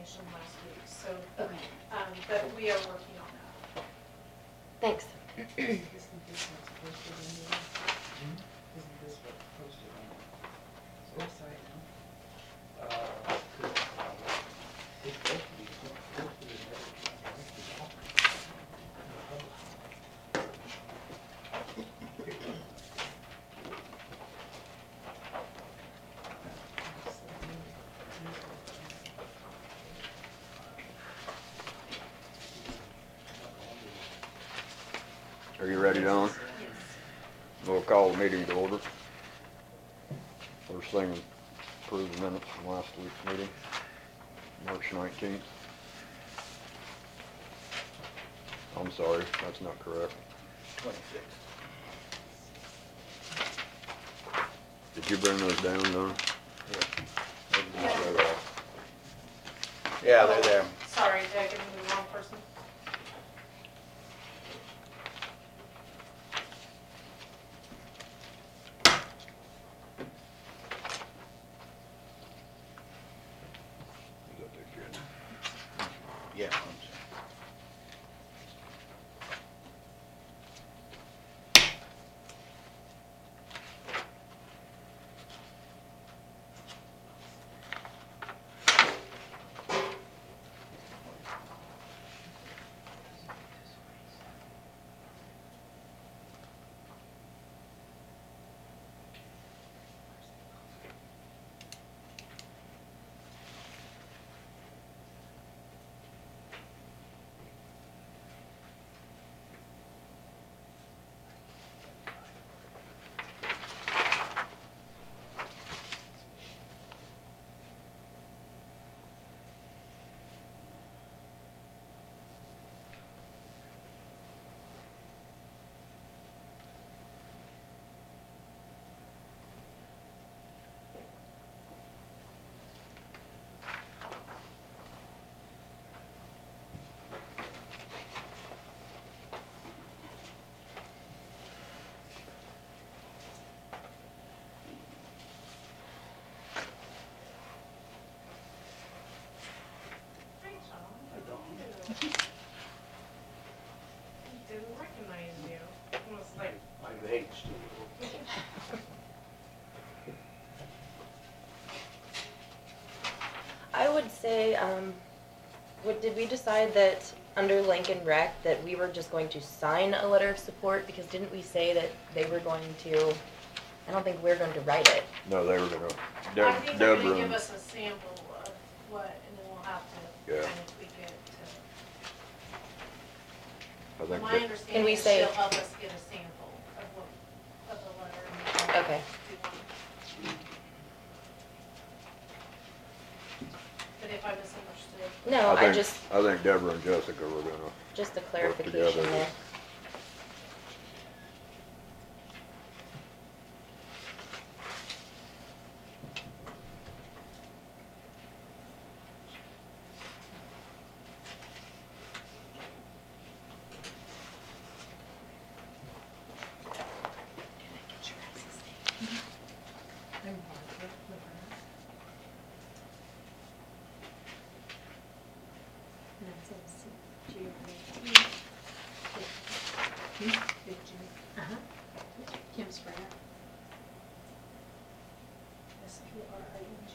information last week, so, Okay. but we are working on that. Thanks. Isn't this what's posted in there? Isn't this what's posted on the website now? It's supposed to be posted in every Are you ready, Don? Yes. We'll call the meeting to order. First thing, approve the minutes from last week's meeting, March 19th. I'm sorry, that's not correct. 26. Did you bring those down, Don? Yeah, they're there. Sorry, did I give you the wrong person? Is that the agenda? Yeah, I'm sorry. Hi, Tom. You didn't recognize you. I was like, I've aged a little. I would say, did we decide that under Lincoln Rec that we were just going to sign a letter of support? Because didn't we say that they were going to, I don't think we're going to write it. No, they were gonna, I think they're gonna Deborah, give us a sample of what, and then we'll have to Yeah. kind of tweak it I to. think, My that- Can understanding we is say- she'll help us get a sample of what, of the letter. and then Okay. do one. But if I misunderstood. No, I I think Deborah and Jessica were gonna, just a together. clarification there. Kim Springer. S-P-R-I-N-G.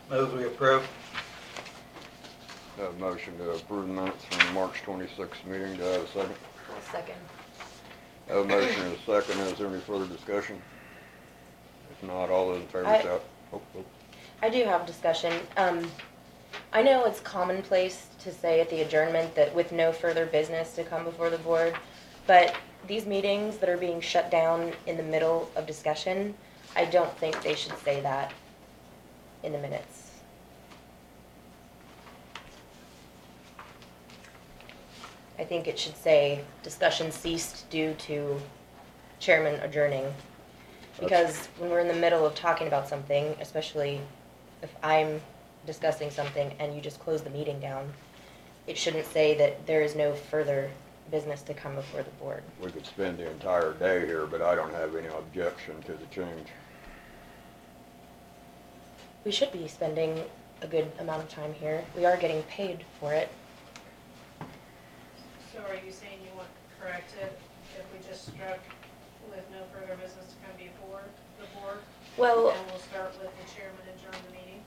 Move we approve. have a motion to approve the minutes from the March 26th meeting. Do I have a second? I'll second. Have a motion and a second. Is there any further discussion? If not, all those in favor I- shout. Oh, oh. I do have discussion. I know it's commonplace to say at the adjournment that with no further business to come before the board, but these meetings that are being shut down in the middle of discussion, I don't think they should say that in the minutes. I think it should say discussion ceased due to chairman adjourning. Because when we're in the middle of talking about something, especially if I'm discussing something and you just close the meeting down, it shouldn't say that there is no further business to come before the board. We could spend the entire day here, but I don't have any objection to the change. We should be spending a good amount of time here. We are getting paid for it. So are you saying you want corrected if we just struck with no further business to come before the board? Well, And we'll start with the chairman adjourn the meeting?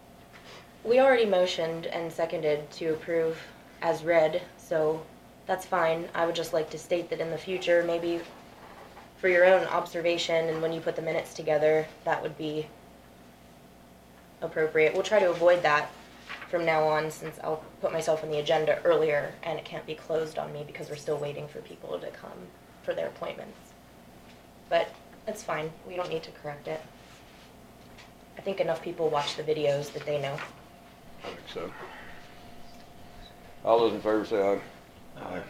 we already motioned and seconded to approve as read, so that's fine. I would just like to state that in the future, maybe for your own observation and when you put the minutes together, that would be appropriate. We'll try to avoid that from now on, since I'll put myself on the agenda earlier and it can't be closed on me because we're still waiting for people to come for their appointments. But it's fine. We don't need to correct it. I think enough people watch the videos that they know. I think so. All those in favor say aye. Aye.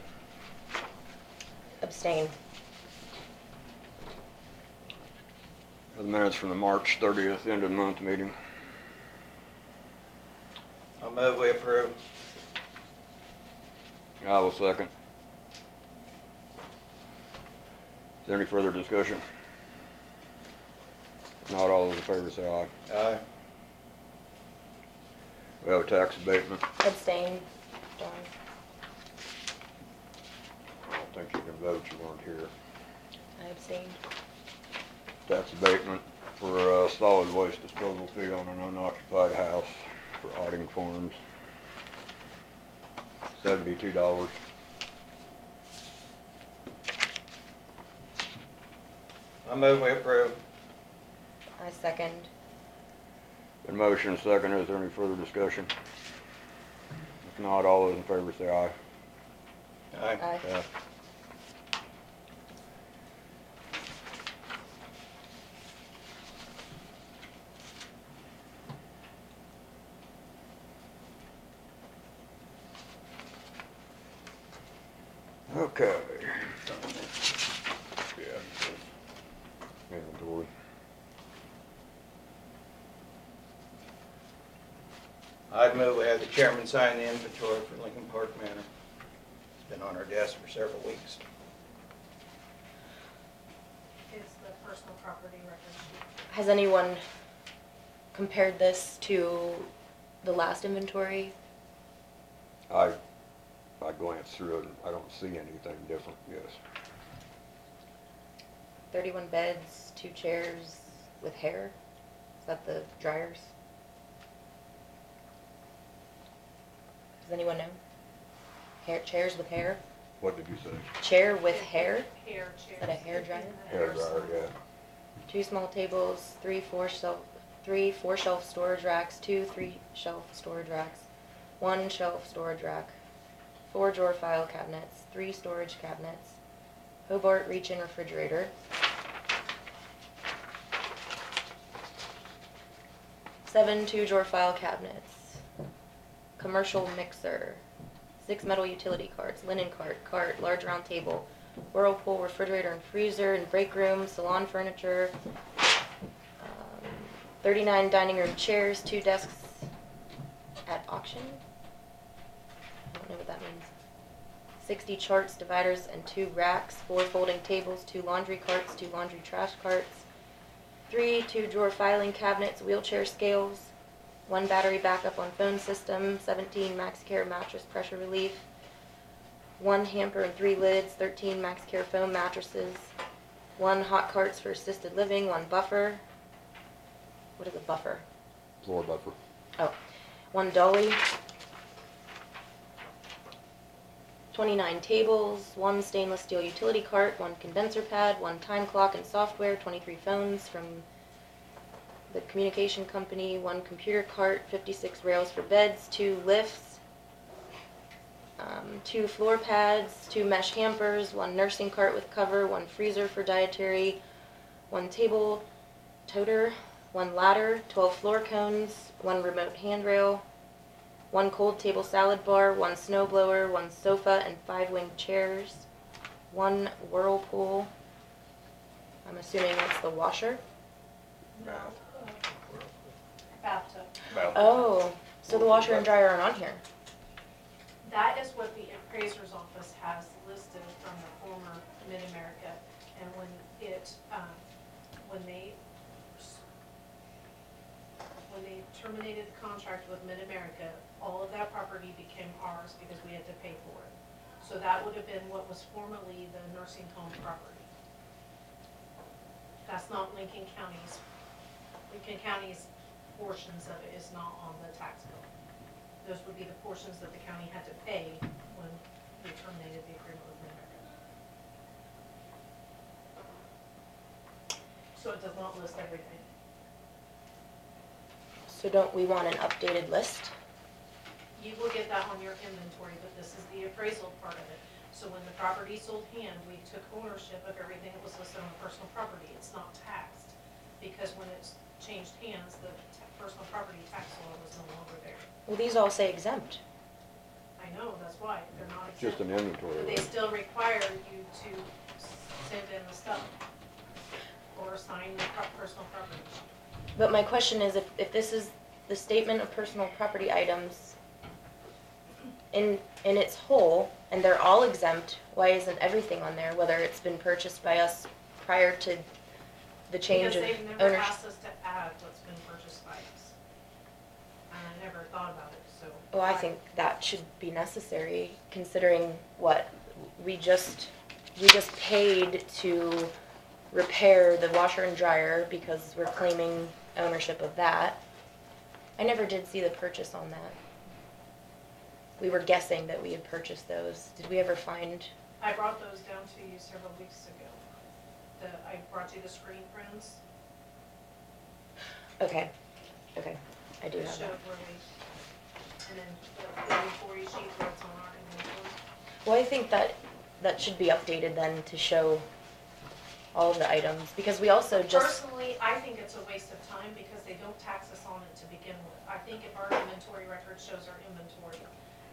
Abstain. The minutes from the March 30th end of the month meeting. I'll move we approve. I will second. Is there any further discussion? If not, all those in favor say aye. Aye. We have a tax abatement. Abstain. Dawn. I don't think you can vote, you weren't here. I abstained. Tax abatement for solid waste disposal fee on an unoccupied house for Otting Farms. $72. I'll move we approve. I second. Been motion second. Is there any further discussion? If not, all those in favor say aye. Aye. Aye. Aye. Okay. Yeah. Inventory. I'd move we have the chairman sign the inventory for Lincoln Park Manor. It's been on our desk for several weeks. It's the personal property record sheet. Has anyone compared this to the last inventory? I glanced through it and I don't see anything different, yes. 31 beds, 2 chairs with hair? Is that the dryers? Does anyone know? Chairs with hair? What did you say? Chair with hair? Hair chairs. Is that a hair dryer? Hair dryer, yeah. 2 small tables, 3 4-shelf storage racks, 2 3-shelf storage racks, 1 shelf storage rack, 4 drawer file cabinets, 3 storage cabinets, Hobart reach-in refrigerator, 7 2-drawer file cabinets, commercial mixer, 6 metal utility carts, linen cart, large round table, whirlpool, refrigerator and freezer and break room, salon furniture, 39 dining room chairs, 2 desks at auction. I don't know what that means. 60 charts, dividers, and 2 racks, 4 folding tables, 2 laundry carts, 2 laundry trash carts, 3 2-drawer filing cabinets, wheelchair scales, 1 battery backup on phone system, 17 MaxCare mattress pressure relief, 1 hamper and 3 lids, 13 MaxCare foam mattresses, 1 hot carts for assisted living, 1 buffer. What is a buffer? Floor buffer. Oh, 1 dolly, 29 tables, 1 stainless steel utility cart, 1 condenser pad, 1 time clock and software, 23 phones from the communication company, 1 computer cart, 56 rails for beds, 2 lifts, 2 floor pads, 2 mesh hampers, 1 nursing cart with cover, 1 freezer for dietary, 1 table toter, 1 ladder, 12 floor cones, 1 remote handrail, 1 cold table salad bar, 1 snow blower, 1 sofa and 5 winged chairs, 1 whirlpool. I'm assuming that's the washer. No. Bathtub. About Oh, so the washer and dryer aren't on here. That is what the appraiser's office has listed from the former Mid-America. And when they terminated the contract with Mid-America, all of that property became ours because we had to pay for it. So that would have been what was formerly the nursing home property. That's not Lincoln County's. Lincoln County's portions of it is not on the tax bill. Those would be the portions that the county had to pay when we terminated the agreement with Mid-America. So it does not list everything. So don't we want an updated list? You will get that on your inventory, but this is the appraisal part of it. So when the property sold hand, we took ownership of everything that was listed on personal property. It's not taxed, because when it's changed hands, the personal property tax law was no longer there. Well, these all say exempt. I know, that's why, they're not Just exempt. an inventory. But they still require you to send in the stuff, or sign the personal property. But my question is, if this is the statement of personal property items in its whole, and they're all exempt, why isn't everything on there, whether it's been purchased by us prior to the change of Because they've never ownership? asked us to add what's been purchased by us. And I never thought about it, so. Well, I think that should be necessary, considering what we just paid to repair the washer and dryer because we're claiming ownership of that. I never did see the purchase on that. We were guessing that we had purchased those. Did we ever find? I brought those down to you several weeks ago. I brought you the screen prints. Okay, I do That have showed that. where we, and then the inventory sheet where it's on our inventory. Well, I think that should be updated then to show all of the items, because we also just, Personally, I think it's a waste of time because they don't tax us on it to begin with. I think if our inventory record shows our inventory,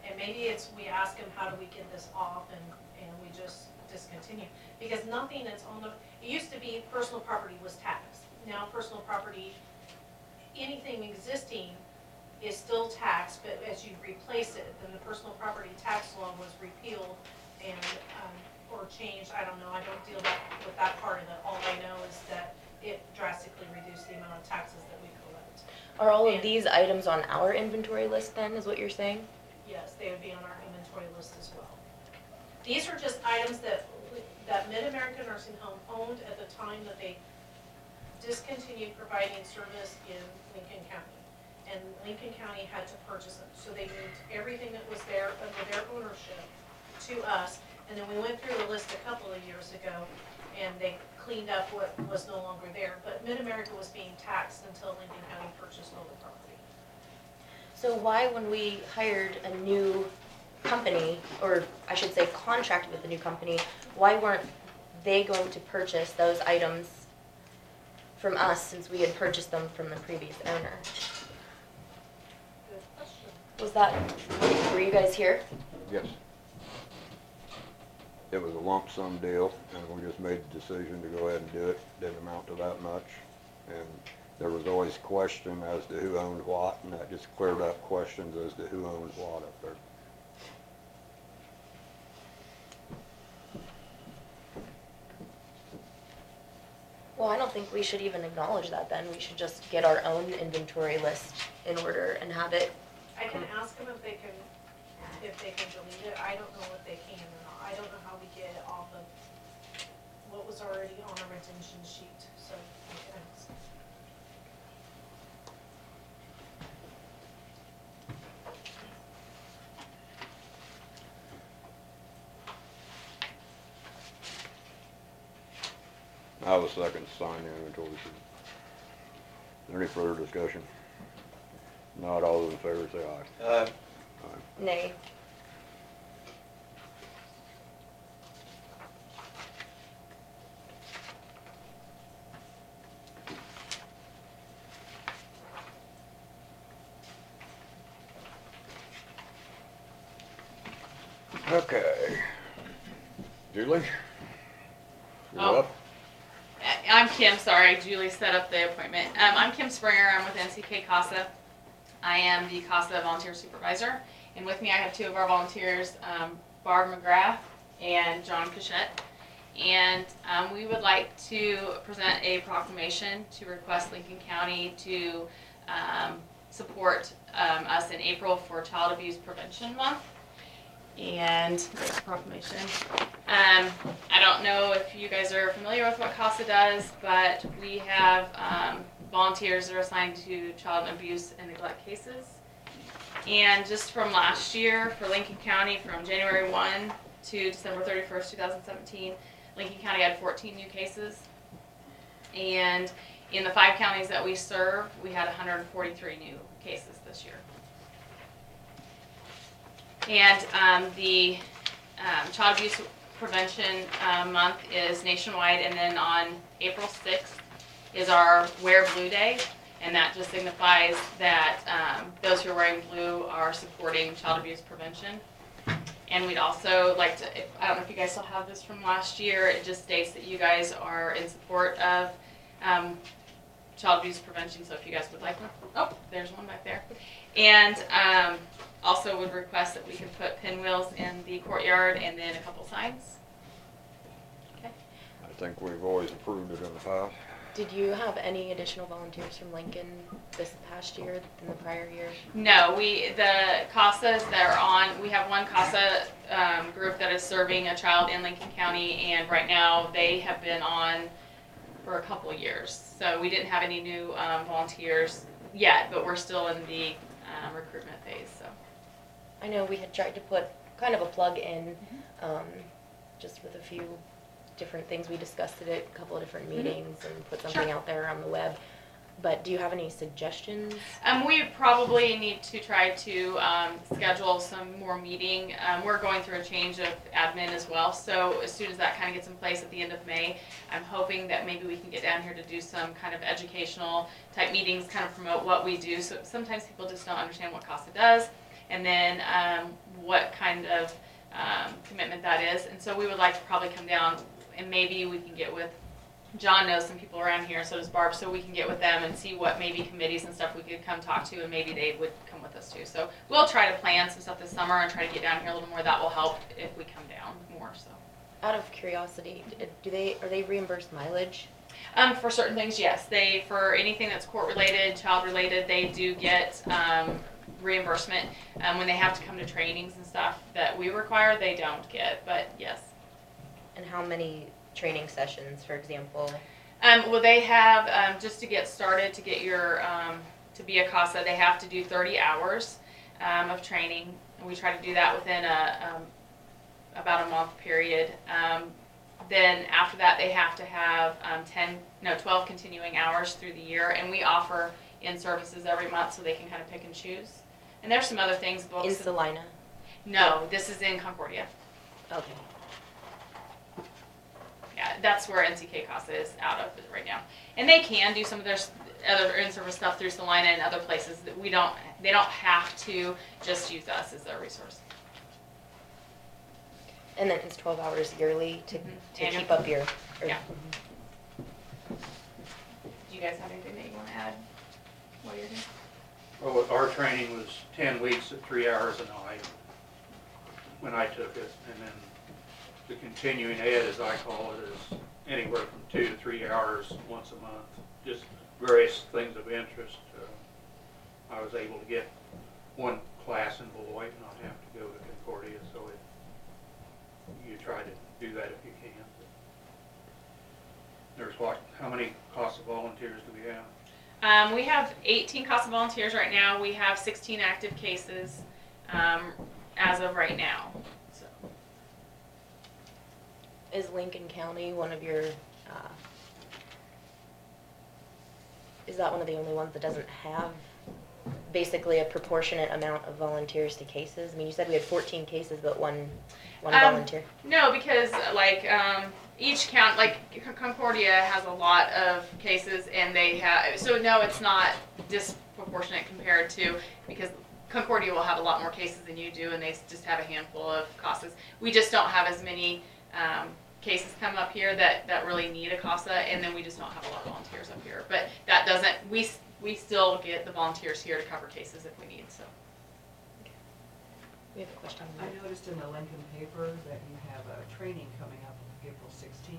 and maybe it's, we ask them, how do we get this off, and we just discontinue. Because nothing that's on the, it used to be personal property was taxed. Now personal property, anything existing is still taxed, but as you replace it, then the personal property tax law was repealed and, or changed. I don't know, I don't deal with that part of it. All I know is that it drastically reduced the amount of taxes that we collect. are all of And- these items on our inventory list then, is what you're saying? Yes, they would be on our inventory list as well. These are just items that Mid-America Nursing Home owned at the time that they discontinued providing service in Lincoln County. And Lincoln County had to purchase it. So they moved everything that was there under their ownership to us. And then we went through the list a couple of years ago and they cleaned up what was no longer there. But Mid-America was being taxed until Lincoln County purchased all the property. So why, when we hired a new company, or I should say contracted with a new company, why weren't they going to purchase those items from us since we had purchased them from the previous owner? Good question. Was that, were you guys here? Yes. It was a lump sum deal, and we just made the decision to go ahead and do it. Didn't amount to that much. And there was always question as to who owned what, and that just cleared up questions as to who owned what up there. Well, I don't think we should even acknowledge that then. We should just get our own inventory list in order and have it. I can ask them if they can delete it. I don't know if they can or not. I don't know how we get it off of what was already on our retention sheet, so I can ask. I was second to sign the inventory sheet. Any further discussion? Not all those in favor say aye. Aye. Nay. Okay. Julie? You're Oh. up. I'm Kim, sorry, Julie set up the appointment. I'm Kim Springer, I'm with NCK CASA. I am the CASA volunteer supervisor, and with me I have two of our volunteers, Barb McGrath and John Cachette. And we would like to present a proclamation to request Lincoln County to support us in April for Child Abuse Prevention Month. And there's the proclamation. I don't know if you guys are familiar with what CASA does, but we have volunteers that are assigned to child abuse and neglect cases. And just from last year for Lincoln County, from January 1 to December 31st, 2017, Lincoln County had 14 new cases. And in the 5 counties that we serve, we had 143 new cases this year. And the Child Abuse Prevention Month is nationwide, and then on April 6th is our Wear Blue Day, and that just signifies that those who are wearing blue are supporting child abuse prevention. And we'd also like to, I don't know if you guys still have this from last year, it just states that you guys are in support of child abuse prevention, so if you guys would like one. Oh, there's one back there. And also would request that we can put pinwheels in the courtyard and then a couple signs. Okay. I think we've always approved it in the past. Did you have any additional volunteers from Lincoln this past year than the prior year? No, the CASAs that are on, we have one CASA group that is serving a child in Lincoln County, and right now they have been on for a couple of years. So we didn't have any new volunteers yet, but we're still in the recruitment phase. So I know we had tried to put kind of a plug in, just with a few different things. We discussed it at a couple of different meetings and put something out there on the web. But do you have any suggestions? We probably need to try to schedule some more meeting. We're going through a change of admin as well, so as soon as that kind of gets in place at the end of May, I'm hoping that maybe we can get down here to do some kind of educational type meetings, kind of promote what we do. So sometimes people just don't understand what CASA does, and then what kind of commitment that is. And so we would like to probably come down, and maybe we can get with, John knows some people around here, so does Barb, so we can get with them and see what maybe committees and stuff we could come talk to, and maybe they would come with us too. So we'll try to plan some stuff this summer and try to get down here a little more. That will help if we come down more. So, Out of curiosity, are they reimbursed mileage? for certain things, yes. For anything that's court related, child related, they do get reimbursement. When they have to come to trainings and stuff that we require, they don't get, but yes. And how many training sessions, for example? Well, they have, just to get started, to get your, to be a CASA, they have to do 30 hours of training. And we try to do that within about a month period. Then after that, they have to have 12 continuing hours through the year. And we offer in-services every month so they can kind of pick and choose. And there's some other things, books. In Salina? No, this is in Concordia. Okay. Yeah, that's where NCK CASA is out of right now. And they can do some of their other in-service stuff through Salina and other places that they don't have to just use us as their resource. And then it's 12 hours yearly to Annual. keep up your... Yeah. Do you guys have anything that you want to add while you're here? Well, our training was 10 weeks at 3 hours a night when I took it, and then the continuing ed, as I call it, is anywhere from 2 to 3 hours once a month, just various things of interest. I was able to get one class in Beloit and not have to go to Concordia, so you try to do that if you can. There's how many CASA volunteers do we have? We have 18 CASA volunteers right now. We have 16 active cases as of right now. So. Is Lincoln County one of your, is that one of the only ones that doesn't have basically a proportionate amount of volunteers to cases? I mean, you said we had 14 cases, but one volunteer. No, because each count, like Concordia has a lot of cases, and they have, so no, it's not disproportionate compared to, because Concordia will have a lot more cases than you do, and they just have a handful of CASAs. We just don't have as many cases come up here that really need a CASA, and then we just don't have a lot of volunteers up here. But that doesn't, we still get the volunteers here to cover cases if we need, so. We have a question. I noticed in the Lincoln paper that you have a training coming up April 16th,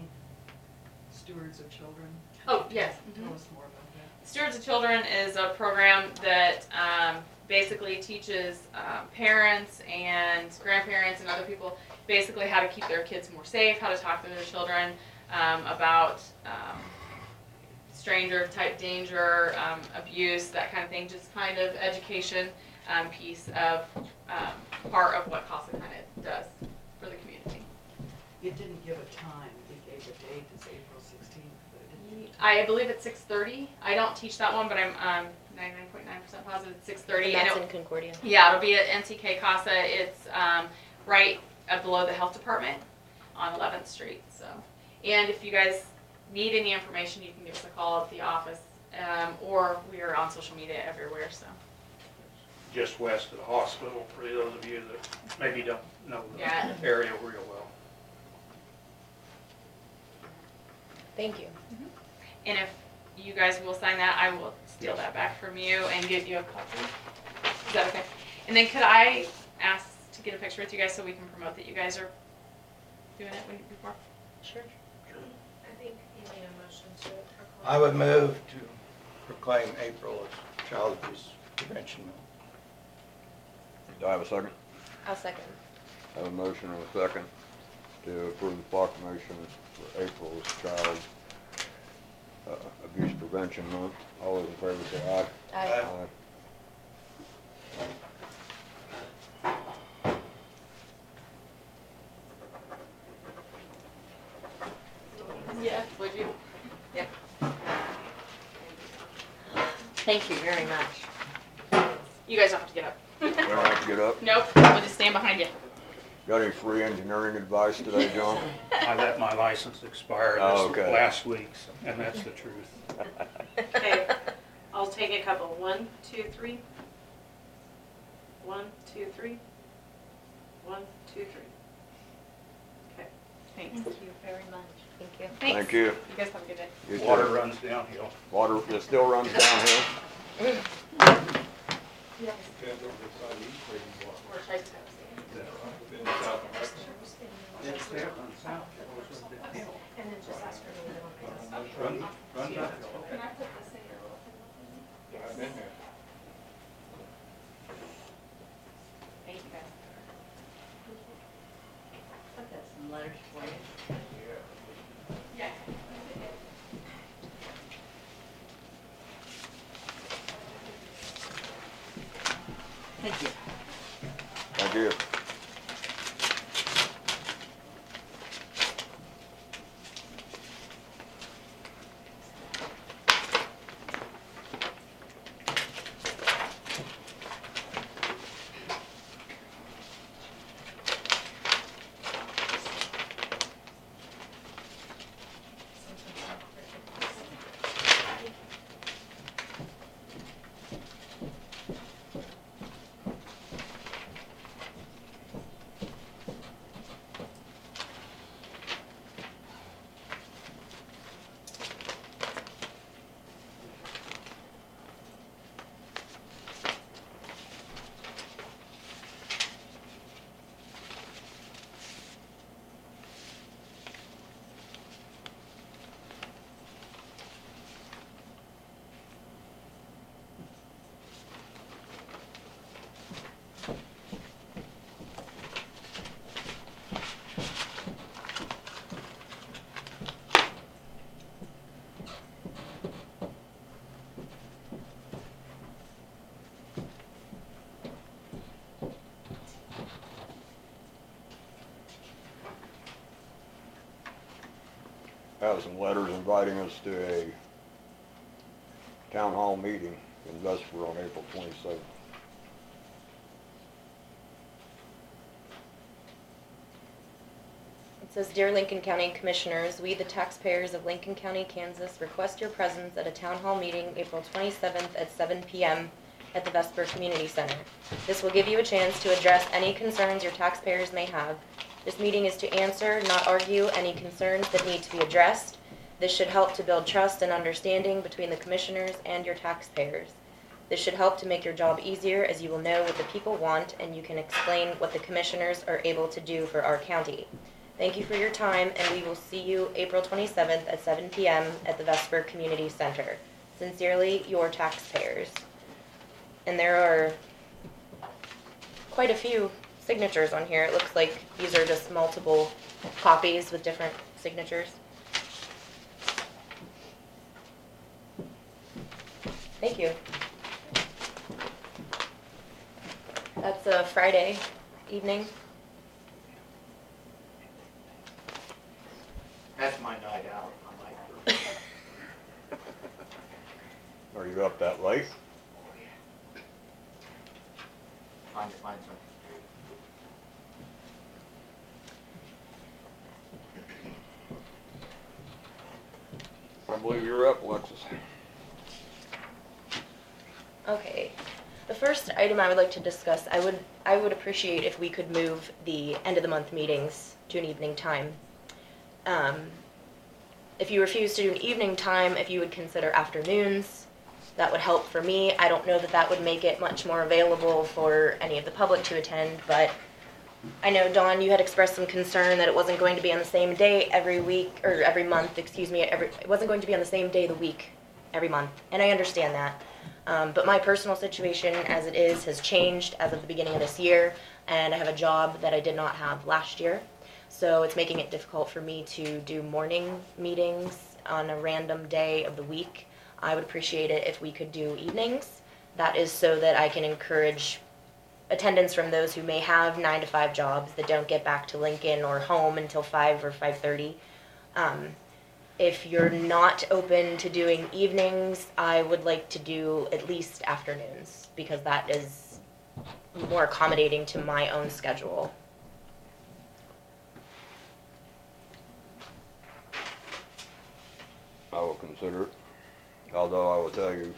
Stewards of Children. Oh, yes. Tell us more about that. Stewards of Children is a program that basically teaches parents and grandparents and other people basically how to keep their kids more safe, how to talk to their children about stranger type danger, abuse, that kind of thing, just kind of education piece of part of what CASA kind of does for the community. It didn't give a time, it gave a date, it's April 16th, but it didn't. I believe it's 6:30. I don't teach that one, but I'm 99.9% positive it's 6:30. And that's in Concordia. Yeah, it'll be at NCK CASA. It's right below the health department on 11th Street. So, and if you guys need any information, you can give us a call at the office, or we are on social media everywhere. So, Just west of the hospital, for those of you that maybe don't know the Yeah. area real well. Thank you. and if you guys will sign that, I will steal that back from you and give you a copy. Is that okay? And then could I ask to get a picture with you guys so we can promote that you guys are doing it before? Sure. I think you need a motion to proclaim. I would move to proclaim April as Child Abuse Prevention Month. Do I have a second? I'll second. I have a motion and a second to approve the proclamation for April's Child Abuse Prevention Month. All those in favor say aye. Aye. Yeah. Would you? Yeah. Thank you very much. You guys don't have to get up. We don't have to get up. Nope. We'll just stand behind you. Got any free engineering advice today, John? I let my license expire Oh, this okay. last week, and that's the truth. Okay, I'll take a couple. 1, 2, 3. 1, 2, 3. 1, 2, 3. Okay. Thanks. Thank you very much. Thank you. Thanks. Thank you. You guys have a good day. You too. Water runs downhill. Water, it still runs downhill? And then just ask her to leave it on my desk. Runs uphill, okay. Can I put this in your little thing? I've been there. Thank you guys. I've got some letters for you. Yeah. Thank you. Thank you. I have some letters inviting us to a town hall meeting in Vesper on April 27th. It says, Dear Lincoln County Commissioners, we, the taxpayers of Lincoln County, Kansas, request your presence at a town hall meeting April 27th at 7 p.m. at the Vesper Community Center. This will give you a chance to address any concerns your taxpayers may have. This meeting is to answer, not argue, any concerns that need to be addressed. This should help to build trust and understanding between the commissioners and your taxpayers. This should help to make your job easier, as you will know what the people want and you can explain what the commissioners are able to do for our county. Thank you for your time, and we will see you April 27th at 7 p.m. at the Vesper Community Center. Sincerely, your taxpayers. And there are quite a few signatures on here. It looks like these are just multiple copies with different signatures. Thank you. That's a Friday evening. That's my night out. I like Are you up that late? find some. I believe you're up, Alexis. Okay. The first item I would like to discuss, I would appreciate if we could move the end of the month meetings to an evening time. If you refuse to do an evening time, if you would consider afternoons, that would help for me. I don't know that that would make it much more available for any of the public to attend, but I know, Dawn, you had expressed some concern that it wasn't going to be on the same day every week, or every month, excuse me, it wasn't going to be on the same day of the week every month, and I understand that. But my personal situation as it is has changed as of the beginning of this year, and I have a job that I did not have last year. So it's making it difficult for me to do morning meetings on a random day of the week. I would appreciate it if we could do evenings. That is so that I can encourage attendance from those who may have 9 to 5 jobs that don't get back to Lincoln or home until 5 or 5:30. If you're not open to doing evenings, I would like to do at least afternoons, because that is more accommodating to my own schedule. I will consider it. Although I will tell you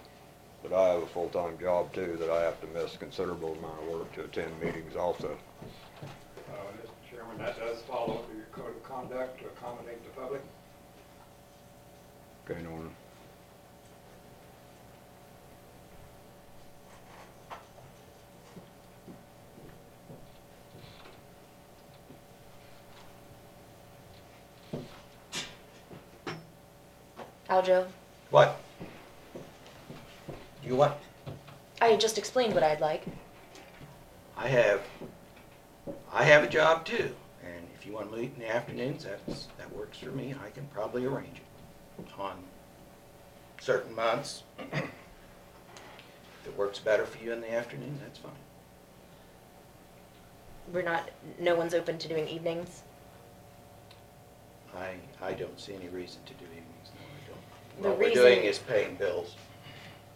that I have a full-time job too, that I have to miss a considerable amount of work to attend meetings also. Mr. Chairman, that does fall under your code of conduct to accommodate the public. Okay, Norman. Aljo, What? You what? I just explained what I'd like. I have a job too, and if you want to meet in the afternoons, that works for me. I can probably arrange it on certain months. If it works better for you in the afternoon, that's fine. No one's open to doing evenings? I don't see any reason to do evenings, no, I don't. The What we're reason- doing is paying bills.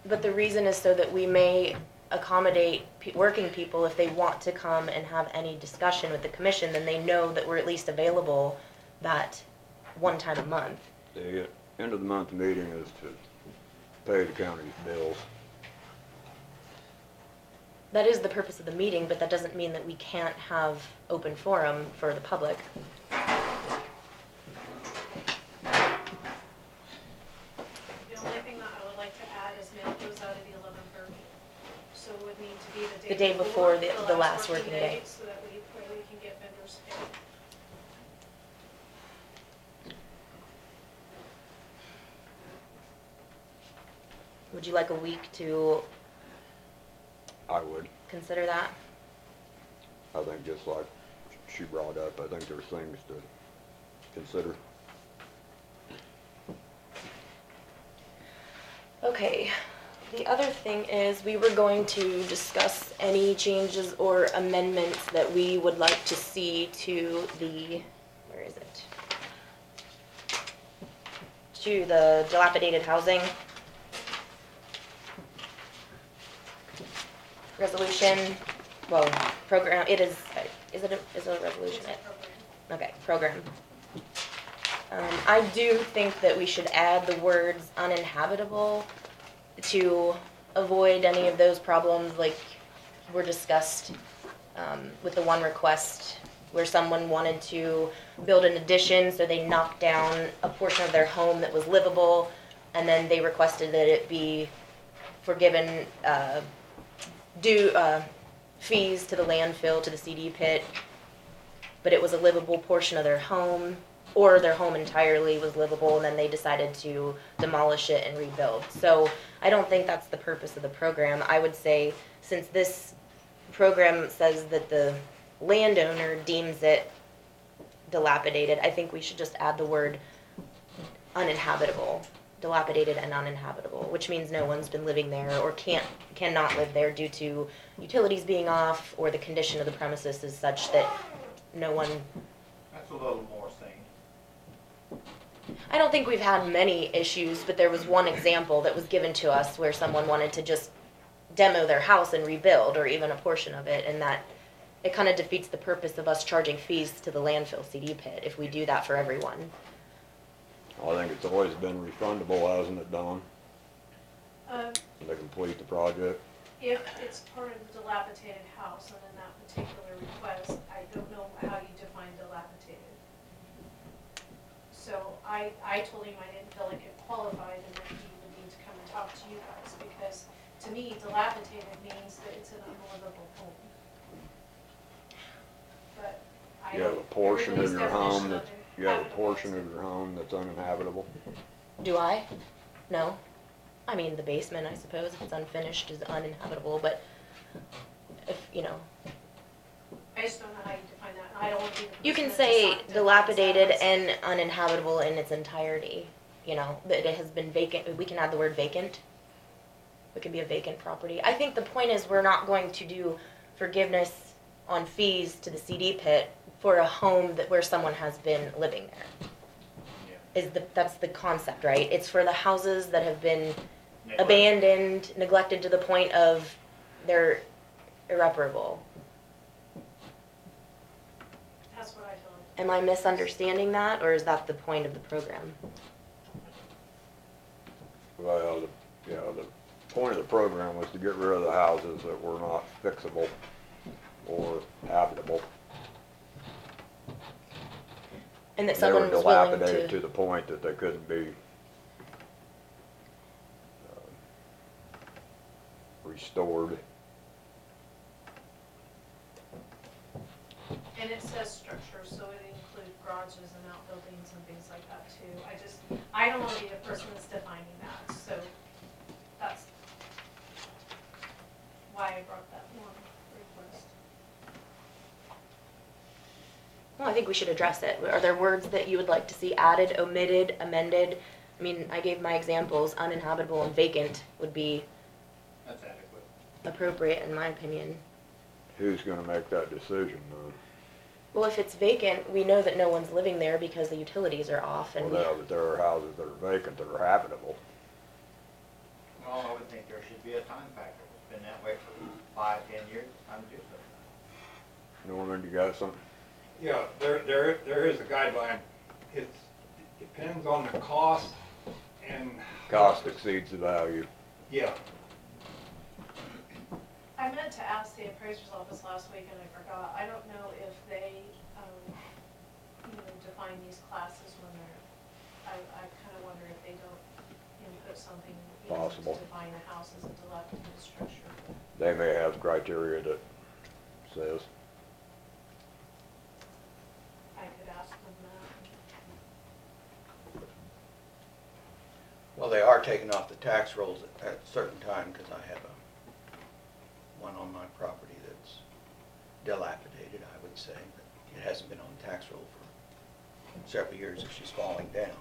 But the reason is so that we may accommodate working people if they want to come and have any discussion with the commission, then they know that we're at least available that one time a month. The end of the month meeting is to pay the county's bills. That is the purpose of the meeting, but that doesn't mean that we can't have open forum for the public. The only thing that I would like to add is mail goes out at 11:30. So it would need to be The day before the last working day. So that we can get vendors paid. Would you like a week to I would. consider that? I think just like she brought up, I think there's things to consider. Okay, the other thing is we were going to discuss any changes or amendments that we would like to see to the, where is it? To the dilapidated housing. resolution, well, program, it is it a resolution? It's a program. Okay, program. I do think that we should add the words uninhabitable to avoid any of those problems like were discussed with the one request where someone wanted to build an addition, so they knocked down a portion of their home that was livable, and then they requested that it be forgiven due fees to the landfill, to the CD pit, but it was a livable portion of their home, or their home entirely was livable, and then they decided to demolish it and rebuild. So I don't think that's the purpose of the program. I would say, since this program says that the landowner deems it dilapidated, I think we should just add the word uninhabitable, dilapidated and uninhabitable, which means no one's been living there or cannot live there due to utilities being off, or the condition of the premises is such that no one. That's a little more sane. I don't think we've had many issues, but there was one example that was given to us where someone wanted to just demo their house and rebuild, or even a portion of it, and that it kind of defeats the purpose of us charging fees to the landfill CD pit if we do that for everyone. I think it's always been refundable, hasn't it, Don? To complete the project? If it's part of the dilapidated house, and in that particular request, I don't know how you define dilapidated. So I told him I didn't feel like it qualified, and that he would need to come and talk to you guys, because to me, dilapidated means that it's an unlivable home. But I You have a don't, portion of everybody's your home definition that, of you have a inhabitable portion is of your home that's uninhabitable? Do I? No. I mean, the basement, I suppose, if it's unfinished, is uninhabitable, but if, you know. I just don't know how you define that, and I don't want to be the person You can that say defines dilapidated that. and uninhabitable in its entirety, you know, that it has been vacant. We can add the word vacant. It could be a vacant property. I think the point is we're not going to do forgiveness on fees to the CD pit for a home where someone has been living there. That's the concept, right? It's for the houses that have been abandoned, neglected to the point of they're irreparable. That's what I feel. Am I misunderstanding that, or is that the point of the program? Well, the point of the program was to get rid of the houses that were not fixable or habitable. And that They were someone was willing dilapidated to. to the point that they couldn't be restored. And it says structure, so it includes garages and outbuildings and things like that too. I don't want to be the person that's defining that, so that's why I brought that one request. Well, I think we should address it. Are there words that you would like to see added, omitted, amended? I mean, I gave my examples. Uninhabitable and vacant would be That's adequate. appropriate in my opinion. Who's gonna make that decision, though? Well, if it's vacant, we know that no one's living there because the utilities are off and Well, no, but there are houses that are vacant that are habitable. Well, I would think there should be a time factor. It's been that way for 5, 10 years. Time to do something. Norman, you got something? Yeah, there is a guideline. It depends on the cost and. Cost exceeds the value. Yeah, I meant to ask the appraiser's office last week and I forgot. I don't know if they, define these classes when they're, I kind of wonder if they don't input something, Possible. to define a house as a dilapidated structure. They may have criteria that says. I could ask them that. Well, they are taking off the tax rolls at a certain time, because I have one on my property that's dilapidated, I would say, but it hasn't been on the tax roll for several years if she's falling down.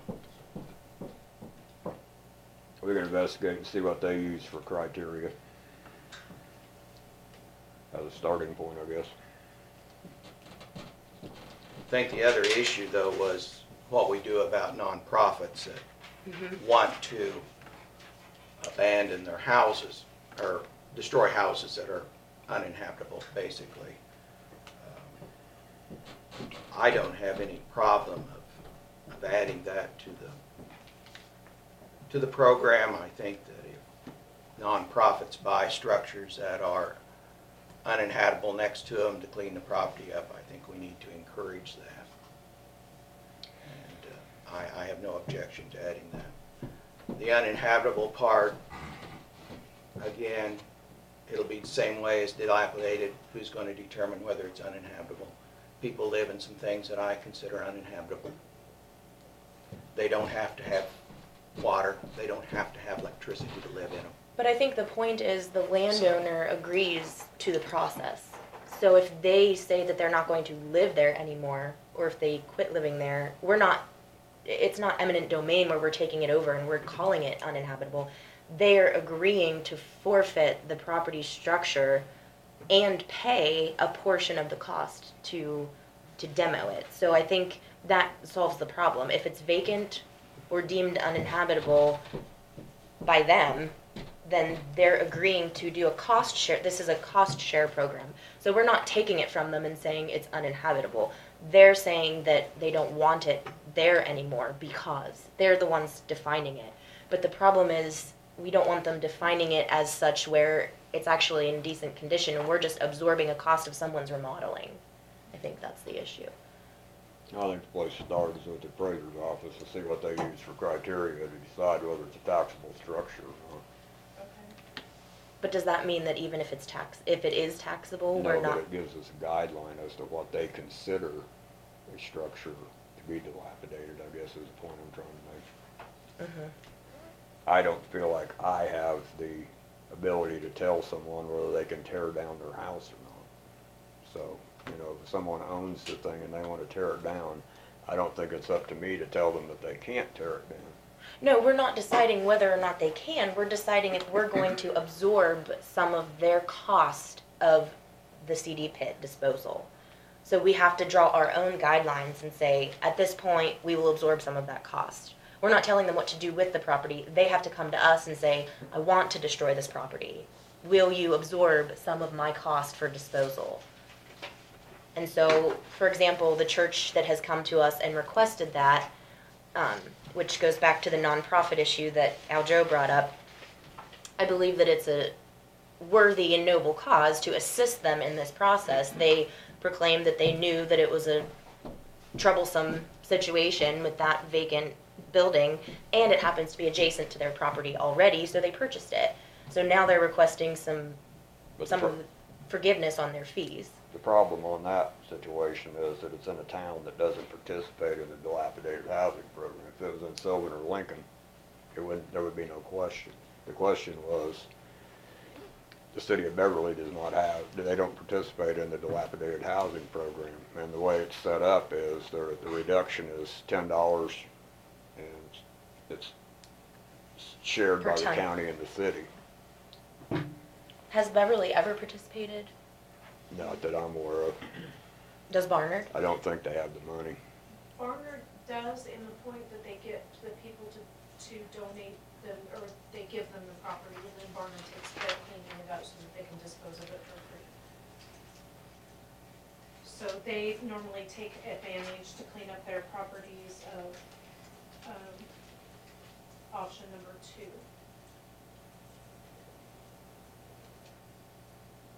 We can investigate and see what they use for criteria. As a starting point, I guess. I think the other issue, though, was what we do about nonprofits that want to abandon their houses or destroy houses that are uninhabitable, basically. I don't have any problem of adding that to the program. I think that if nonprofits buy structures that are uninhabitable next to them to clean the property up, I think we need to encourage that. And I have no objection to adding that. The uninhabitable part, again, it'll be the same way as dilapidated. Who's going to determine whether it's uninhabitable? People live in some things that I consider uninhabitable. They don't have to have water. They don't have to have electricity to live in them. But I think the point is the landowner agrees to the process. So if they say that they're not going to live there anymore, or if they quit living there, it's not eminent domain where we're taking it over and we're calling it uninhabitable. They're agreeing to forfeit the property structure and pay a portion of the cost to demo it. So I think that solves the problem. If it's vacant or deemed uninhabitable by them, then they're agreeing to do a cost share. This is a cost share program. So we're not taking it from them and saying it's uninhabitable. They're saying that they don't want it there anymore because they're the ones defining it. But the problem is we don't want them defining it as such where it's actually in decent condition and we're just absorbing a cost of someone's remodeling. I think that's the issue. I think the place to start is with the appraiser's office to see what they use for criteria to decide whether it's a taxable structure or not. But does that mean that even if it is taxable, we're No, not? but it gives us a guideline as to what they consider a structure to be dilapidated, I guess is the point I'm trying to make. Mhm. I don't feel like I have the ability to tell someone whether they can tear down their house or not. So, if someone owns the thing and they want to tear it down, I don't think it's up to me to tell them that they can't tear it down. No, we're not deciding whether or not they can. We're deciding if we're going to absorb some of their cost of the CD pit disposal. So we have to draw our own guidelines and say, at this point, we will absorb some of that cost. We're not telling them what to do with the property. They have to come to us and say, I want to destroy this property. Will you absorb some of my cost for disposal? And so, for example, the church that has come to us and requested that, which goes back to the nonprofit issue that Aljo brought up, I believe that it's a worthy and noble cause to assist them in this process. They proclaimed that they knew that it was a troublesome situation with that vacant building, and it happens to be adjacent to their property already, so they purchased it. So now they're requesting some forgiveness on their fees. The problem on that situation is that it's in a town that doesn't participate in the dilapidated housing program. If it was in Sylvan or Lincoln, there would be no question. The question was, the city of Beverly they don't participate in the dilapidated housing program. And the way it's set up is the reduction is $10 and it's shared Per by the ton. county and the city. Has Beverly ever participated? Not that I'm aware of. Does Barnard? I don't think they have the money. Barnard does in the point that they get the people to donate them, or they give them the property, and then Barnard takes care of cleaning it up so that they can dispose of it for free. So they normally take advantage to clean up their properties of, option number 2.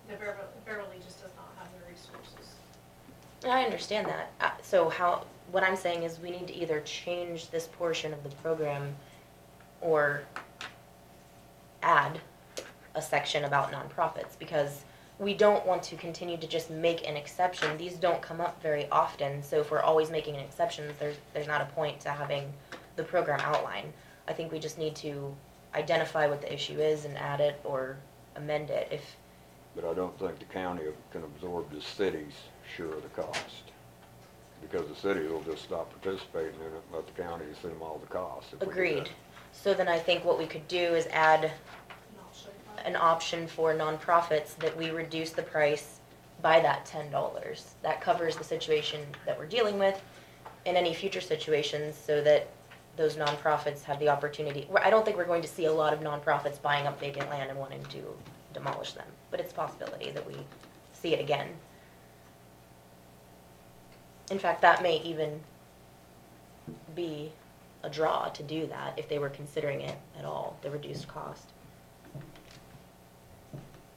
The Beverly just does not have the resources. I understand that. So what I'm saying is we need to either change this portion of the program or add a section about nonprofits, because we don't want to continue to just make an exception. These don't come up very often, so if we're always making an exception, there's not a point to having the program outline. I think we just need to identify what the issue is and add it or amend it But I don't think the county can absorb the city's share of the cost. Because the city will just stop participating in it and let the county assume all the costs. if we do Agreed. that. So then I think what we could do is add An option. an option for nonprofits that we reduce the price by that $10. That covers the situation that we're dealing with and any future situations, so that those nonprofits have the opportunity. I don't think we're going to see a lot of nonprofits buying up vacant land and wanting to demolish them. But it's a possibility that we see it again. In fact, that may even be a draw to do that if they were considering it at all, the reduced cost.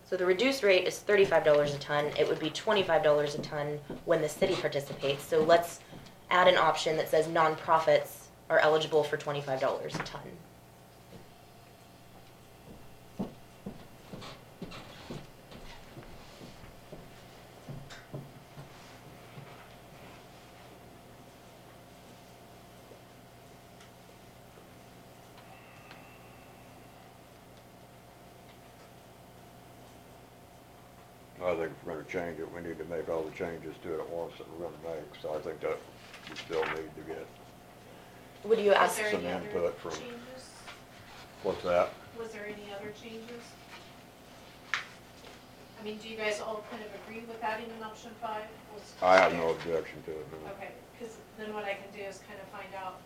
So the reduced rate is $35 a ton. It would be $25 a ton when the city participates. So let's add an option that says nonprofits are eligible for $25 a ton. I think if we're gonna change it, we need to make all the changes to it at once that we're gonna make, so I think that we still need to get, Would you Was ask? there some any other input from- changes? what's that? Was there any other changes? I mean, do you guys all kind of agree with adding an option 5? I have no objection to it, no. Okay, because then what I can do is kind of find out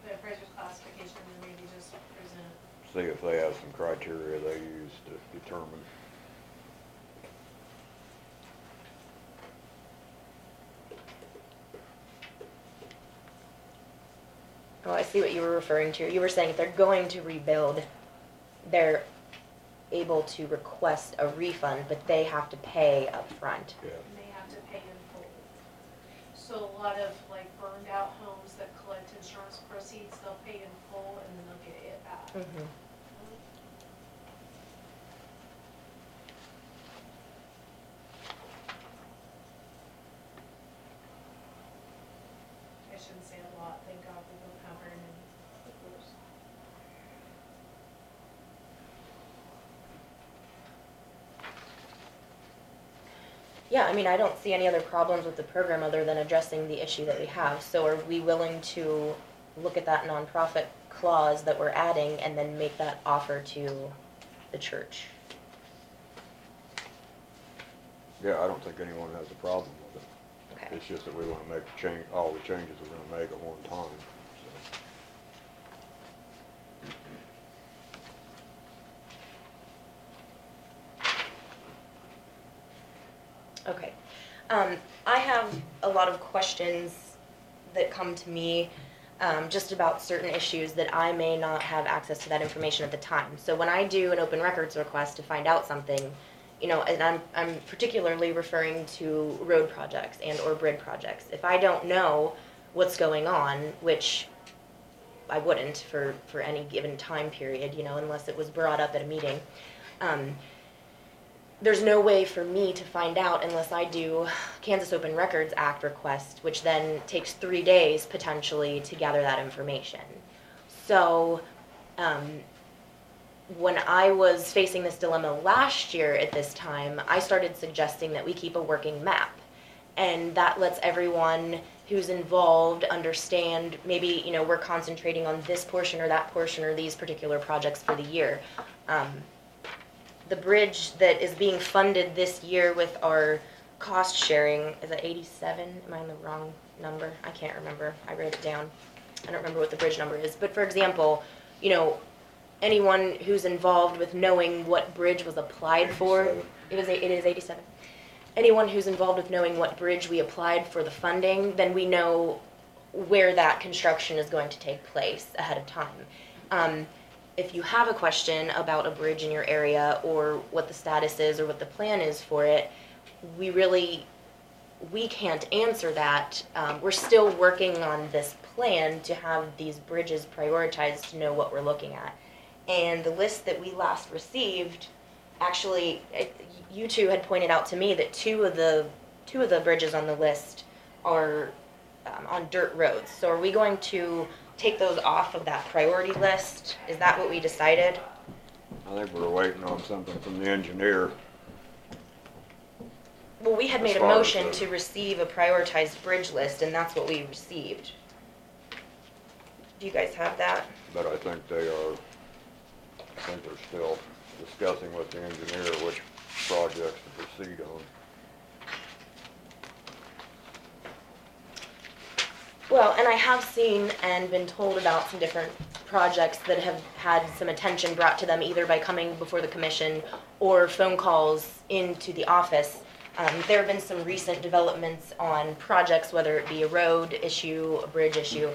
the appraiser's classification and then maybe just present. See if they have some criteria they use to determine. Oh, I see what you were referring to. You were saying if they're going to rebuild, they're able to request a refund, but they have to pay up front. Yeah. And they have to pay in full. So a lot of like burned out homes that collect insurance proceeds, they'll pay in full and then they'll get it back. Mm-hmm. I shouldn't say a lot, thank God we don't have very many divorce. Yeah, I mean, I don't see any other problems with the program other than addressing the issue that we have. So are we willing to look at that nonprofit clause that we're adding and then make that offer to the church? Yeah, I don't think anyone has a problem with it. Okay. It's just that we wanna make the change, all the changes we're gonna make at one time, so. Okay. I have a lot of questions that come to me just about certain issues that I may not have access to that information at the time. So when I do an open records request to find out something, you know, and I'm particularly referring to road projects and or bridge projects. If I don't know what's going on, which I wouldn't for any given time period, you know, unless it was brought up at a meeting, there's no way for me to find out unless I do Kansas Open Records Act request, which then takes 3 days potentially to gather that information. So, when I was facing this dilemma last year at this time, I started suggesting that we keep a working map. And that lets everyone who's involved understand maybe, you know, we're concentrating on this portion or that portion or these particular projects for the year. The bridge that is being funded this year with our cost sharing, is it 87? Am I on the wrong number? I can't remember. I wrote it down. I don't remember what the bridge number is. But for example, you know, anyone who's involved with knowing what bridge was applied for, 87. it is 87. Anyone who's involved with knowing what bridge we applied for the funding, then we know where that construction is going to take place ahead of time. If you have a question about a bridge in your area or what the status is or what the plan is for it, we can't answer that. We're still working on this plan to have these bridges prioritized to know what we're looking at. And the list that we last received, actually, you two had pointed out to me that two of the bridges on the list are on dirt roads. So are we going to take those off of that priority list? Is that what we decided? I think we're waiting on something from the engineer. Well, we had As made a far as motion the- to receive a prioritized bridge list, and that's what we received. Do you guys have that? But I think they're still discussing with the engineer which projects to proceed on. Well, and I have seen and been told about some different projects that have had some attention brought to them either by coming before the commission or phone calls into the office. There have been some recent developments on projects, whether it be a road issue, a bridge issue.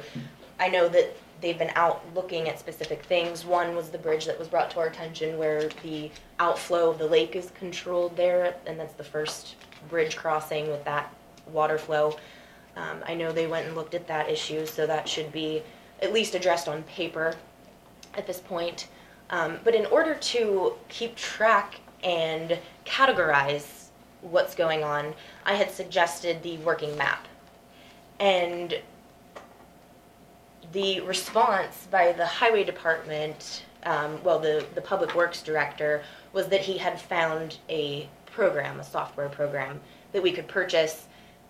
I know that they've been out looking at specific things. One was the bridge that was brought to our attention where the outflow of the lake is controlled there, and that's the first bridge crossing with that water flow. I know they went and looked at that issue, so that should be at least addressed on paper at this point. But in order to keep track and categorize what's going on, I had suggested the working map. And the response by the highway department, the public works director, was that he had found a program, a software program that we could purchase,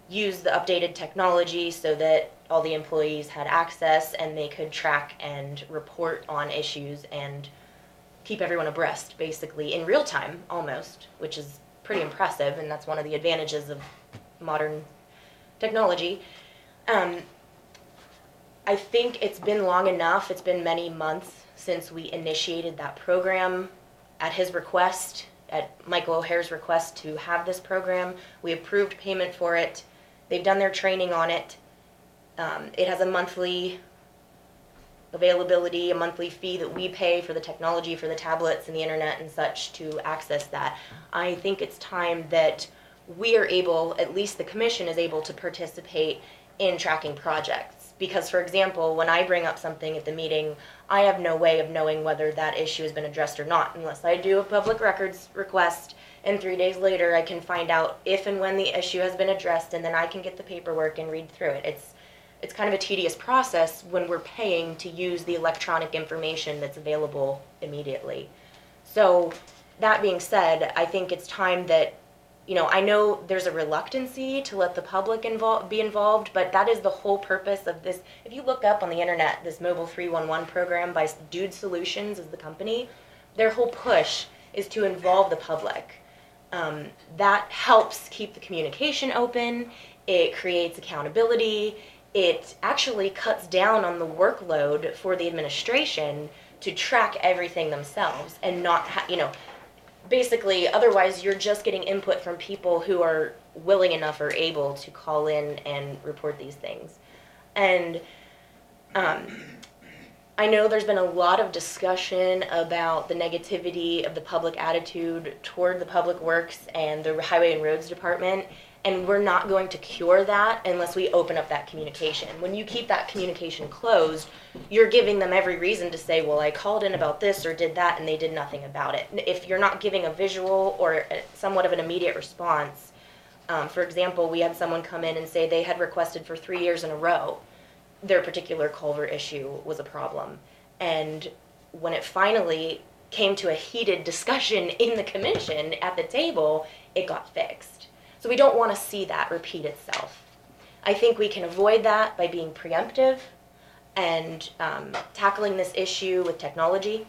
use the updated technology so that all the employees had access and they could track and report on issues and keep everyone abreast, basically in real time almost, which is pretty impressive, and that's one of the advantages of modern technology. I think it's been long enough, it's been many months since we initiated that program at his request, at Michael O'Hare's request to have this program. We approved payment for it. They've done their training on it. It has a monthly availability, a monthly fee that we pay for the technology, for the tablets and the internet and such to access that. I think it's time that we are able, at least the commission is able to participate in tracking projects. Because, for example, when I bring up something at the meeting, I have no way of knowing whether that issue has been addressed or not, unless I do a public records request, and 3 days later I can find out if and when the issue has been addressed, and then I can get the paperwork and read through it. It's kind of a tedious process when we're paying to use the electronic information that's available immediately. So, that being said, I think it's time that, I know there's a reluctancy to let the public be involved, but that is the whole purpose of this. If you look up on the internet, this Mobile 311 program by Dude Solutions is the company, their whole push is to involve the public. That helps keep the communication open, it creates accountability, it actually cuts down on the workload for the administration to track everything themselves and not, basically, otherwise you're just getting input from people who are willing enough or able to call in and report these things. And I know there's been a lot of discussion about the negativity of the public attitude toward the public works and the highway and roads department, and we're not going to cure that unless we open up that communication. When you keep that communication closed, you're giving them every reason to say, well, I called in about this or did that and they did nothing about it. If you're not giving a visual or somewhat of an immediate response, for example, we had someone come in and say they had requested for 3 years in a row their particular culvert issue was a problem. And when it finally came to a heated discussion in the commission at the table, it got fixed. So we don't want to see that repeat itself. I think we can avoid that by being preemptive and tackling this issue with technology.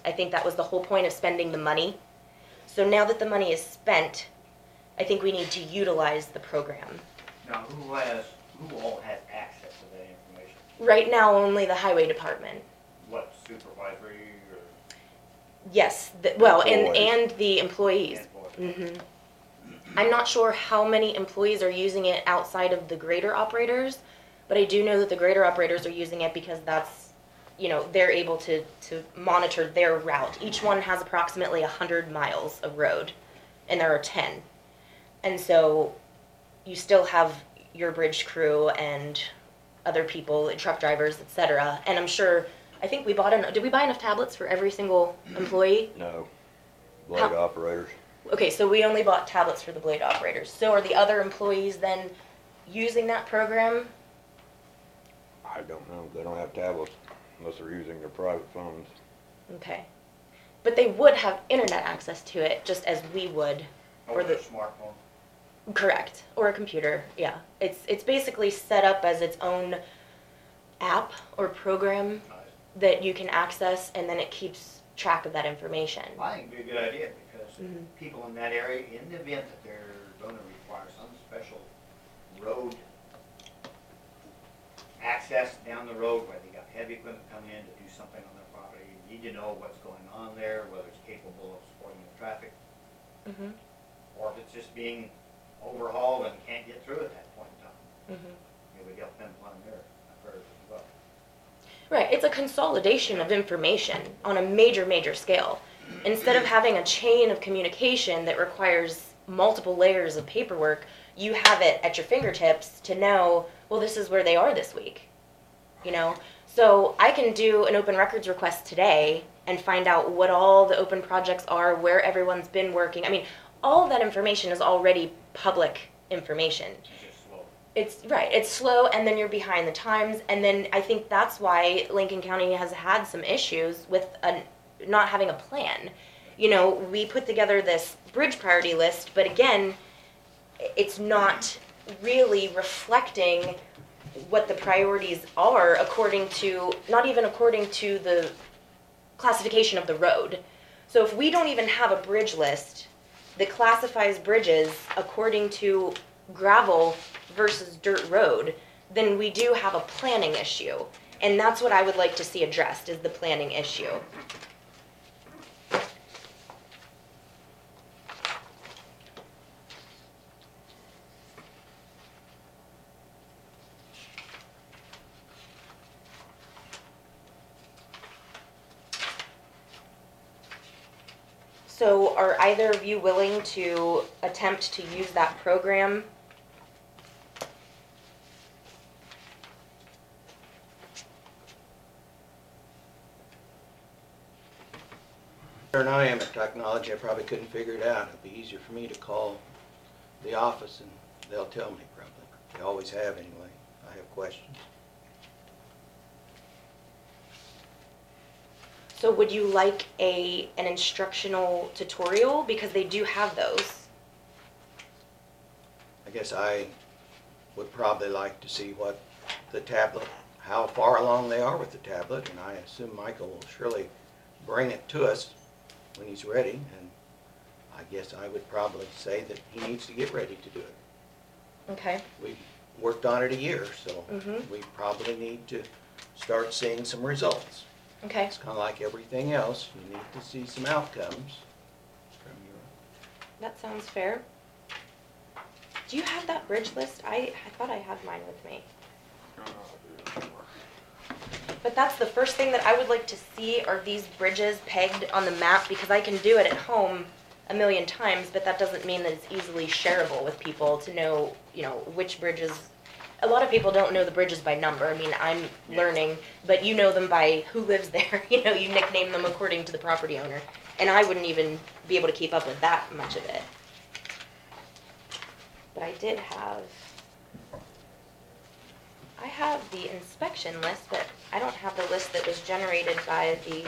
I think that was the whole point of spending the money. So now that the money is spent, I think we need to utilize the program. Now, who all has access to that information? Right now, only the highway department. What, supervisory or? Yes, and the employees. Employees. hmm I'm not sure how many employees are using it outside of the grader operators, but I do know that the grader operators are using it because that's, they're able to monitor their route. Each one has approximately 100 miles of road, and there are 10. And so you still have your bridge crew and other people, truck drivers, etc. And I'm sure, did we buy enough tablets for every single employee? No, blade operators. Okay, so we only bought tablets for the blade operators. So are the other employees then using that program? I don't know, they don't have tablets unless they're using their private phones. Okay. But they would have internet access to it, just as we would. Or the smartphone? Correct. Or a computer, yeah. It's basically set up as its own app or program that you can access, and then it keeps track of that information. I think it'd be a good idea, because people in that area, in the event that they're gonna require some special road access down the road where they got heavy equipment coming in to do something on their property, you need to know what's going on there, whether it's capable of supporting the traffic, Mhm. or if it's just being overhauled and can't get through at that point in time. Mhm. It would help them plan their affairs as well. Right, it's a consolidation of information on a major, major scale. Instead of having a chain of communication that requires multiple layers of paperwork, you have it at your fingertips to know, well, this is where they are this week. You know? So I can do an open records request today and find out what all the open projects are, where everyone's been working. I mean, all of that information is already public information. It's just slow. It's right, it's slow, and then you're behind the times, and then I think that's why Lincoln County has had some issues with not having a plan. You know, we put together this bridge priority list, but again, it's not really reflecting what the priorities are according to, not even according to the classification of the road. So if we don't even have a bridge list that classifies bridges according to gravel versus dirt road, then we do have a planning issue. And that's what I would like to see addressed, is the planning issue. So are either of you willing to attempt to use that program? Than I am at technology, I probably couldn't figure it out. It'd be easier for me to call the office and they'll tell me probably. They always have anyway. I have questions. So would you like an instructional tutorial? Because they do have those. I guess I would probably like to see what the tablet, how far along they are with the tablet, and I assume Michael will surely bring it to us when he's ready, and I guess I would probably say that he needs to get ready to do it. Okay. We've worked on it a year, so Mhm. we probably need to start seeing some results. Okay. It's kind of like everything else, you need to see some outcomes from your... That sounds fair. Do you have that bridge list? I thought I had mine with me. But that's the first thing that I would like to see, are these bridges pegged on the map, because I can do it at home a million times, but that doesn't mean that it's easily shareable with people to know, you know, which bridges. A lot of people don't know the bridges by number. I mean, I'm learning, but you know them by who lives there. You know, you nickname them according to the property owner. And I wouldn't even be able to keep up with that much of it. But I did have, I have the inspection list, but I don't have the list that was generated by the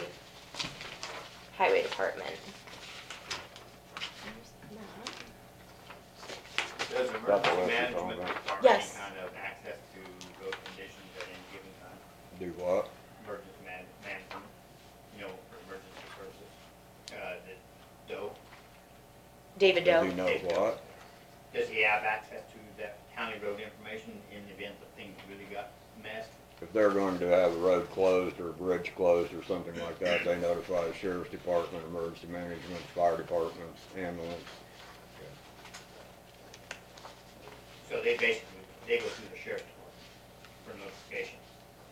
highway department. Does Got the emergency list you're management talking about. require Yes. any kind of access to those conditions at any given time? Do what? Emergency management, you know, for emergency services, the DOE, David Doe. Does he know what? does he have access to that county road information in the event that things really got messed? If they're going to have a road closed or a bridge closed or something like that, they notify the sheriff's department, emergency management, fire departments, ambulance. So they basically, they go through the sheriff's department for notification.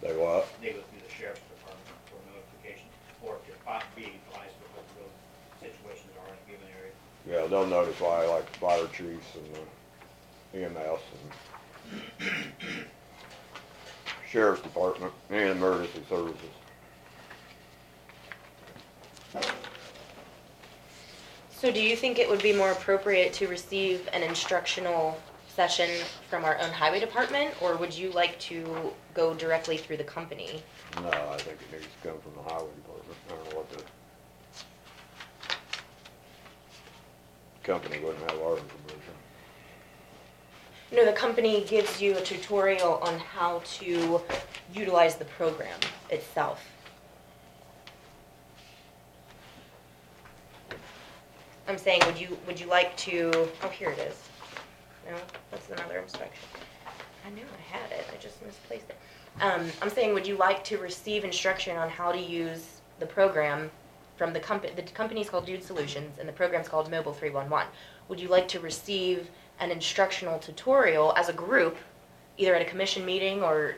They what? They go through the sheriff's department for notification, or if be advised of what the road situations are in a given area. Yeah, they'll notify like the fire chiefs and the EMS and sheriff's department and emergency services. So do you think it would be more appropriate to receive an instructional session from our own highway department, or would you like to go directly through the company? No, I think it needs to come from the highway department. I don't know what the company wouldn't have our information. No, the company gives you a tutorial on how to utilize the program itself. I'm saying, would you like to, oh, here it is. No, that's another inspection. I knew I had it, I just misplaced it. I'm saying, would you like to receive instruction on how to use the program from the company's called Dude Solutions, and the program's called Mobile 311. Would you like to receive an instructional tutorial as a group, either at a commission meeting or,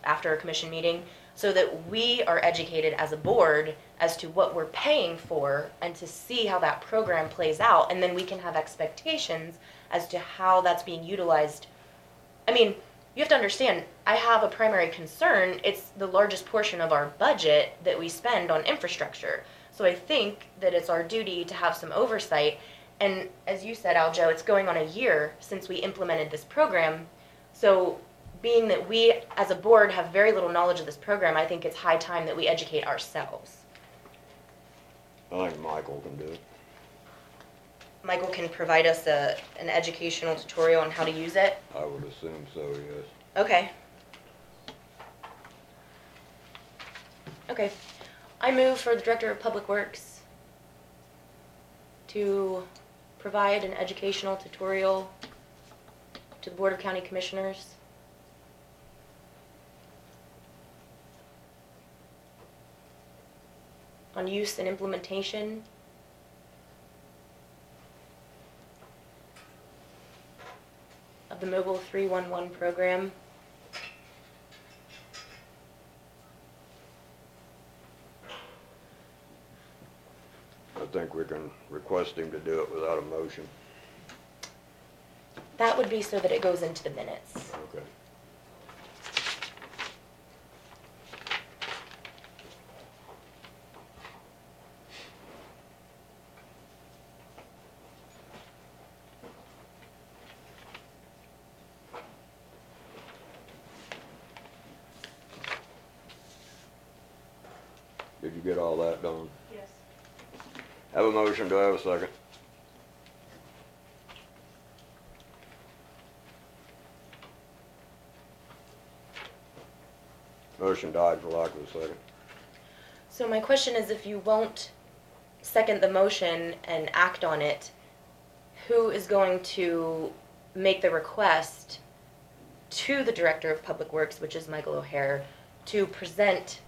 after a commission meeting, so that we are educated as a board as to what we're paying for and to see how that program plays out, and then we can have expectations as to how that's being utilized. I mean, you have to understand, I have a primary concern. It's the largest portion of our budget that we spend on infrastructure. So I think that it's our duty to have some oversight. And as you said, Aljo, it's going on a year since we implemented this program. So being that we as a board have very little knowledge of this program, I think it's high time that we educate ourselves. I think Michael can do it. Michael can provide us an educational tutorial on how to use it. I would assume so, yes. Okay. Okay. I move for the Director of Public Works to provide an educational tutorial to the Board of County Commissioners on use and implementation of the Mobile 311 program. I think we can request him to do it without a motion. That would be so that it goes into the minutes. Okay. Did you get all that done? Yes. Have a motion, do I have a second? Motion died for lack of a second. So my question is, if you won't second the motion and act on it, who is going to make the request to the Director of Public Works, which is Michael O'Hare, to present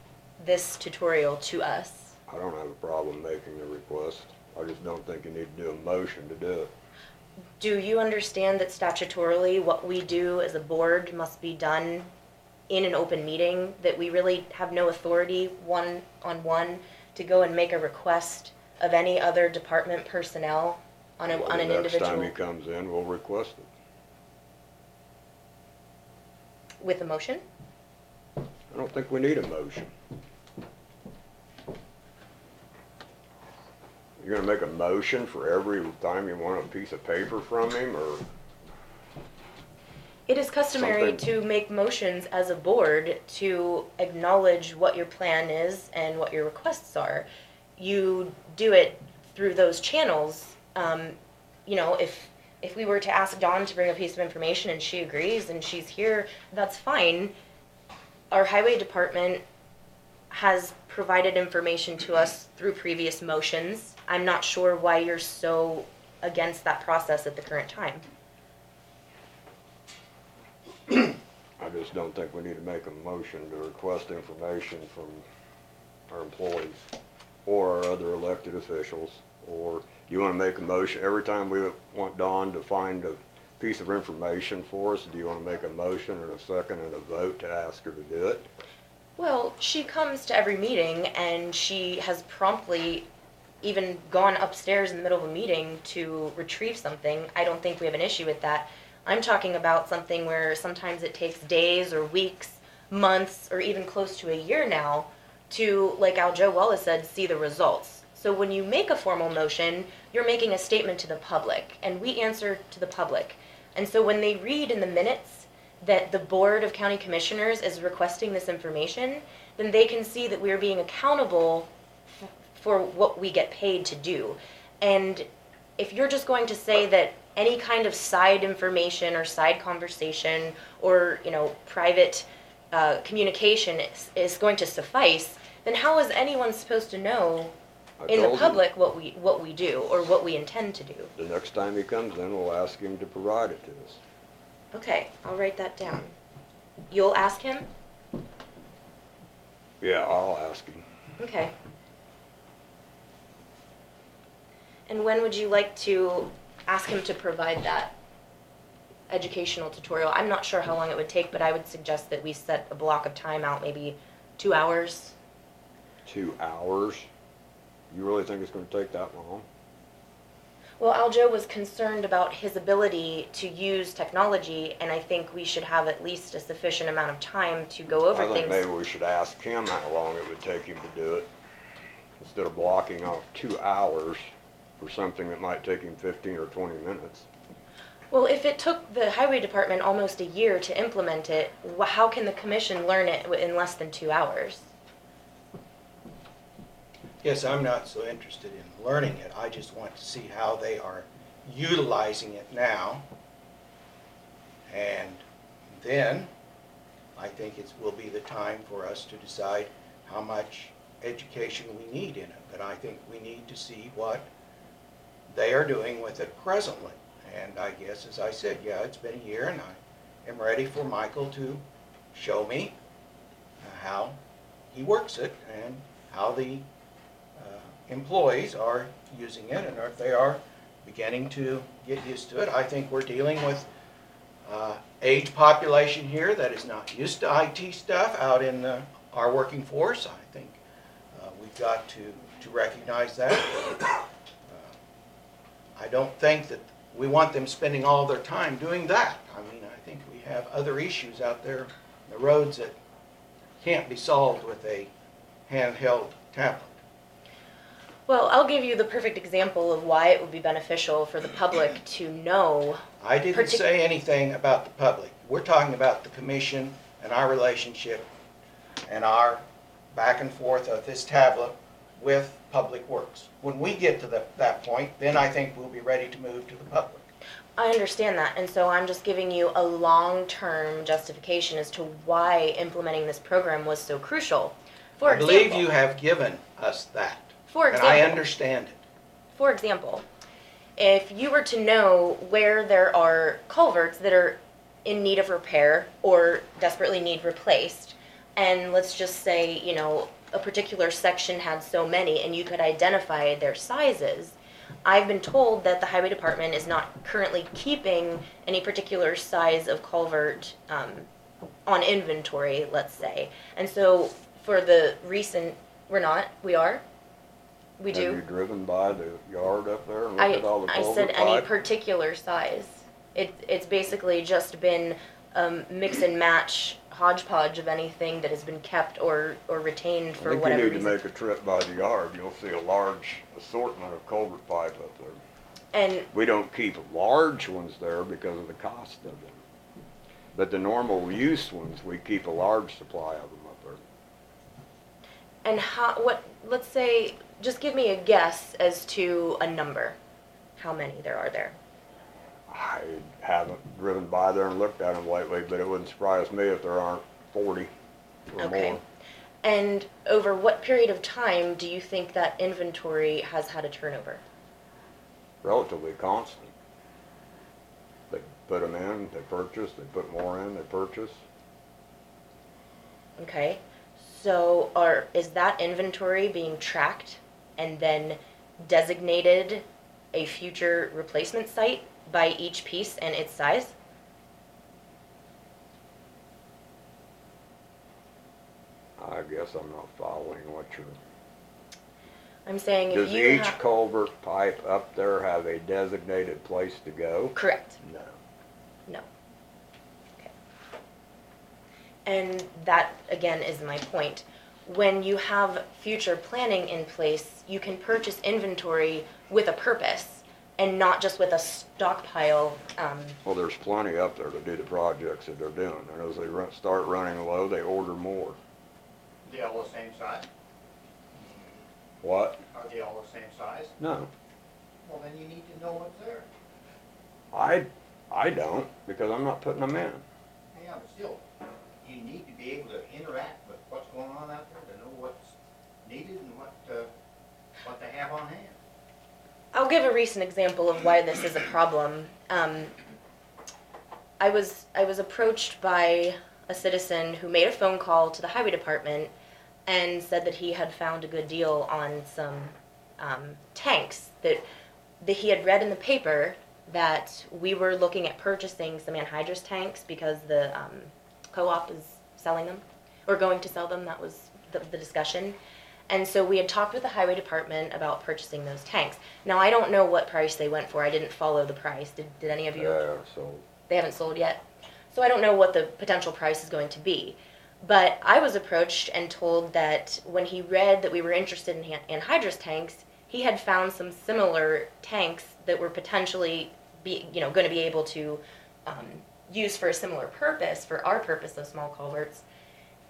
this tutorial to us? I don't have a problem making the request. I just don't think you need to do a motion to do it. Do you understand that statutorily what we do as a board must be done in an open meeting, that we really have no authority one-on-one to go and make a request of any other department personnel on an individual? The next time he comes in, we'll request it. With a motion? I don't think we need a motion. You're gonna make a motion for every time you want a piece of paper from him, or? It is customary Something. to make motions as a board to acknowledge what your plan is and what your requests are. You do it through those channels. If we were to ask Dawn to bring a piece of information and she agrees and she's here, that's fine. Our highway department has provided information to us through previous motions. I'm not sure why you're so against that process at the current time. I just don't think we need to make a motion to request information from our employees or our other elected officials. Or you wanna make a motion, every time we want Dawn to find a piece of information for us, do you wanna make a motion and a second and a vote to ask her to do it? Well, she comes to every meeting and she has promptly even gone upstairs in the middle of a meeting to retrieve something. I don't think we have an issue with that. I'm talking about something where sometimes it takes days or weeks, months, or even close to a year now to, like Aljo Wallace said, see the results. So when you make a formal motion, you're making a statement to the public, and we answer to the public. And so when they read in the minutes that the Board of County Commissioners is requesting this information, then they can see that we're being accountable for what we get paid to do. And if you're just going to say that any kind of side information or side conversation or, private communication is going to suffice, then how is anyone supposed to know in the public what we do or what we intend to do? The next time he comes in, we'll ask him to provide it to us. Okay, I'll write that down. You'll ask him? Yeah, I'll ask him. Okay. And when would you like to ask him to provide that educational tutorial? I'm not sure how long it would take, but I would suggest that we set a block of time out, maybe 2 hours. 2 hours? You really think it's gonna take that long? Well, Aljo was concerned about his ability to use technology, and I think we should have at least a sufficient amount of time to go over I think things. maybe we should ask him how long it would take him to do it, instead of blocking off 2 hours for something that might take him 15 or 20 minutes. Well, if it took the highway department almost a year to implement it, how can the commission learn it in less than 2 hours? Yes, I'm not so interested in learning it. I just want to see how they are utilizing it now. And then I think it will be the time for us to decide how much education we need in it. But I think we need to see what they are doing with it presently. And I guess, as I said, yeah, it's been a year, and I am ready for Michael to show me how he works it and how the employees are using it, and if they are beginning to get used to it. I think we're dealing with age population here that is not used to IT stuff out in our working force. I think we've got to recognize that. I don't think that we want them spending all their time doing that. I mean, I think we have other issues out there on the roads that can't be solved with a handheld tablet. Well, I'll give you the perfect example of why it would be beneficial for the public to know. I didn't say anything about the public. We're talking about the commission and our relationship and our back and forth of this tablet with Public Works. When we get to that point, then I think we'll be ready to move to the public. I understand that, and so I'm just giving you a long-term justification as to why implementing this program was so crucial. For I believe example, you have given us that, for and example, I understand it. For example, if you were to know where there are culverts that are in need of repair or desperately need replaced, and let's just say, you know, a particular section had so many and you could identify their sizes, I've been told that the highway department is not currently keeping any particular size of culvert on inventory, let's say. And so for the recent, we are? We do? Have you driven by the yard up there and looked at all the I culvert said any pipe? particular size. It's basically just been mix and match hodgepodge of anything that has been kept or retained for whatever I think you need reason. to make a trip by the yard. You'll see a large assortment of culvert pipe up there. And We don't keep large ones there because of the cost of them. But the normal use ones, we keep a large supply of them up there. and let's say, just give me a guess as to a number. How many there are there? I haven't driven by there and looked at them lately, but it wouldn't surprise me if there aren't 40 or Okay. more. And over what period of time do you think that inventory has had a turnover? Relatively constant. They put them in, they purchase, they put more in, they purchase. Okay, so is that inventory being tracked and then designated a future replacement site by each piece and its size? I guess I'm not following what you're... I'm saying if Does you each culvert pipe up there have a designated place to go? Correct. No. No. Okay. And that, again, is my point. When you have future planning in place, you can purchase inventory with a purpose and not just with a stockpile. Well, there's plenty up there to do the projects that they're doing, and as they start running low, they order more. They all the same size? What? Are they all the same size? No. Well, then you need to know what's there. I don't, because I'm not putting them in. Yeah, but still, you need to be able to interact with what's going on out there to know what's needed and what they have on hand. I'll give a recent example of why this is a problem. I was approached by a citizen who made a phone call to the highway department and said that he had found a good deal on some tanks that he had read in the paper that we were looking at purchasing some anhydrous tanks because the co-op is selling them, or going to sell them. That was the discussion. And so we had talked with the highway department about purchasing those tanks. Now, I don't know what price they went for. I didn't follow the price. Did any of you? Yeah, so, They haven't sold yet. So I don't know what the potential price is going to be. But I was approached and told that when he read that we were interested in anhydrous tanks, he had found some similar tanks that were potentially going to be able to use for a similar purpose, for our purpose of small culverts.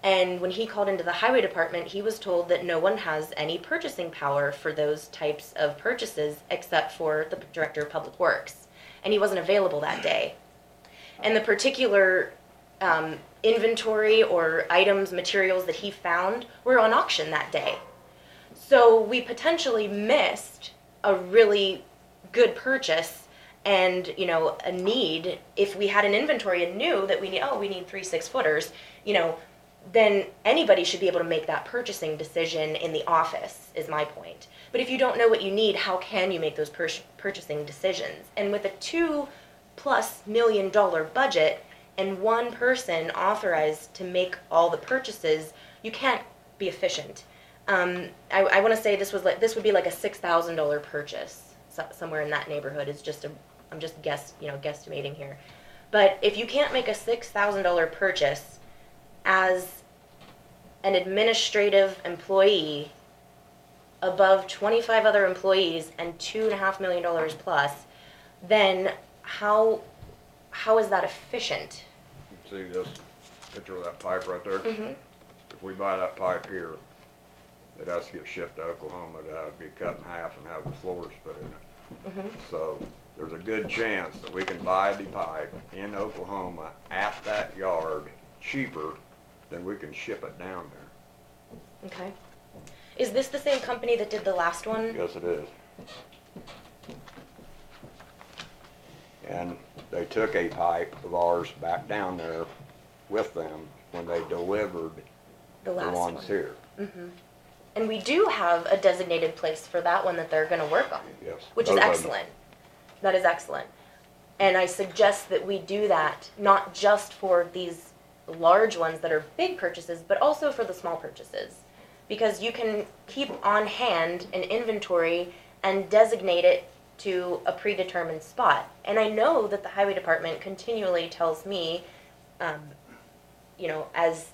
And when he called into the highway department, he was told that no one has any purchasing power for those types of purchases except for the director of public works. And he wasn't available that day. And the particular inventory or items, materials that he found were on auction that day. So we potentially missed a really good purchase and, a need. If we had an inventory and knew that we need 3 6-footers, then anybody should be able to make that purchasing decision in the office, is my point. But if you don't know what you need, how can you make those purchasing decisions? And with a $2+ million budget and one person authorized to make all the purchases, you can't be efficient. I want to say this would be like a $6,000 purchase, somewhere in that neighborhood. I'm just guesstimating here. But if you can't make a $6,000 purchase as an administrative employee above 25 other employees and $2.5 million plus, then how is that efficient? see this picture of that pipe right there? Mm-hmm. If we buy that pipe here, it has to get shipped to Oklahoma to have it be cut in half and have the floors put in it. Mm-hmm. So there's a good chance that we can buy the pipe in Oklahoma at that yard cheaper than we can ship it down there. Okay. Is this the same company that did the last one? Yes, it is. And they took a pipe of ours back down there with them when they delivered The the last ones one. here. Mm-hmm. And we do have a designated place for that one that they're going to work on, Yes. which is both of them. excellent. That is excellent. And I suggest that we do that, not just for these large ones that are big purchases, but also for the small purchases. Because you can keep on hand an inventory and designate it to a predetermined spot. And I know that the highway department continually tells me, as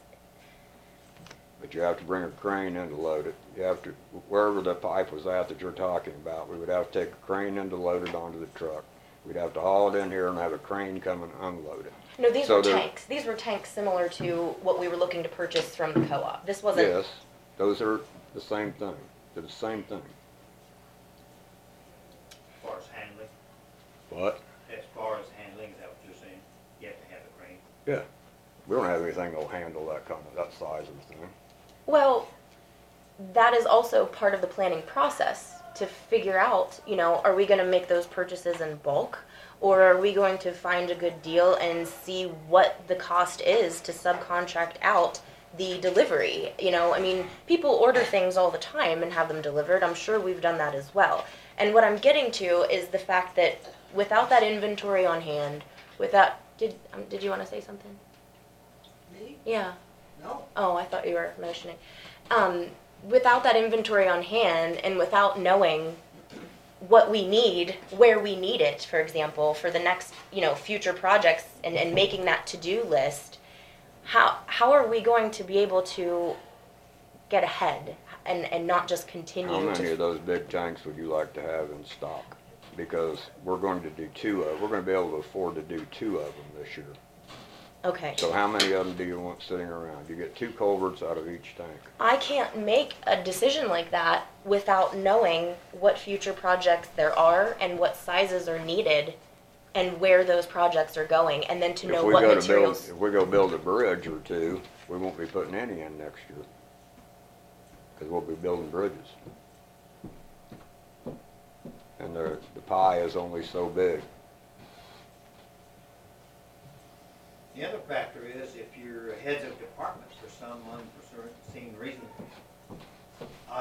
But you have to bring a crane in to load it. You have to, wherever the pipe was at that you're talking about, we would have to take a crane in to load it onto the truck. We'd have to haul it in here and have a crane come and unload it. no, these So were they're- tanks. These were tanks similar to what we were looking to purchase from the co-op. This wasn't. Yes, those are the same thing. They're the same thing. As far as handling, What? as far as handling, is that what you're saying? You have to have a crane? Yeah. We don't have anything that'll handle that size of thing. Well, that is also part of the planning process to figure out, are we going to make those purchases in bulk, or are we going to find a good deal and see what the cost is to subcontract out the delivery? People order things all the time and have them delivered. I'm sure we've done that as well. And what I'm getting to is the fact that without that inventory on hand, did you want to say something? Me? Yeah. No. Oh, I thought you were mentioning. Without that inventory on hand and without knowing what we need, where we need it, for example, for the next, future projects and making that to-do list, how are we going to be able to get ahead and not just continue How many to... of those big tanks would you like to have in stock? Because we're going to do we're going to be able to afford to do 2 of them this year. Okay. So how many of them do you want sitting around? You get 2 culverts out of each tank. I can't make a decision like that without knowing what future projects there are and what sizes are needed and where those projects are going, and then to know what materials. If we go build a bridge or 2, we won't be putting any in next year. Because we'll be building bridges. And the pie is only so big. The other factor is if your heads of departments for some unforeseen reason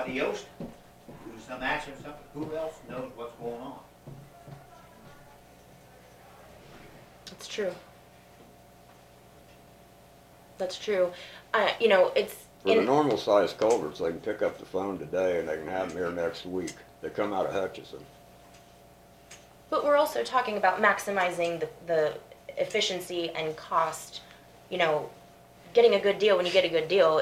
somebody else do some accident or something, who else knows what's going on? It's true. That's true. You know, it's For the in, normal sized culverts, they can pick up the phone today and they can have them here next week. They come out of Hutchison. but we're also talking about maximizing the efficiency and cost. You know, getting a good deal when you get a good deal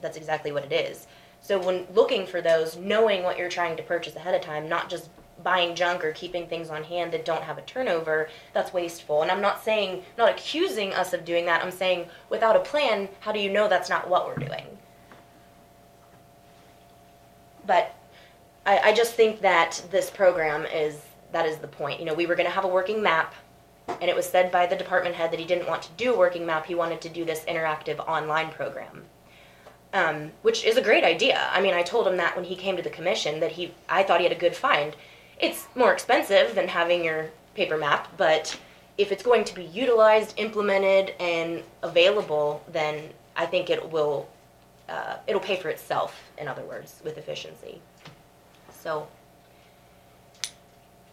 that's exactly what it is. So when looking for those, knowing what you're trying to purchase ahead of time, not just buying junk or keeping things on hand that don't have a turnover, that's wasteful. And I'm not saying, not accusing us of doing that. I'm saying without a plan, how do you know that's not what we're doing? But I just think that this program that is the point. You know, we were going to have a working map, and it was said by the department head that he didn't want to do a working map. He wanted to do this interactive online program. Which is a great idea. I mean, I told him that when he came to the commission that I thought he had a good find. It's more expensive than having your paper map, but if it's going to be utilized, implemented, and available, then I think it'll pay for itself, in other words, with efficiency. So,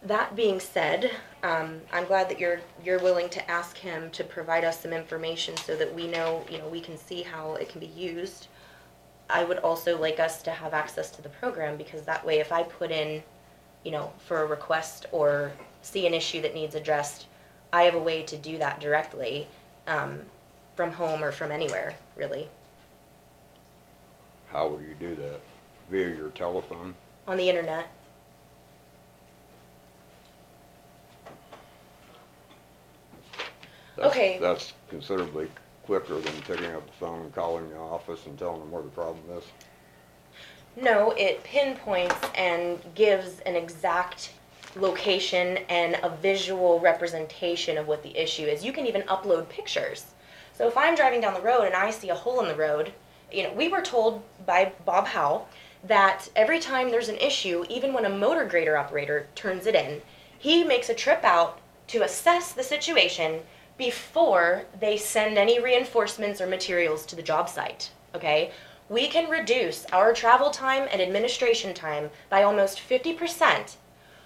that being said, I'm glad that you're willing to ask him to provide us some information so that we know, we can see how it can be used. I would also like us to have access to the program, because that way if I put in, for a request or see an issue that needs addressed, I have a way to do that directly from home or from anywhere, really. How would you do that? Via your telephone? On the internet. Okay. That's considerably quicker than picking up the phone and calling the office and telling them where the problem is. No, it pinpoints and gives an exact location and a visual representation of what the issue is. You can even upload pictures. So if I'm driving down the road and I see a hole in the road, we were told by Bob Howe that every time there's an issue, even when a motor grader operator turns it in, he makes a trip out to assess the situation before they send any reinforcements or materials to the job site, okay? We can reduce our travel time and administration time by almost 50%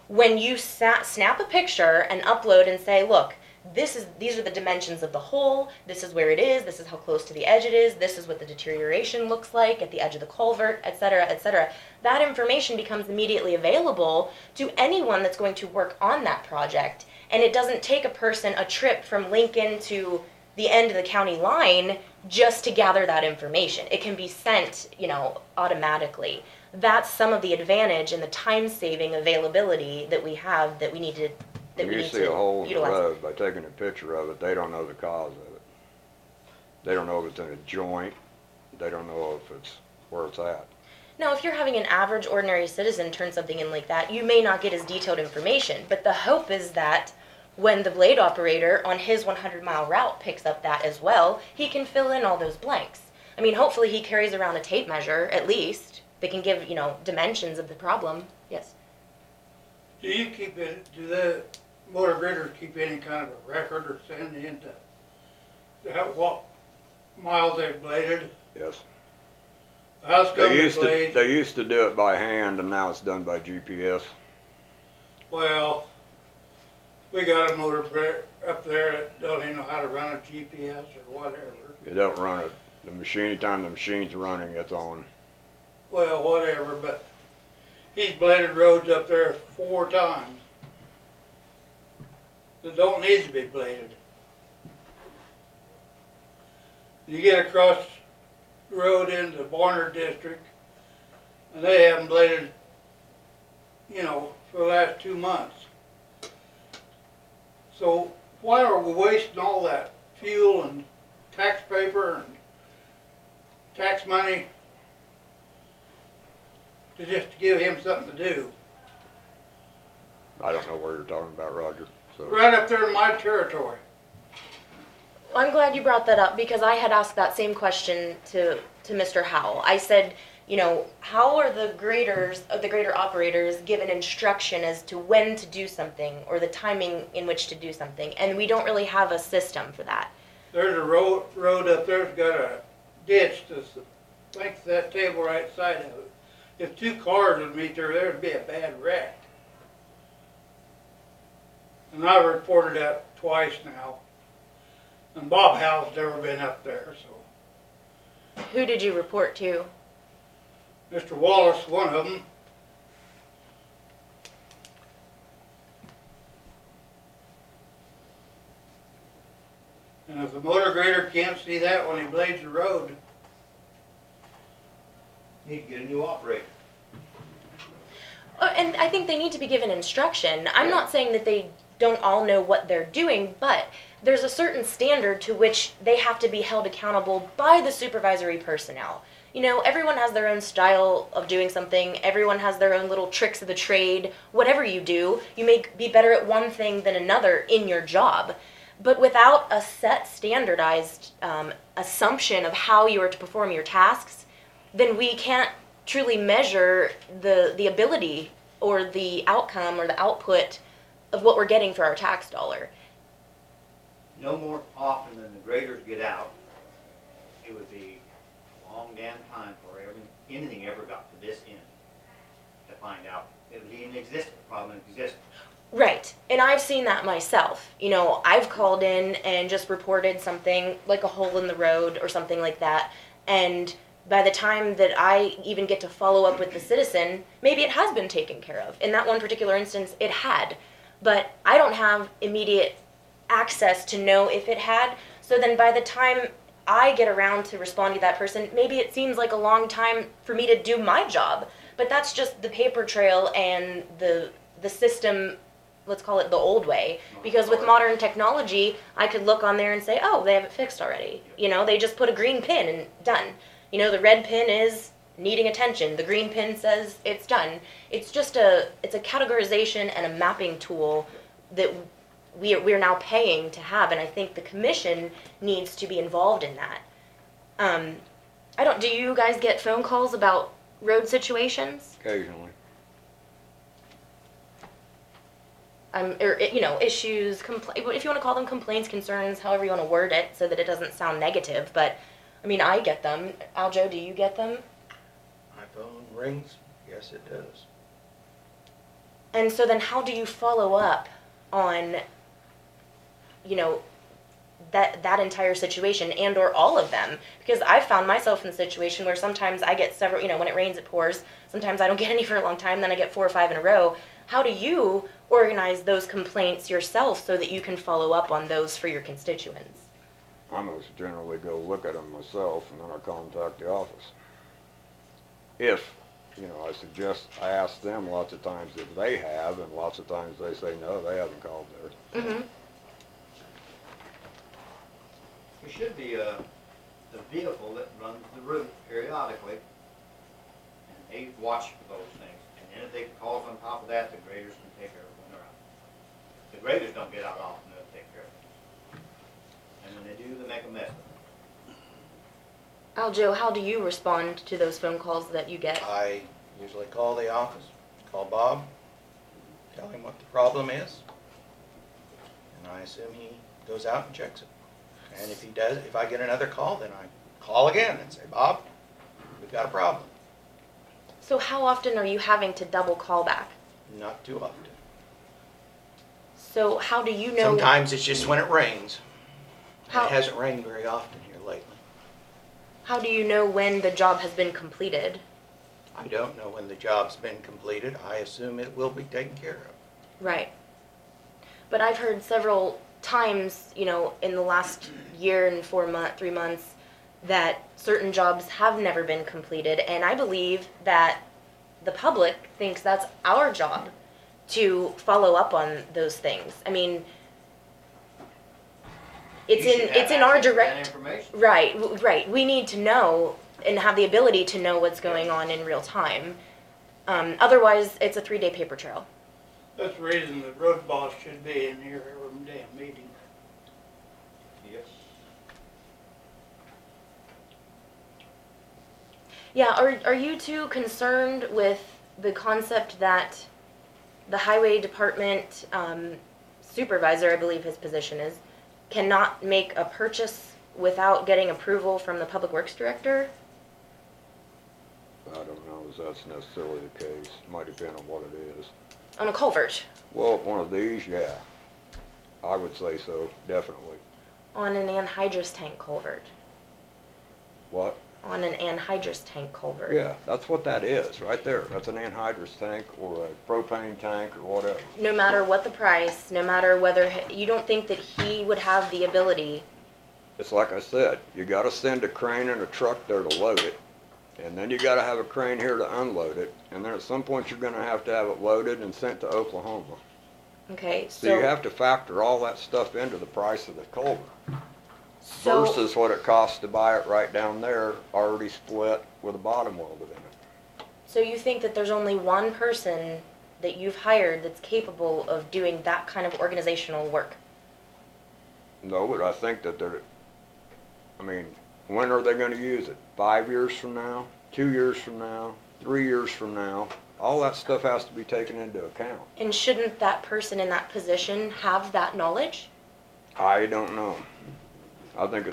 when you snap a picture and upload and say, look, these are the dimensions of the hole, this is where it is, this is how close to the edge it is, this is what the deterioration looks like at the edge of the culvert, etc., etc. That information becomes immediately available to anyone that's going to work on that project. And it doesn't take a person a trip from Lincoln to the end of the county line just to gather that information. It can be sent, automatically. That's some of the advantage and the time-saving availability that we have that we need to You see a hole in the road, by taking a picture of it, they don't know the cause of it. They don't know if it's in a joint. They don't know if it's where it's at. Now, if you're having an average, ordinary citizen turn something in like that, you may not get as detailed information. But the hope is that when the blade operator on his 100-mile route picks up that as well, he can fill in all those blanks. I mean, hopefully he carries around a tape measure, at least, that can give, dimensions of the problem. Yes? Do the motor graders keep any kind of a record or send in to what miles they've bladed? Yes. How's come They used to do it by hand, and now it's done by GPS. Well, we got a motor grader up there that don't even know how to run a GPS or whatever. You don't run it. The machine, anytime the machine's running, it's on. Well, whatever, but he's bladed roads up there 4 times that don't need to be bladed. You get across the road into the Manor district, and they haven't bladed, for the last 2 months. So why are we wasting all that fuel and tax paper and tax money to just give him something to do? I don't know where you're talking about, Roger. So. Right up there in my territory. I'm glad you brought that up, because I had asked that same question to Mr. Howell. I said, how are the grader operators given instruction as to when to do something or the timing in which to do something? And we don't really have a system for that. There's a road up there that's got a ditch that's the length of that table right side of it. if two cars would meet there, there'd be a bad wreck. And I reported that twice now. And Bob Howe's never been up there, so. Who did you report to? Mr. Wallace, one of them. And if the motor grader can't see that when he blades the road, Need to get a new operator. And I think they need to be given instruction. I'm not saying that they don't all know what they're doing, but there's a certain standard to which they have to be held accountable by the supervisory personnel. You know, everyone has their own style of doing something. Everyone has their own little tricks of the trade. Whatever you do, you may be better at one thing than another in your job. But without a set standardized assumption of how you are to perform your tasks, then we can't truly measure the ability or the outcome or the output of what we're getting for our tax dollar. No more often than the graders get out, it would be a long damn time for anything ever got to this end to find out it even existed, the problem existed. Right, and I've seen that myself. You know, I've called in and just reported something like a hole in the road or something like that, and by the time that I even get to follow up with the citizen, maybe it has been taken care of. In that one particular instance, it had. But I don't have immediate access to know if it had. So then by the time I get around to responding to that person, maybe it seems like a long time for me to do my job. But that's just the paper trail and the system, let's call it the old way. Because with modern technology, I could look on there and say, oh, they have it fixed already. You know, they just put a green pin and done. You know, the red pin is needing attention. The green pin says it's done. It's just it's a categorization and a mapping tool that we're now paying to have, and I think the commission needs to be involved in that. Do you guys get phone calls about road situations? Occasionally. Or, you know, issues, if you want to call them complaints, concerns, however you want to word it, so that it doesn't sound negative, but I mean, I get them. Aljo, do you get them? My phone rings, yes it does. And so then how do you follow up on, you know, that entire situation and or all of them? Because I've found myself in a situation where sometimes I get several, you know, when it rains it pours. Sometimes I don't get any for a long time, then I get 4 or 5 in a row. How do you organize those complaints yourself so that you can follow up on those for your constituents? I most generally go look at them myself, and then I contact the office. If, you know, I ask them lots of times if they have, and lots of times they say no, they haven't called there. Mm-hmm. There should be the vehicle that runs the route periodically, and they watch for those things. And then if they calls on top of that, the graders can take care of it when they're out. The graders don't get out often, they'll take care of it. And when they do, they make a mess of it. Aljo, how do you respond to those phone calls that you get? I usually call the office, call Bob, tell him what the problem is, and I assume he goes out and checks it. And if he does, if I get another call, then I call again and say, Bob, we've got a problem. So how often are you having to double call back? Not too often. So how do you know? Sometimes it's just when it rains. How- It hasn't rained very often here lately. How do you know when the job has been completed? I don't know when the job's been completed. I assume it will be taken care of. Right. But I've heard several times, you know, in the last year and 3 months, that certain jobs have never been completed, and I believe that the public thinks that's our job to follow up on those things. I mean, it's in our direct, right. We need to know and have the ability to know what's going on in real time. Otherwise, it's a 3-day paper trail. that's the reason the road boss should be in here every damn meeting. Yes. Yeah, are you two concerned with the concept that the highway department supervisor, I believe his position is, cannot make a purchase without getting approval from the public works director? I don't know, knows that's necessarily the case. Might depend on what it is. On a culvert? Well, one of these, yeah. I would say so, definitely. On an anhydrous tank culvert? What? On an anhydrous tank culvert? Yeah, that's what that is, right there. That's an anhydrous tank or a propane tank or whatever. No matter what the price, no matter whether, you don't think that he would have the ability? It's like I said, you gotta send a crane and a truck there to load it, and then you gotta have a crane here to unload it, and then at some point you're gonna have to have it loaded and sent to Oklahoma. Okay, So you have to factor all that stuff into the price of the culvert versus what it costs to buy it right down there, already split with a bottom welded in it. So you think that there's only one person that you've hired that's capable of doing that kind of organizational work? No, but I think that when are they gonna use it? 5 years from now? 2 years from now? 3 years from now? All that stuff has to be taken into account. And shouldn't that person in that position have that knowledge? I don't know. I think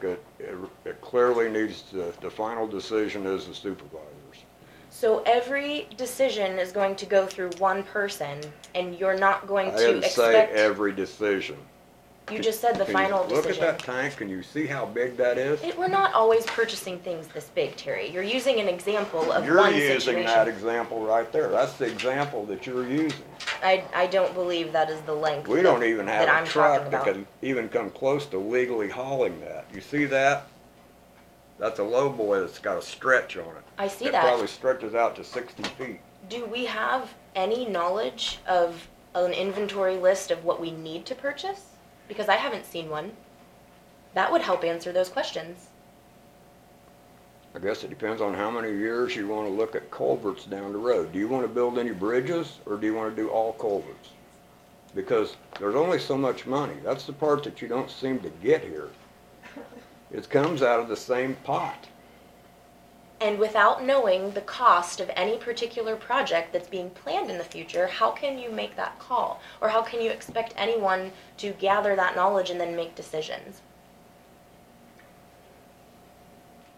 it clearly needs the final decision is the supervisors. So every decision is going to go through one person, and you're not going I to didn't say expect... every decision. You just said the Can final you look decision. at that tank, can you see how big that is? We're not always purchasing things this big, Terry. You're using an example of You're one using situation. that example right there. That's the example that you're using. I don't believe that is the length We don't even have that a I'm truck talking that about. can even come close to legally hauling that. You see that? That's a low boy that's got a stretch on it. I see It that. probably stretches out to 60 feet. Do we have any knowledge of an inventory list of what we need to purchase? Because I haven't seen one. That would help answer those questions. I guess it depends on how many years you want to look at culverts down the road. Do you want to build any bridges, or do you want to do all culverts? Because there's only so much money. That's the part that you don't seem to get here. It comes out of the same pot. And without knowing the cost of any particular project that's being planned in the future, how can you make that call? Or how can you expect anyone to gather that knowledge and then make decisions?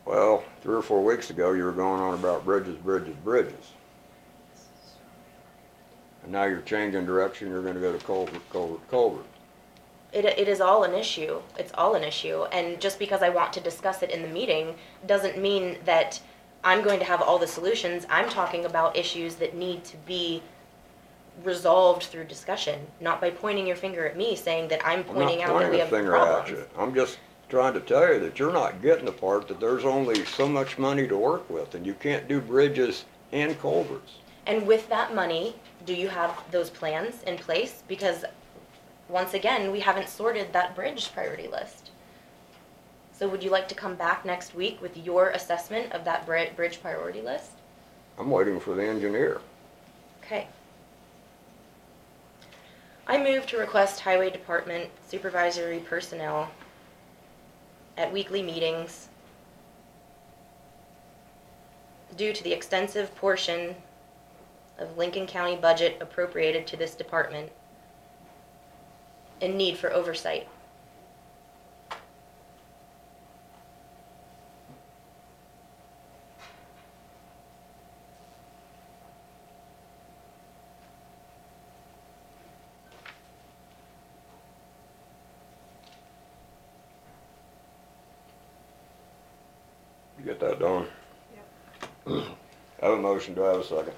Well, 3 or 4 weeks ago, you were going on about bridges, bridges, bridges. And now you're changing direction, you're gonna go to culvert, culvert, culvert. It is all an issue. It's all an issue. And just because I want to discuss it in the meeting doesn't mean that I'm going to have all the solutions. I'm talking about issues that need to be resolved through discussion, not by pointing your finger at me saying that I'm pointing out that we have I'm not pointing a finger problems. at you. I'm just trying to tell you that you're not getting the part that there's only so much money to work with, and you can't do bridges and culverts. And with that money, do you have those plans in place? Because once again, we haven't sorted that bridge priority list. So would you like to come back next week with your assessment of that bridge priority list? I'm waiting for the engineer. Okay. I move to request Highway Department supervisory personnel at weekly meetings due to the extensive portion of Lincoln County budget appropriated to this department and need for oversight. You get that, Dawn? Yep. Have a motion, do I have a second?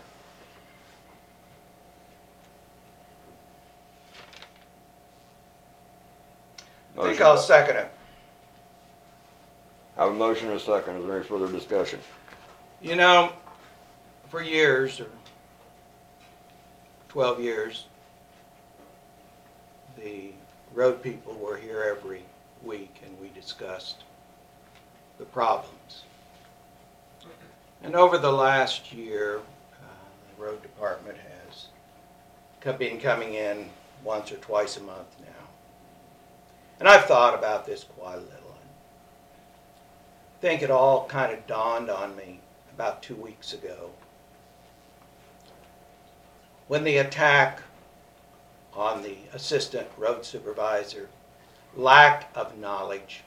I think I'll second it. Have a motion and a second, is there any further discussion? You know, for years, or 12 years, the road people were here every week and we discussed the problems. And over the last year, the road department has been coming in once or twice a month now. And I've thought about this quite a little. I think it all kind of dawned on me about 2 weeks ago when the attack on the assistant road supervisor, lack of knowledge,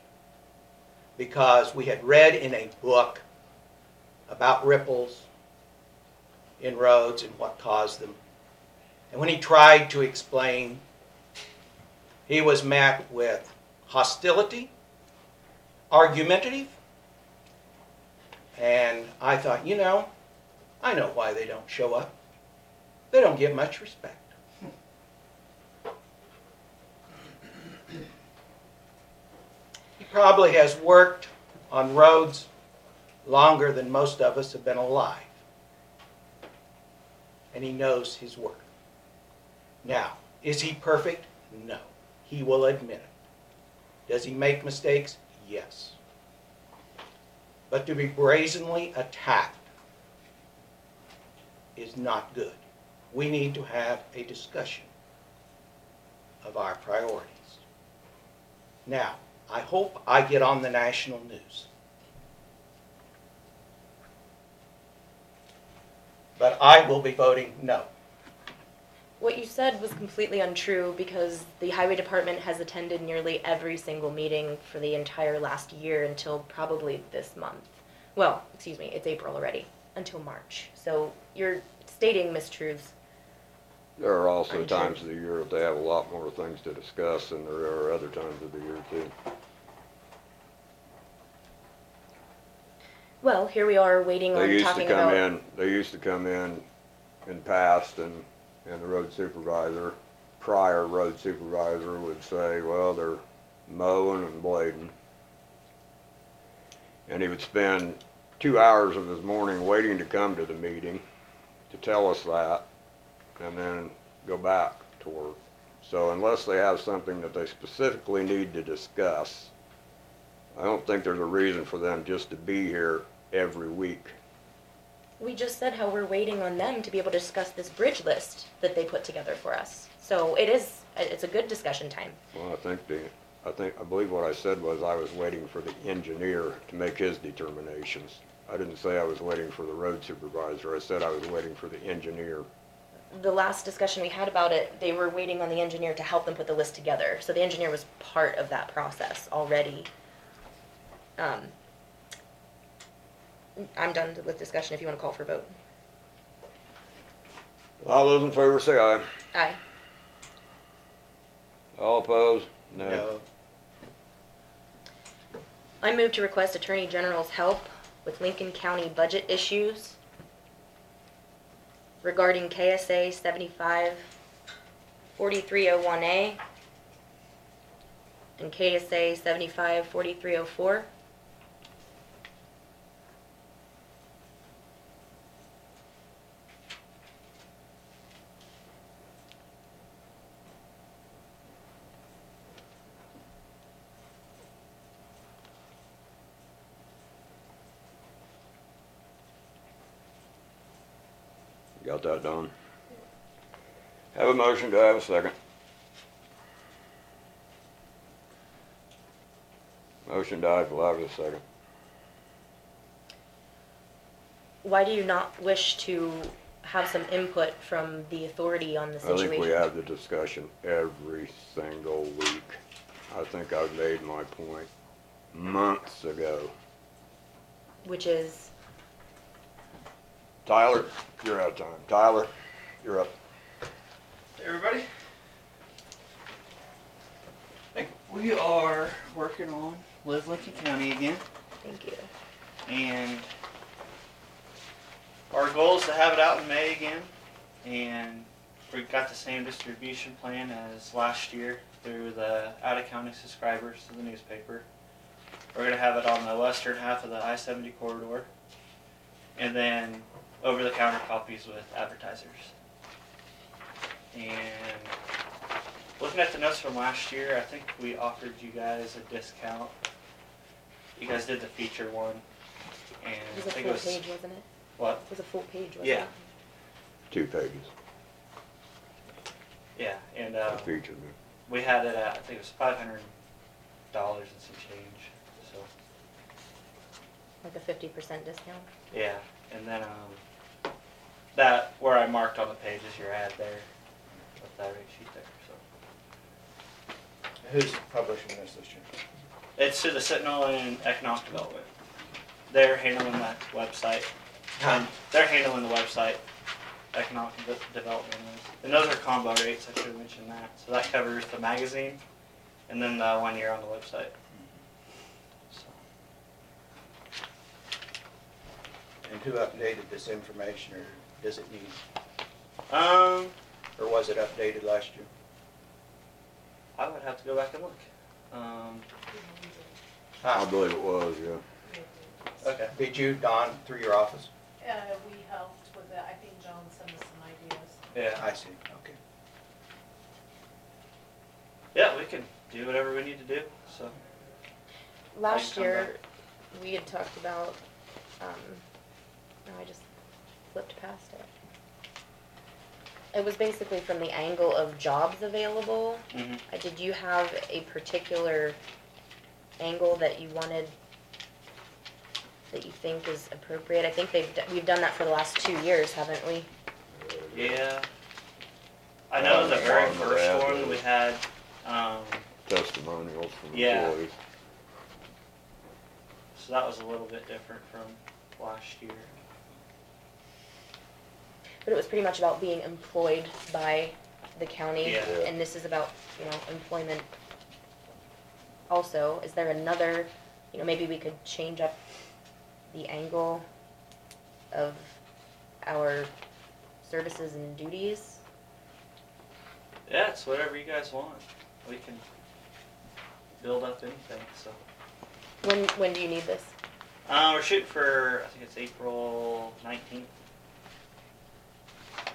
because we had read in a book about ripples in roads and what caused them. And when he tried to explain, he was met with hostility, argumentative, and I thought, you know, I know why they don't show up. They don't get much respect. He probably has worked on roads longer than most of us have been alive. And he knows his work. Now, is he perfect? No. He will admit it. Does he make mistakes? Yes. But to be brazenly attacked is not good. We need to have a discussion of our priorities. Now, I hope I get on the national news. But I will be voting no. What you said was completely untrue because the highway department has attended nearly every single meeting for the entire last year until probably this month. Well, excuse me, it's April already, until March. So you're stating mistruths. There are also times of the year that they have a lot more things to discuss than there are other times of the year too. Well, here we are waiting on talking about... They used to come in past and the road supervisor, prior road supervisor would say, well, they're mowing and blading. And he would spend 2 hours of his morning waiting to come to the meeting to tell us that, and then go back to work. So unless they have something that they specifically need to discuss, I don't think there's a reason for them just to be here every week. We just said how we're waiting on them to be able to discuss this bridge list that they put together for us. So it's a good discussion time. Well, I believe what I said was I was waiting for the engineer to make his determinations. I didn't say I was waiting for the road supervisor. I said I was waiting for the engineer. The last discussion we had about it, they were waiting on the engineer to help them put the list together. So the engineer was part of that process already. I'm done with discussion if you want to call for a vote. All those in favor say aye. Aye. All opposed? No. I move to request Attorney General's help with Lincoln County budget issues regarding KSA 75-4301A and KSA 75-4304. Got that done? Have a motion, do I have a second? Motion died, we'll have a second. Why do you not wish to have some input from the authority on the I situation? think we have the discussion every single week. I think I've made my point months ago. Which is? Tyler, you're out of time. Tyler, you're up. Hey everybody. We are working on Live Lincoln County again, Thank you. and our goal is to have it out in May again, and we've got the same distribution plan as last year through the out-of-county subscribers to the newspaper. We're going to have it on the western half of the I-70 corridor, and then over-the-counter copies with advertisers. And looking at the notes from last year, I think we offered you guys a discount. You guys did the feature one, and It was I a think full it was page, wasn't it? what? It was a full page, wasn't Yeah. it? 2 pages. Yeah, and Featured me. we had it at, I think it was $500 and some change. So Like a 50% discount? yeah, and then that where I marked on the page is your ad there with that rate sheet there. So Who's publishing this year? it's to the Sentinel and Economic Development. They're handling that website. And they're handling the website. economic development is. And those are combo rates, I should have mentioned that. So that covers the magazine and then the 1 year on the website. So, And who updated this information, or does it need, um, or was it updated last year? I would have to go back and look. I believe it was, yeah. Okay. Did you, Don, through your office? We helped with that, I think John sent us some ideas. Yeah. I see, okay. Yeah, we can do whatever we need to do, so. Last come year, we had talked about, no, I just flipped past it. It was basically from the angle of jobs available. Mhm. Did you have a particular angle that you wanted, that you think is appropriate? I think we've done that for the last 2 years, haven't we? Yeah. I know the very Bottom of first that one is- we had, Testimonials from Yeah. employees. so that was a little bit different from last year. But it was pretty much about being employed by the county. Yeah. And this is about, employment also. Is there another, maybe we could change up the angle of our services and duties? Yeah, it's whatever you guys want. We can build up anything, so. When do you need this? We're shooting for, I think it's April 19th.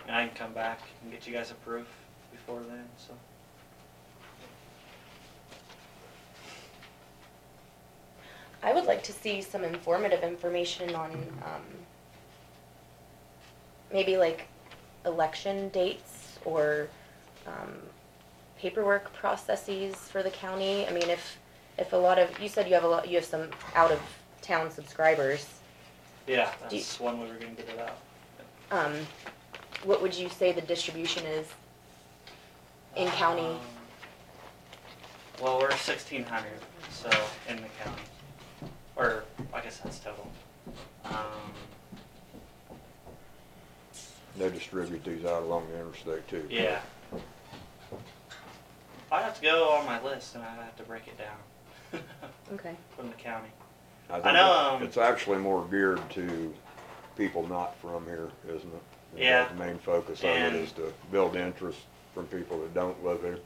And I can come back and get you guys a proof before then, so. I would like to see some informative information on, maybe like election dates or, paperwork processes for the county. I mean, if a lot of, you said you have some out-of-town subscribers. Yeah, Do you- that's one way we're gonna get it out. What would you say the distribution is in county? Well, we're 1,600, so, in the county. Or, I guess that's total. They distribute these out along the interstate too. Yeah. I'd have to go on my list and I'd have to break it down Okay. from the county. think I know, It's actually more geared to people not from here, isn't it? Yeah. The main focus of it And- is to build interest from people that don't live here.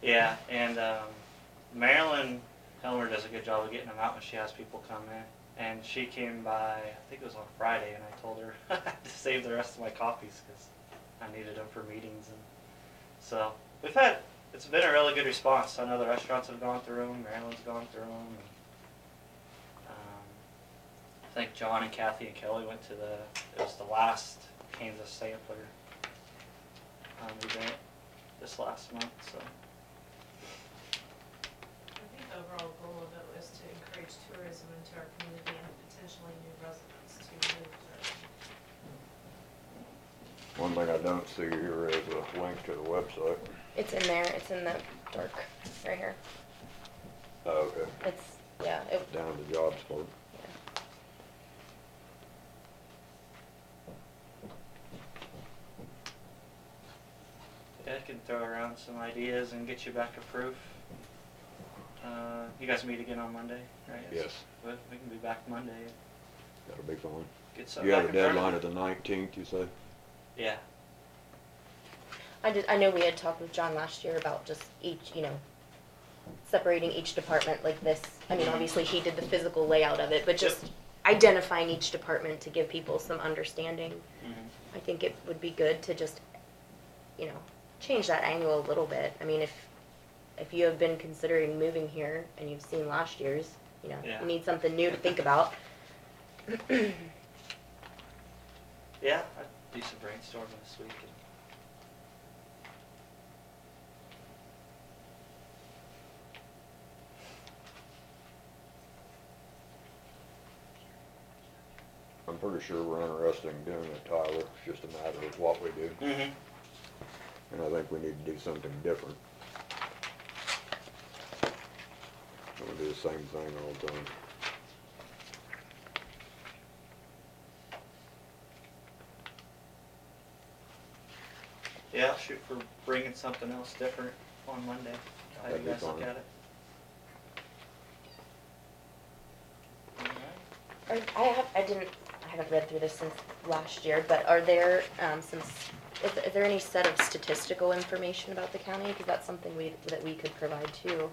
Yeah, and Marilyn Helmer does a good job of getting them out when she has people come in. And she came by, I think it was on Friday, and I told her I had to save the rest of my copies because I needed them for meetings. And so it's been a really good response. I know the restaurants have gone through them, Marilyn's gone through them. And, I think John and Kathy and Kelly went to it was the last Kansas sampler event this last month, so. I think the overall goal of it was to encourage tourism into our community and potentially new residents to move there. One thing I don't see here is a link to the website. It's in there. It's in the dark, right here. Oh, okay. It's, yeah, Down to jobs part. Yeah, I can throw around some ideas and get you back a proof. You guys meet again on Monday, right? Yes, We can be back Monday and that'll be fine. get something You have back a in front deadline of of the 19th, you say? Yeah, I know we had talked with John last year about just each, separating each department like this. I mean, obviously he did the physical layout of it, but just identifying each department to give people some understanding. mhm. I think it would be good to just, change that annual a little bit. I mean, if you have been considering moving here and you've seen last year's, Yeah. you need something new to think about. Yeah, I'd do some brainstorming this week. I'm pretty sure we're interested in doing it, Tyler. It's just a matter of what we do. Mhm. And I think we need to do something different. Don't do the same thing all the time. Yeah, I'll shoot for bringing something else different on Monday. How That'd you be guys look fine. at it? Alright. I haven't read through this since last year, but are there, is there any set of statistical information about the county? Cause that's something that we could provide too.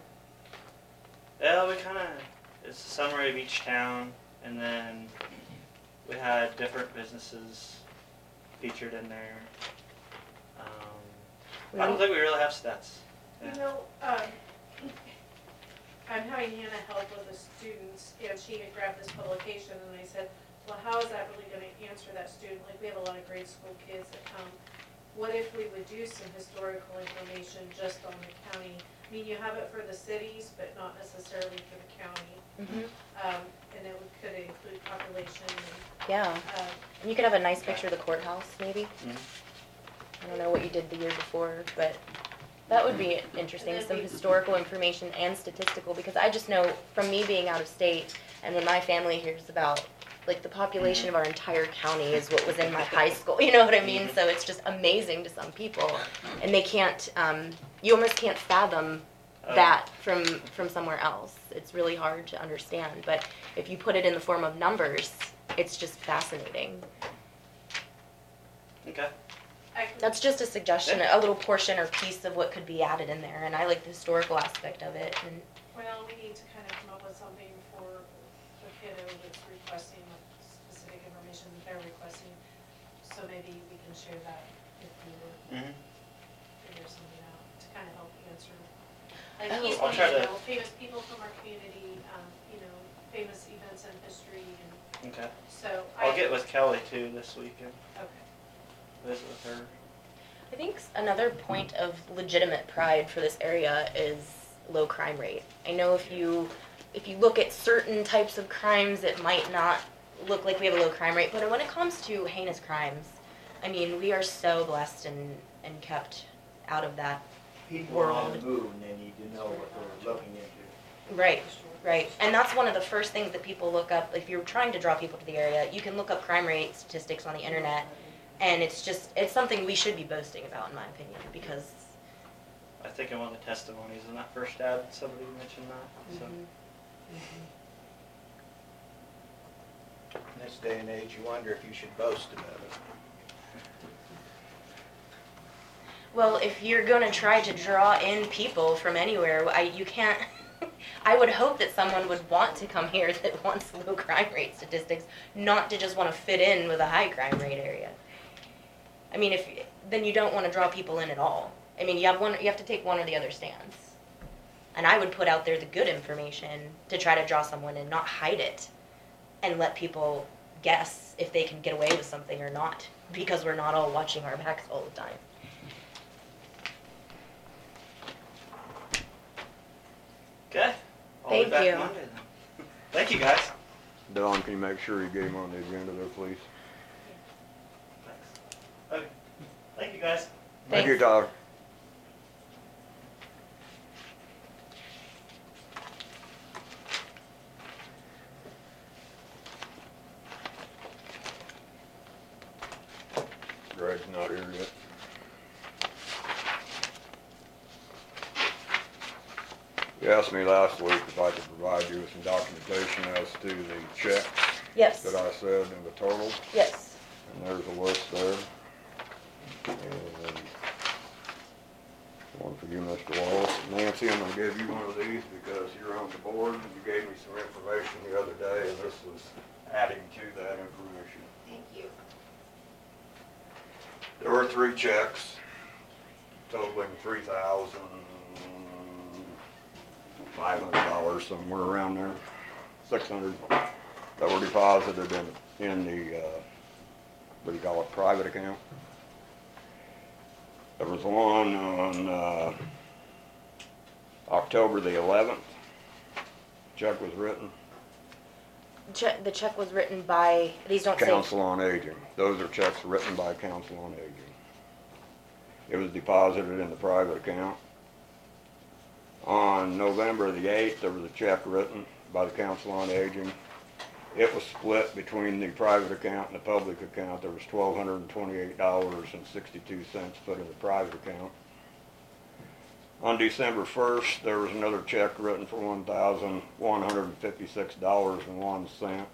Yeah, we kinda, it's a summary of each town, and then we had different businesses featured in there. I don't think we really have stats. You Yeah. know, I'm having Hannah help with the students, and she had grabbed this publication, and I said, well, how is that really gonna answer that student? Like, we have a lot of grade school kids that come. What if we would do some historical information just on the county? I mean, you have it for the cities, but not necessarily for the county. And it could include population Yeah, and, and you could have a nice picture of the courthouse, maybe. Mhm. I don't know what you did the year before, but that would be interesting, some historical information and statistical, because I just know from me being out of state, and when my family hears about, like, the population of our entire county is what was in my high school, you know what I mean? So it's just amazing to some people, and they can't, you almost can't fathom that from somewhere else. It's really hard to understand, but if you put it in the form of numbers, it's just fascinating. Okay. That's just a suggestion, a little portion or piece of what could be added in there, and I like the historical aspect of it, and well, we need to kind of come up with something for the kiddo that's requesting specific information that they're requesting. So maybe we can share that if we were figure something out to kind of help answer. Like he's I'll wanting try to to- know famous people from our community, you know, famous events in history, and Okay. so I'll get with Kelly too this weekend, Okay. visit with her. I think another point of legitimate pride for this area is low crime rate. I know if you look at certain types of crimes, it might not look like we have a low crime rate, but when it comes to heinous crimes, I mean, we are so blessed and kept out of that. People on World. the move, and they need to know what they're looking into. Right, right. And that's one of the first things that people look up. If you're trying to draw people to the area, you can look up crime rate statistics on the internet, and it's something we should be boasting about, in my opinion, because I think in one of the testimonies in that first ad, somebody mentioned that, so. In this day and age, you wonder if you should boast about it. well, if you're gonna try to draw in people from anywhere, you can't. I would hope that someone would want to come here that wants low crime rate statistics, not to just want to fit in with a high crime rate area. I mean, then you don't want to draw people in at all. I mean, you have to take one or the other stance. And I would put out there the good information to try to draw someone in, not hide it, and let people guess if they can get away with something or not, because we're not all watching our backs all the time. Okay. I'll be Thank back you. Monday then. Thank you, guys. Don, can you make sure you get him on the agenda there, please? Thanks. Okay. Thank you, guys. Thank you, Thanks. Tyler. Greg's not here yet. You asked me last week if I could provide you with some documentation as to the checks Yes. that I said in the total, Yes. and there's a list there. And one for you, Mr. Wallace. Nancy, I'm gonna give you one of these because you're on the board, and you gave me some information the other day, and this was adding to that information. Thank you. There were 3 checks totaling $3,500, somewhere around there, 600, that were deposited in the, what do you call it, private account. There was one on, October the 11th, check was written. The check was written by, these don't say. Council on Aging. Those are checks written by Council on Aging. It was deposited in the private account. On November the 8th, there was a check written by the Council on Aging it was split between the private account and the public account. There was $1,228.62 put in the private account. On December 1st, there was another check written for $1,156.01.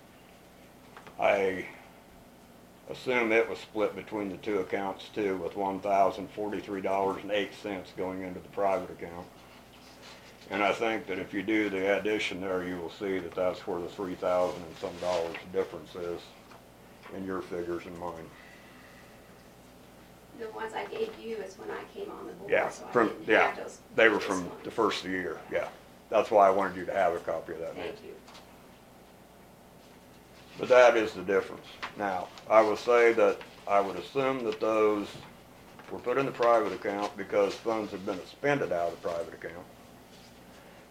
I assume it was split between the two accounts too, with $1,043.08 going into the private account. And I think that if you do the addition there, you will see that that's where the $3,000 and some dollars difference is in your figures and mine. The ones I gave you is when I came on the board, Yeah, so I from, didn't yeah, have those. they were this from one. the first of the year, yeah. That's why I wanted you to have a copy of that. Thank you. But that is the difference. Now, I will say that I would assume that those were put in the private account because funds have been expended out of the private account.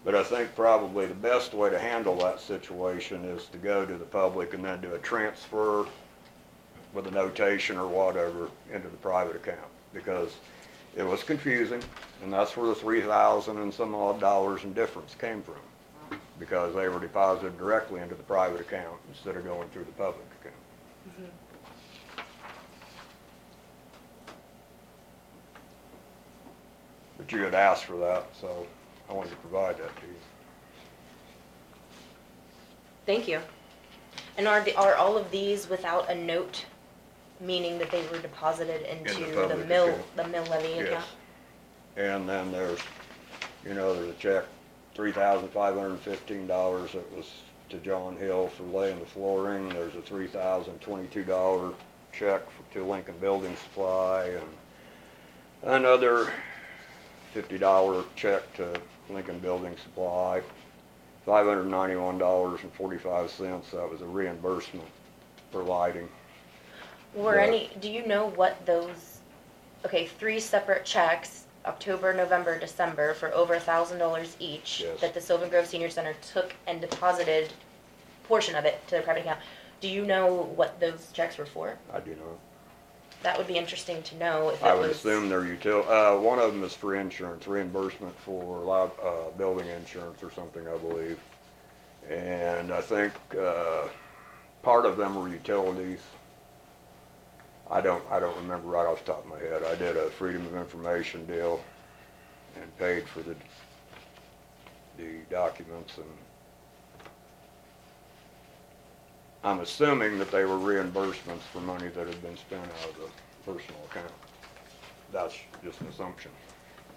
But I think probably the best way to handle that situation is to go to the public and then do a transfer with a notation or whatever into the private account, because it was confusing, and that's where the $3,000 and some odd dollars in difference came from, because they were deposited directly into the private account instead of going through the public account. But you had asked for that, so I wanted to provide that to you. Thank you. And are all of these without a note, meaning that they were deposited into In the the public mill, account. the mill levy Yes. account? And then there's a check, $3,515 that was to John Hill for laying the flooring. There's a $3,022 check to Lincoln Building Supply, and another $50 check to Lincoln Building Supply. $591.45, that was a reimbursement for lighting. Do you know what those, 3 separate checks, October, November, December, for over $1,000 each, Yes. that the Sylvan Grove Senior Center took and deposited a portion of it to their private account. Do you know what those checks were for? I do not. That would be interesting to know if it I would was. assume they're one of them is for insurance, reimbursement for building insurance or something, I believe. And I think, part of them were utilities. I don't remember right off the top of my head. I did a Freedom of Information deal and paid for the documents, and I'm assuming that they were reimbursements for money that had been spent out of the personal account. That's just an assumption,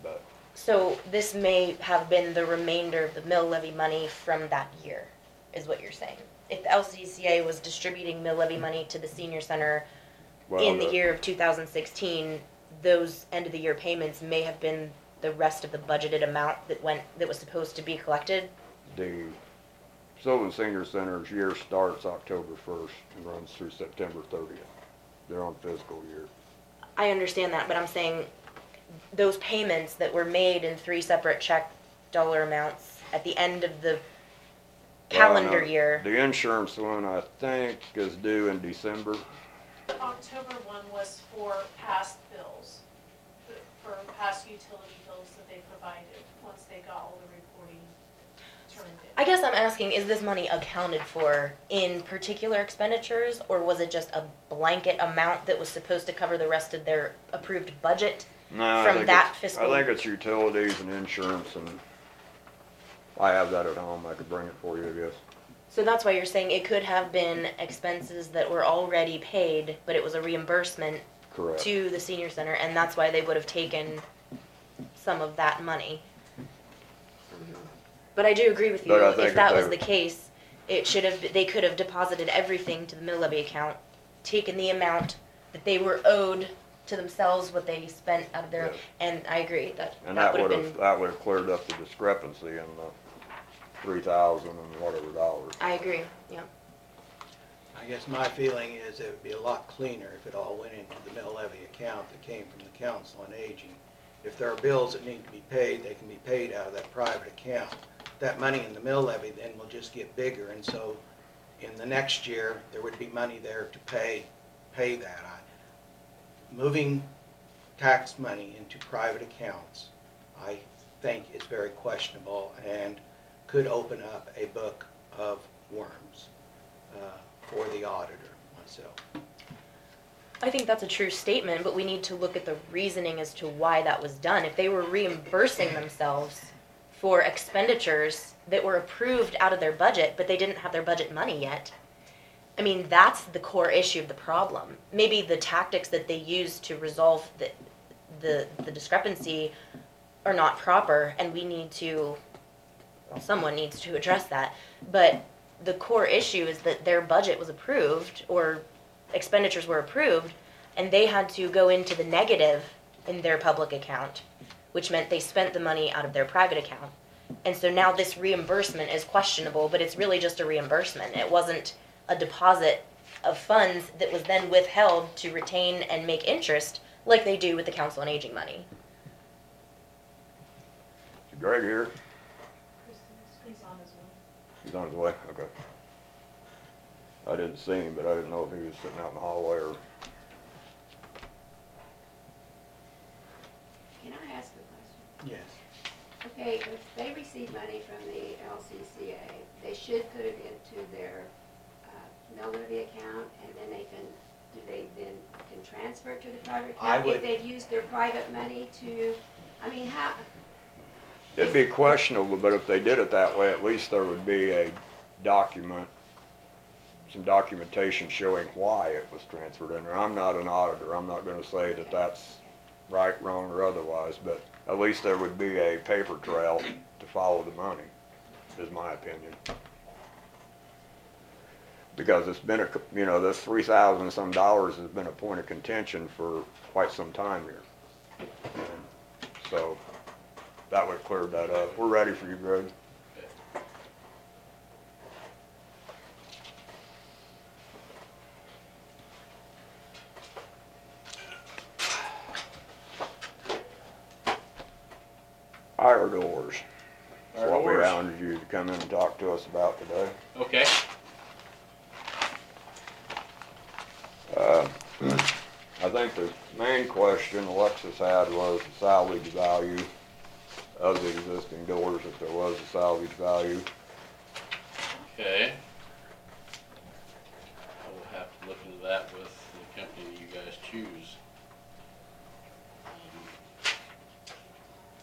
but So this may have been the remainder of the mill levy money from that year, is what you're saying? If the LCCA was distributing mill levy money to the senior center in the year of 2016, those end of the year payments may have been the rest of the budgeted amount that was supposed to be collected? the Sylvan Senior Center's year starts October 1st and runs through September 30th. They're on fiscal year. I understand that, but I'm saying those payments that were made in 3 separate check dollar amounts at the end of the calendar no, year. The insurance one, I think, is due in December. The October one was for past bills, for past utility bills that they provided, once they got all the reporting turned in. I guess I'm asking, is this money accounted for in particular expenditures, or was it just a blanket amount that was supposed to cover the rest of their approved budget No, I from think that fiscal? I think it's utilities and insurance, and I have that at home. I could bring it for you, I guess. So that's why you're saying it could have been expenses that were already paid, but it was a reimbursement Correct. to the senior center, and that's why they would have taken some of that money. But I do agree with you, But I think if that if was they- the case, they could have deposited everything to the mill levy account, taken the amount that they were owed to themselves, what they spent out of their, Yes. and I agree, that And that that would have would have, been, that would have cleared up the discrepancy in the 3,000 and whatever dollars. I agree, yeah. I guess my feeling is it would be a lot cleaner if it all went into the mill levy account that came from the Council on Aging. If there are bills that need to be paid, they can be paid out of that private account. That money in the mill levy then will just get bigger, and so in the next year, there would be money there to pay that. Moving tax money into private accounts, I think is very questionable and could open up a book of worms. for the auditor myself. I think that's a true statement, but we need to look at the reasoning as to why that was done. If they were reimbursing themselves for expenditures that were approved out of their budget, but they didn't have their budget money yet, I mean, that's the core issue of the problem. Maybe the tactics that they use to resolve the discrepancy are not proper, and we need to, well, someone needs to address that. But the core issue is that their budget was approved, or expenditures were approved, and they had to go into the negative in their public account, which meant they spent the money out of their private account. And so now this reimbursement is questionable, but it's really just a reimbursement. It wasn't a deposit of funds that was then withheld to retain and make interest like they do with the Council on Aging money. Is Greg here? He's on his way. He's on his way, okay. I didn't see him, but I didn't know if he was sitting out in the hallway or. Can I ask a question? Yes. Okay, if they receive money from the LCCA, they should put it into their no-levy account, and then they can transfer it to the private I account? would- If they've used their private money to, I mean, how? It'd be questionable, but if they did it that way, at least there would be a document, some documentation showing why it was transferred in there. I'm not an auditor, I'm not gonna say that that's right, wrong, or otherwise, but at least there would be a paper trail to follow the money, is my opinion. Because it's been this $3,000 some dollars has been a point of contention for quite some time here. So, that would clear that up. We're ready for you, Greg. Fire doors. That's what we hounded you to come in and talk to us about today. Okay. I think the main question Alexis had was the salvage value of the existing doors, if there was a salvage value. Okay. I will have to look into that with the company that you guys choose.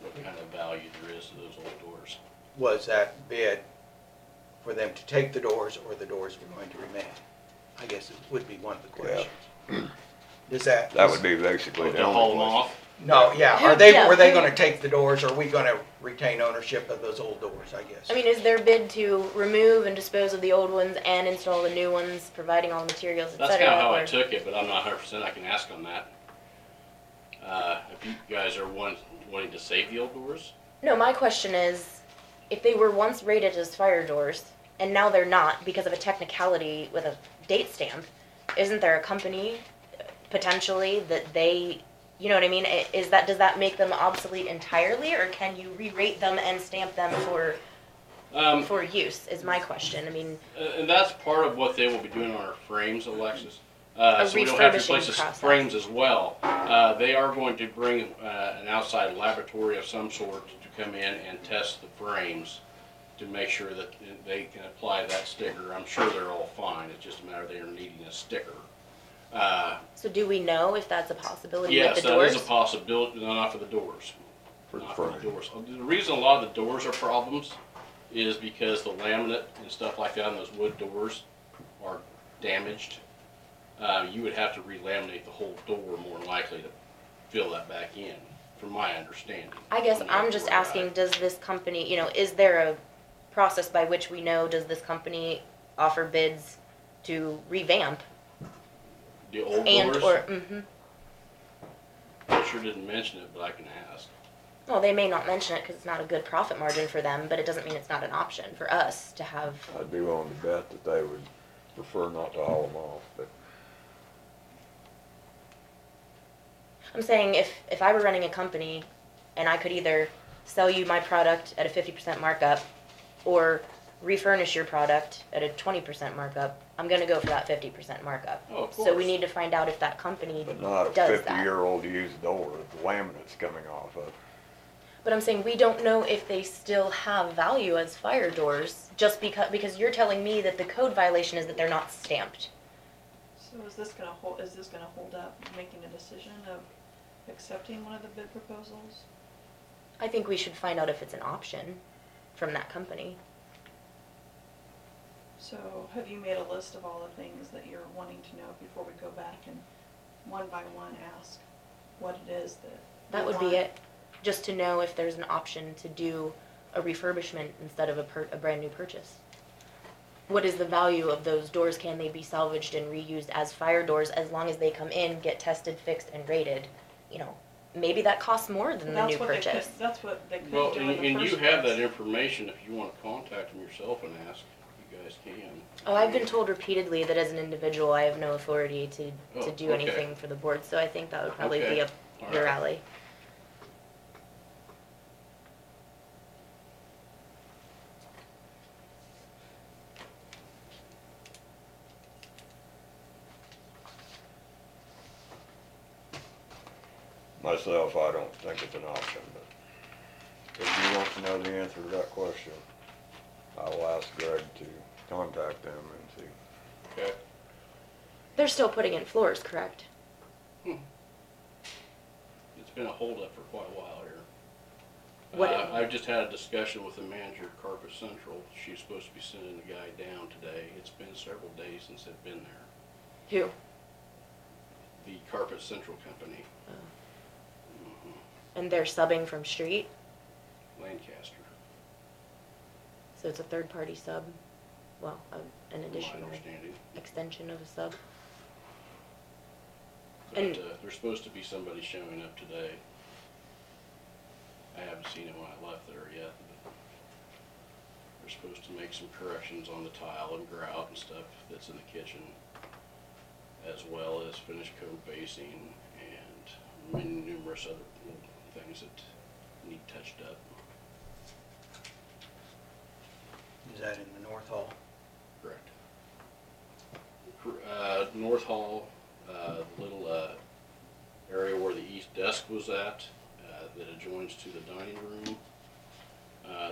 What kind of value there is to those old doors. Was that bid for them to take the doors, or the doors were going to remain? I guess it would be one of the questions. Is that? That would be basically the To only haul them question. off? No, yeah, were they gonna take the doors, or are we gonna retain ownership of those old doors, I guess? I mean, is their bid to remove and dispose of the old ones and install the new ones, providing all the materials, et That's cetera? kinda how I or- took it, but I'm not 100%, I can ask on that. If you guys are wanting to save the old doors, No, my question is, if they were once rated as fire doors, and now they're not because of a technicality with a date stamp, isn't there a company potentially that they, you know what I mean? Does that make them obsolete entirely, or can you re-rate them and stamp them for use, is my question. I mean, and that's part of what they will be doing on our frames, Alexis. A So we don't have to refurbishing replace the process. frames as well. They are going to bring an outside laboratory of some sort to come in and test the frames to make sure that they can apply that sticker. I'm sure they're all fine, it's just a matter of they're needing a sticker. so do we know if that's a possibility Yes, with the that doors? is a possibility, no, not for the doors. For the Not for the frame. doors. The reason a lot of the doors are problems is because the laminate and stuff like that on those wood doors are damaged. You would have to re-laminate the whole door more than likely to fill that back in, from my understanding. I guess not I'm just sure about asking, it. does this company, is there a process by which we know, does this company offer bids to revamp The old and, doors, or, I sure didn't mention it, but I can ask. well, they may not mention it because it's not a good profit margin for them, but it doesn't mean it's not an option for us to have. I'd be willing to bet that they would prefer not to haul them off, but I'm saying if I were running a company and I could either sell you my product at a 50% markup or refurnish your product at a 20% markup, I'm gonna go for that 50% markup. Oh, of So we course. need to find out if that company but not a does that. 50-year-old used door, the laminate's coming off of. But I'm saying we don't know if they still have value as fire doors, just because you're telling me that the code violation is that they're not stamped. So is this gonna hold up making a decision of accepting one of the bid proposals? I think we should find out if it's an option from that company. So have you made a list of all the things that you're wanting to know before we go back and one by one ask what it is That would be it, just to know if there's an option to do a refurbishment instead of a brand new purchase. What is the value of those doors? Can they be salvaged and reused as fire doors as long as they come in, get tested, fixed, and rated? You know, maybe that costs more than the new purchase. That's what they could Well, do in the and you first have place. that information, if you wanna contact them yourself and ask, you guys can. Oh, I've been told repeatedly that as an individual, I have no authority to Oh, do okay. anything for the board, so I think that would probably Okay. be up All your right. alley. Myself, I don't think it's an option, but if you want to know the answer to that question, I will ask Greg to contact them and see. Okay. They're still putting in floors, correct? It's been a holdup for quite a while here. What- I've just had a discussion with the manager of Carpet Central. She's supposed to be sending the guy down today. It's been several days since they've been there. Who? The Carpet Central company, And they're subbing from street, Lancaster, so it's a third-party sub, well, an from my additional understanding. extension of a sub. But And- there's supposed to be somebody showing up today. I haven't seen it when I left there yet, but they're supposed to make some corrections on the tile and grout and stuff that's in the kitchen, as well as finish coat basing and numerous other little things that need touched up. Is that in the North Hall? Correct. North Hall, little area where the east desk was at, that adjoins to the dining room.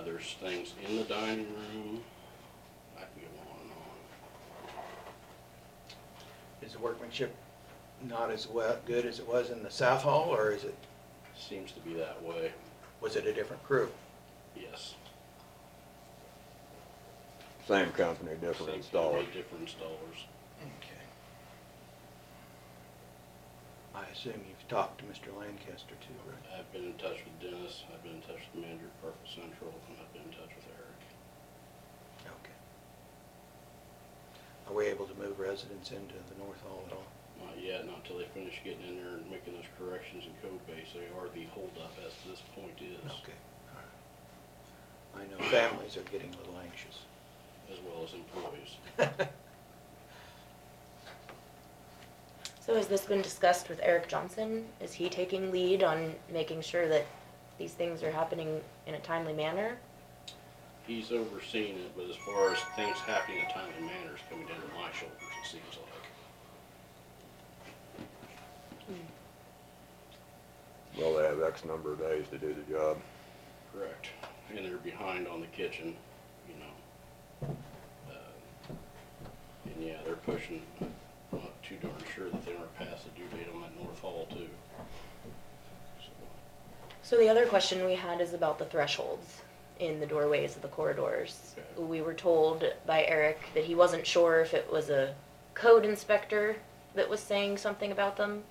There's things in the dining room. I can go on and on. Is the workmanship not as good as it was in the South Hall, or Seems to be that way, was it a different crew? yes. Same company, different Seems to be installer. different installers. Okay. I assume you've talked to Mr. Lancaster too, right? I've been in touch with Dennis, I've been in touch with the manager of Carpet Central, and I've been in touch with Eric. Okay. Are we able to move residents into the North Hall at all? Not yet, not until they finish getting in there and making those corrections in code base. They are the holdup as to this point is, Okay, all right. I know families are getting a little anxious. as well as employees. So has this been discussed with Eric Johnson? Is he taking lead on making sure that these things are happening in a timely manner? He's overseeing it, but as far as things happening in a timely manner is coming down to my shoulders, it seems like. Well, they have X number of days to do the job. Correct. And they're behind on the kitchen, you know. And yeah, they're pushing, I'm not too darn sure that they aren't past the due date on that North Hall too. So the other question we had is about the thresholds in the doorways of the corridors. Okay. We were told by Eric that he wasn't sure if it was a code inspector that was saying something about them.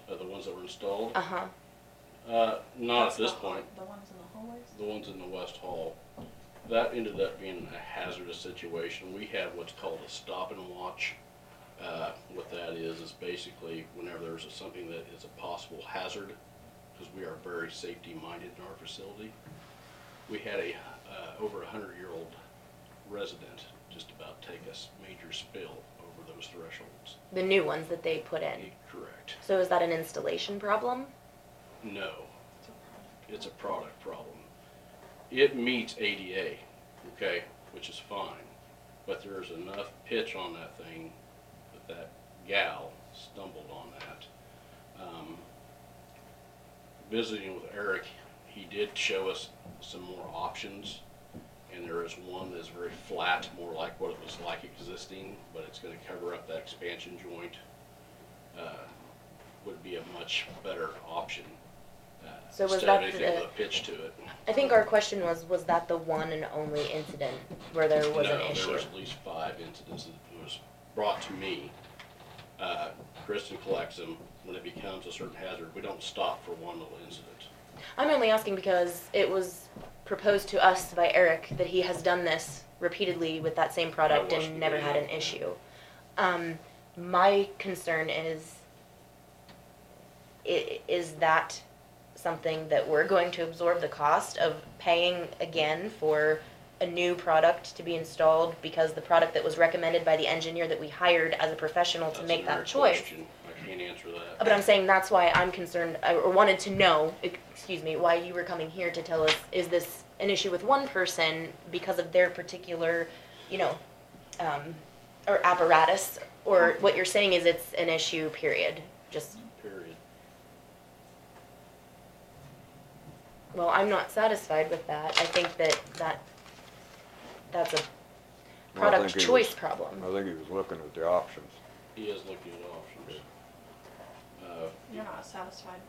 The ones that were installed? Uh-huh. Not at this point. The ones in the hallways? The ones in the West Hall. That ended up being a hazardous situation. We have what's called a stop and watch. What that is basically whenever there's something that is a possible hazard, because we are very safety minded in our facility. We had a over 100-year-old resident just about take a major spill over those thresholds. The new ones that they put in. Correct. So is that an installation problem? No, it's a product problem. It meets ADA, okay, which is fine, but there's enough pitch on that thing that that gal stumbled on that. Visiting with Eric, he did show us some more options, and there is one that's very flat, more like what it was like existing, but it's gonna cover up that expansion joint. Would be a much better option. So was instead of that anything the- with a pitch to it. I think our question was that the one and only incident where there was an No, issue? there was at least 5 incidents that was brought to me. Kristen collects them. When it becomes a certain hazard, we don't stop for one little incident. I'm only asking because it was proposed to us by Eric that he has done this repeatedly with that same product watched and the never had video. an issue. My concern is that something that we're going to absorb the cost of paying again for a new product to be installed because the product that was recommended by the engineer that we hired as a professional to That's make another that choice? question. I can't answer that. But I'm saying that's why I'm concerned, or wanted to know, excuse me, why you were coming here to tell us, is this an issue with one person because of their particular, or apparatus, or what you're saying is it's an issue, period, just, Period. well, I'm not satisfied with that. I think that's a Well, I product think he choice was- problem. I think he was looking at the options. He is looking at options. You're not satisfied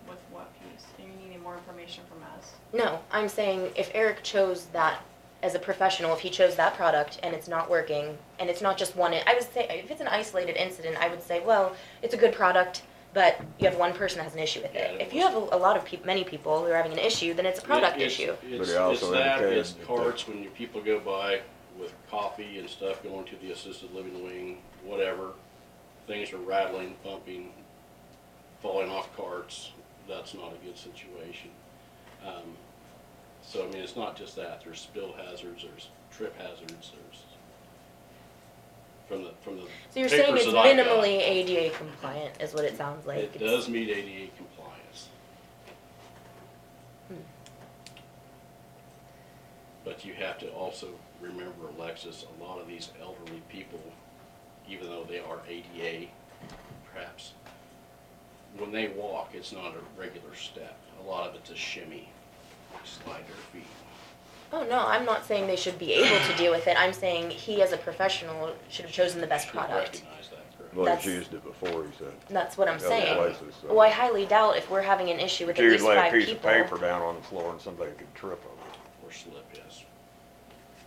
with what piece? Are you needing more information from us? No, I'm saying if Eric chose that as a professional, if he chose that product and it's not working, and it's not just one, I would say, if it's an isolated incident, I would say, well, it's a good product, but you have one person that has an issue with it. Yeah, If you have a lot of many people who are having an issue, then it's a product issue. It's he also that, indicated it's that carts when your people go by with coffee and stuff going to the assisted living wing, whatever. Things are rattling, bumping, falling off carts. That's not a good situation. So, I mean, it's not just that. There's spill hazards, there's trip hazards, there's, from the So you're saying papers it's that I got, minimally ADA compliant, is what it sounds like. it does meet ADA compliance. But you have to also remember, Alexis, a lot of these elderly people, even though they are ADA, perhaps, when they walk, it's not a regular step. A lot of it's a shimmy, slide their feet. Oh, no, I'm not saying they should be able to deal with it. I'm saying he, as a professional, should have chosen the best Should product. recognize that, correct? Well, That's- he's used it before, he said. That's what I'm Other saying. places, so. Well, I highly doubt if we're having an issue with But at you least could lay a 5 piece people. of paper down on the floor and somebody could trip over it. Or slip, yes.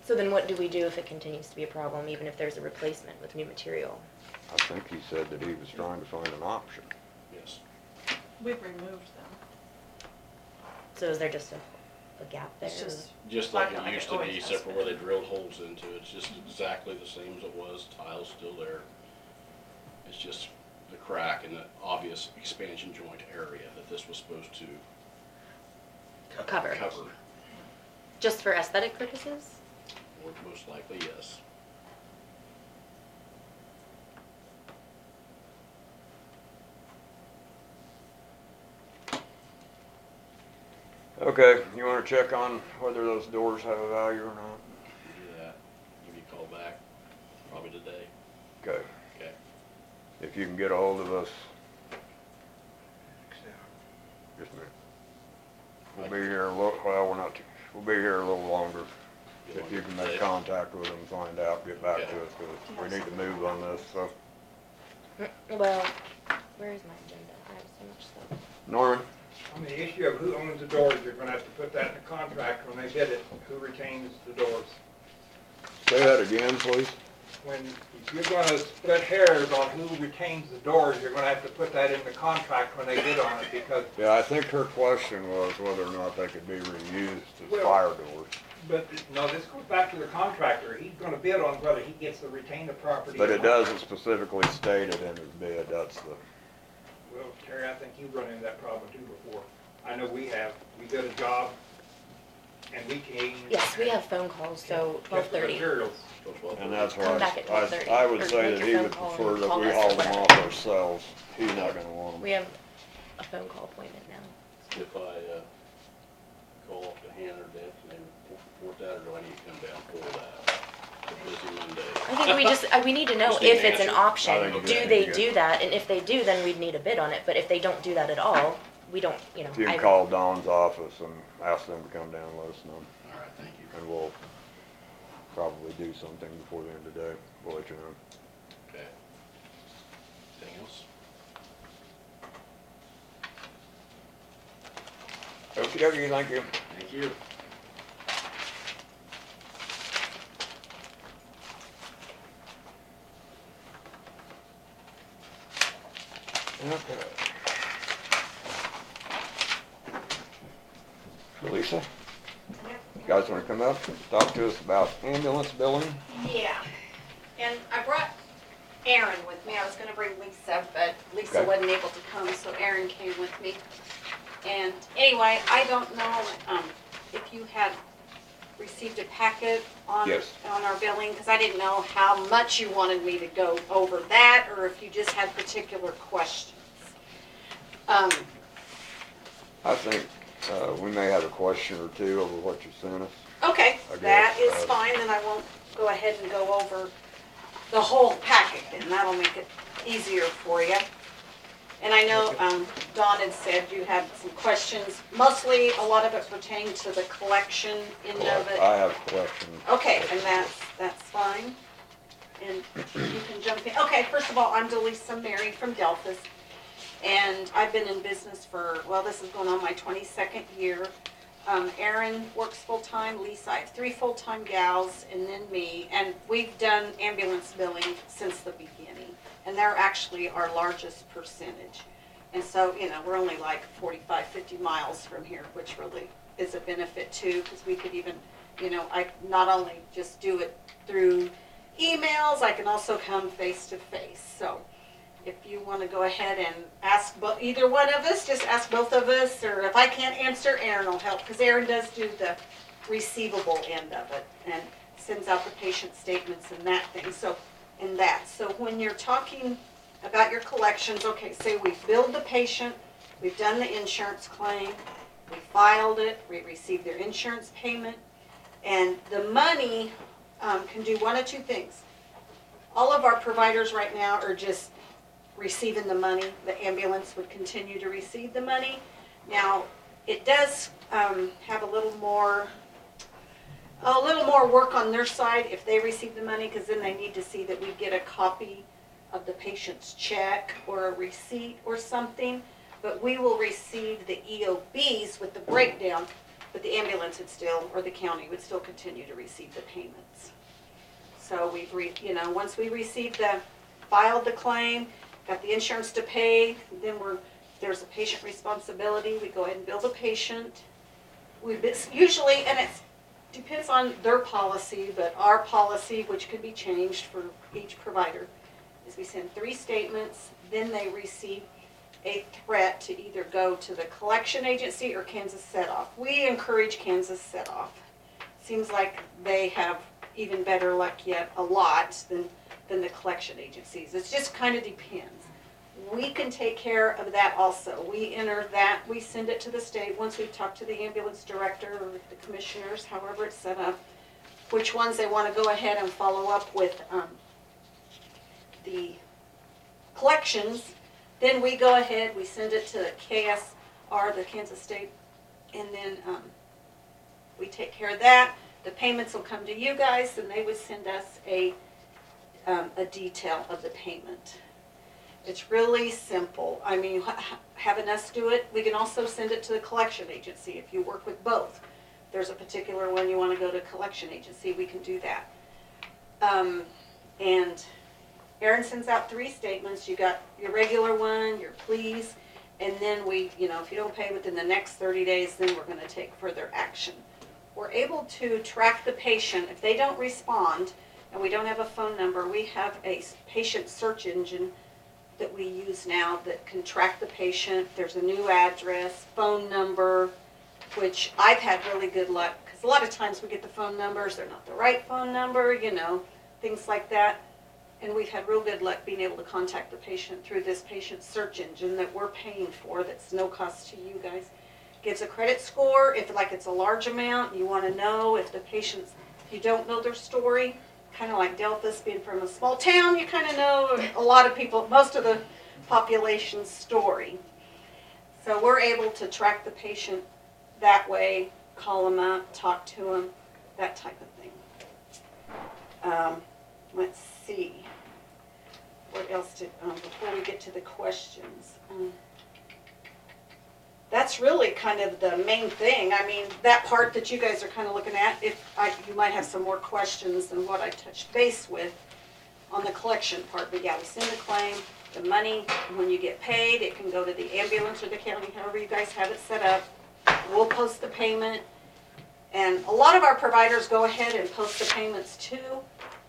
So then what do we do if it continues to be a problem, even if there's a replacement with new material? I think he said that he was trying to find an option. Yes. We've removed them. So is there just a gap there? It's just, Just like Like it it used to be, always has except for where they been. drilled holes into it. It's just exactly the same as it was, tiles still there. It's just the crack in the obvious expansion joint area that this was supposed to Cover. cover. Just for aesthetic purposes? Or most likely, yes. Okay, you wanna check on whether those doors have a value or not? Do that. Give you a call back, probably today. Okay. Okay. If you can get a hold of us, just a minute. We'll be here we'll be here a little longer. If you can make contact with them, find out, get back to us, cause we need to move on this, so. Well, where is my agenda? I have so much stuff. Norman? On the issue of who owns the doors, you're gonna have to put that in the contract when they bid it, who retains the doors. Say that again, please. If you're gonna split hairs on who retains the doors, you're gonna have to put that in the contract when they bid on it, because, Yeah, I think her question was whether or not they could be reused as Well- fire doors. but, no, this goes back to the contractor. He's gonna bid on whether he gets to retain the property. But or it not. doesn't specifically state it in his bid, that's the, Well, Terry, I think you've run into that problem too before. I know we have. We did a job, and we came. Yes, we have phone calls, so Get the 12:30. materials. and that's why Come back at 12:30, I would or say make that your he phone would call and prefer that call we us or haul them whatever. off ourselves. He's not gonna want them. We have a phone call appointment now. If I, call up to Hannah or Deb, can they report that, or do I need to come down for that? It's a busy Monday. I think we need to know Just need if an it's an answer. option. I think Do you they should do that? And if they do, then we'd need a bid on it. But if they don't do that at all, we don't, you know. You can call Dawn's office and ask them to come down and let us know. All right, thank you. And we'll probably do something before the end of the day. We'll let you know. Okay. Anything else? Okey dokey, thank you. Thank you. Okay. DeLisa, you guys wanna come up and talk to us about ambulance billing? Yeah, and I brought Aaron with me. I was gonna bring Lisa, but Lisa Okay. wasn't able to come, so Aaron came with me. And anyway, I don't know, if you had received a packet on, Yes. on our billing, because I didn't know how much you wanted me to go over that, or if you just had particular questions. I think, we may have a question or two over what you sent us. Okay, I guess, that is fine, then I won't go ahead and go over the whole packet, and that'll make it easier for you. And I know, Dawn had said you had some questions, mostly a lot of it pertained to the collection end of it. I have questions. Okay, and that's fine. And you can jump in. Okay, first of all, I'm DeLisa Mary from Delphus. And I've been in business for, well, this is going on my 22nd year. Aaron works full-time, Lisa, I have 3 full-time gals, and then me. And we've done ambulance billing since the beginning. And they're actually our largest percentage. And so, you know, we're only like 45, 50 miles from here, which really is a benefit too, because we could even, you know, I not only just do it through emails, I can also come face to face. So if you want to go ahead and ask either one of us, just ask both of us, or if I can't answer, Aaron will help, because Aaron does do the receivable end of it and sends out the patient statements and that thing. So so when you're talking about your collections, okay, say we've billed the patient, we've done the insurance claim, we filed it, we received their insurance payment, and the money can do one of two things. All of our providers right now are just receiving the money. The ambulance would continue to receive the money. Now, it does have a little more work on their side if they receive the money, because then they need to see that we get a copy of the patient's check or a receipt or something. But we will receive the EOBs with the breakdown, but the ambulance would still, or the county would still continue to receive the payments. So we've, once we filed the claim, got the insurance to pay, then there's a patient responsibility. We go ahead and bill the patient. Usually, and it depends on their policy, but our policy, which could be changed for each provider, is we send 3 statements, then they receive a threat to either go to the collection agency or Kansas Set-Off. We encourage Kansas Set-Off. Seems like they have even better luck yet, a lot, than the collection agencies. It just kind of depends. We can take care of that also. We enter that, we send it to the state once we've talked to the ambulance director or the commissioners, however it's set up, which ones they want to go ahead and follow up with the collections. Then we go ahead, we send it to KSR, the Kansas State, and then we take care of that. The payments will come to you guys, and they would send us a detail of the payment. It's really simple. I mean, having us do it, we can also send it to the collection agency if you work with both. If there's a particular one you want to go to collection agency, we can do that. And Aaron sends out 3 statements. You got your regular one, your pleas, and then if you don't pay within the next 30 days, then we're going to take further action. We're able to track the patient. If they don't respond and we don't have a phone number, we have a patient search engine that we use now that can track the patient. There's a new address, phone number, which I've had really good luck, because a lot of times we get the phone numbers, they're not the right phone number, things like that. And we've had real good luck being able to contact the patient through this patient search engine that we're paying for, that's no cost to you guys. Gives a credit score, if it's a large amount, you want to know if the patient's, if you don't know their story, kind of like Delphus being from a small town, you kind of know a lot of people, most of the population's story. So we're able to track the patient that way, call them up, talk to them, that type of thing. Let's see. What else did, before we get to the questions? That's really kind of the main thing. I mean, that part that you guys are kind of looking at, you might have some more questions than what I touched base with on the collection part. But yeah, we send the claim, the money, when you get paid, it can go to the ambulance or the county, however you guys have it set up. We'll post the payment. And a lot of our providers go ahead and post the payments too.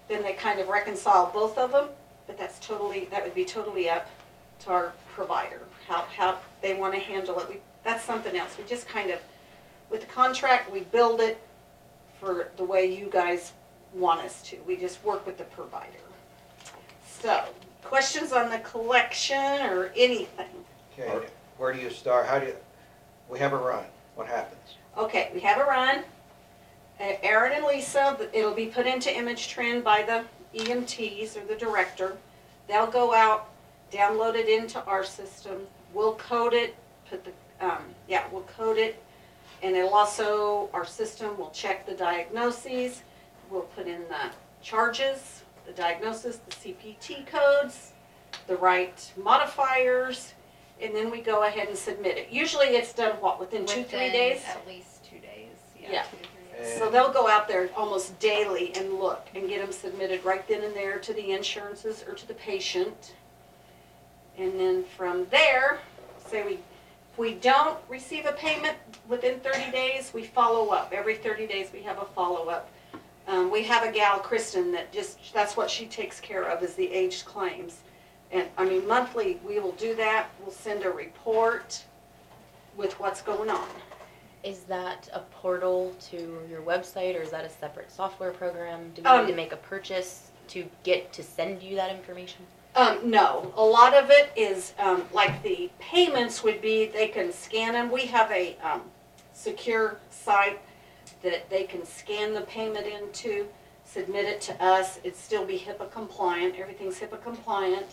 Then they kind of reconcile both of them. But that would be totally up to our provider, how they want to handle it. That's something else. We just kind of, with the contract, we build it for the way you guys want us to. We just work with the provider. So, questions on the collection or anything? Okay, where do you start? We have a run. What happens? Okay, we have a run. Aaron and Lisa, it'll be put into image trend by the EMTs or the director. They'll go out, download it into our system. We'll code it, we'll code it, and it'll also, our system will check the diagnoses. We'll put in the charges, the diagnosis, the CPT codes, the right modifiers, and then we go ahead and submit it. Usually it's done, within 2-3 days? At least 2 days, Yeah. 2 to 3 days. So they'll go out there almost daily and look and get them submitted right then and there to the insurances or to the patient. And then from there, if we don't receive a payment within 30 days, we follow up. Every 30 days we have a follow-up. We have a gal, Kristen, that's what she takes care of, is the aged claims. And I mean, monthly we will do that. We'll send a report with what's going on. Is that a portal to your website, or is that a separate software program? Do we need to make a purchase to get to send you that information? No, a lot of it is, like the payments would be, they can scan them. We have a secure site that they can scan the payment into, submit it to us. It'd still be HIPAA compliant. Everything's HIPAA compliant.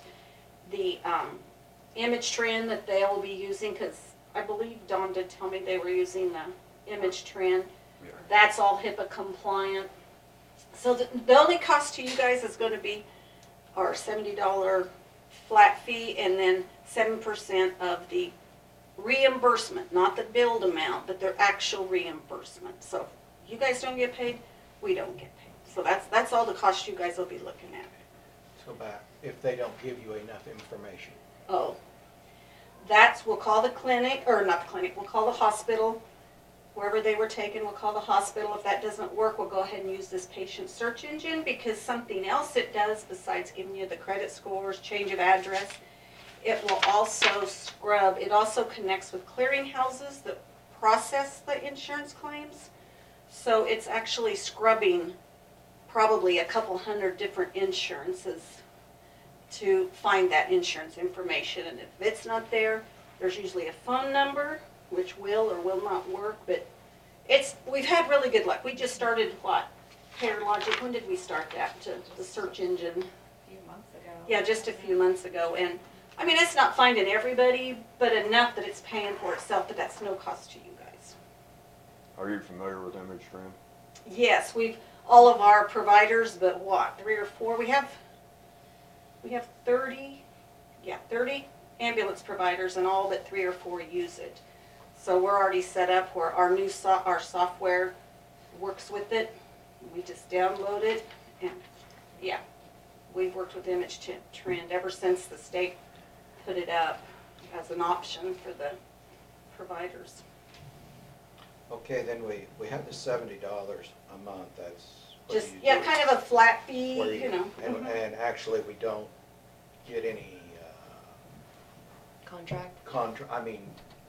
The image trend that they'll be using, because I believe Dawn did tell me they were using the image trend. Yeah. That's all HIPAA compliant. So the only cost to you guys is going to be our $70 flat fee, and then 7% of the reimbursement, not the billed amount, but their actual reimbursement. So if you guys don't get paid, we don't get paid. So that's all the cost you guys will be looking at. So back, if they don't give you enough information. Oh, we'll call the clinic, or not the clinic, we'll call the hospital. Wherever they were taken, we'll call the hospital. If that doesn't work, we'll go ahead and use this patient search engine, because something else it does besides giving you the credit scores, change of address, it will also scrub. It also connects with clearinghouses that process the insurance claims. So it's actually scrubbing probably a couple hundred different insurances to find that insurance information. And if it's not there, there's usually a phone number, which will or will not work, but we've had really good luck. We just started, PairLogic, when did we start that, the search engine? A few months ago. Yeah, just a few months ago, and I mean, it's not finding everybody, but enough that it's paying for itself, but that's no cost to you guys. Are you familiar with image trend? Yes, all of our providers, but 3 or 4, we have 30 ambulance providers, and all but 3 or 4 use it. So we're already set up where our our software works with it. We just download it, and yeah, we've worked with image trend ever since the state put it up as an option for the providers. Okay, then we have the $70 a month. That's what Just, you yeah, do. kind of a flat fee, Where you know. And actually, we don't get any Contract? I mean,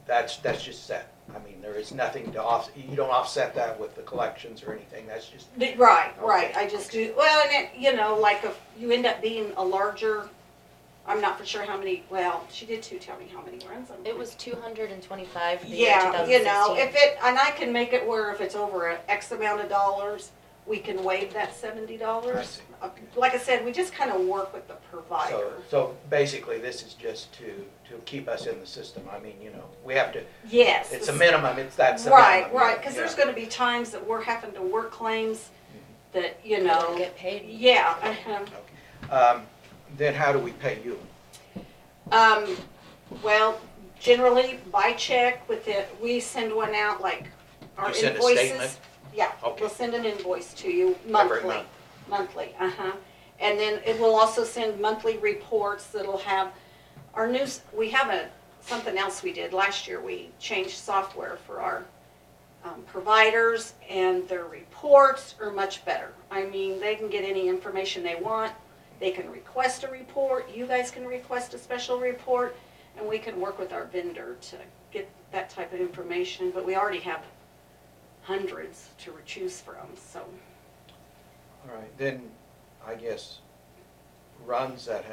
that's just set. I mean, there is nothing to you don't offset that with the collections or anything. That's just. Right. Okay. I just do, well, and it, like if you end up being a larger, I'm not for sure how many, she did tell me how many runs. It was 225 for the year Yeah, 2016. and I can make it where if it's over X amount of dollars, we can waive that $70. I see. Like I said, we just kind of work with the provider. So basically, this is just to keep us in the system. I mean, we have to, Yes. it's a minimum, that's the Right, minimum. right, because yeah. there's gonna be times that we're having to work claims that, Don't get paid. yeah. Then how do we pay you? Well, generally by check with it, we send one out like our You send a invoices. statement? Yeah, Okay. we'll send an invoice to you Every monthly. month? Monthly, And then it will also send monthly reports that'll have our news, we have something else we did last year. We changed software for our providers, and their reports are much better. I mean, they can get any information they want. They can request a report. You guys can request a special report, and we can work with our vendor to get that type of information. But we already have hundreds to choose from, so. All right, then, I guess, runs that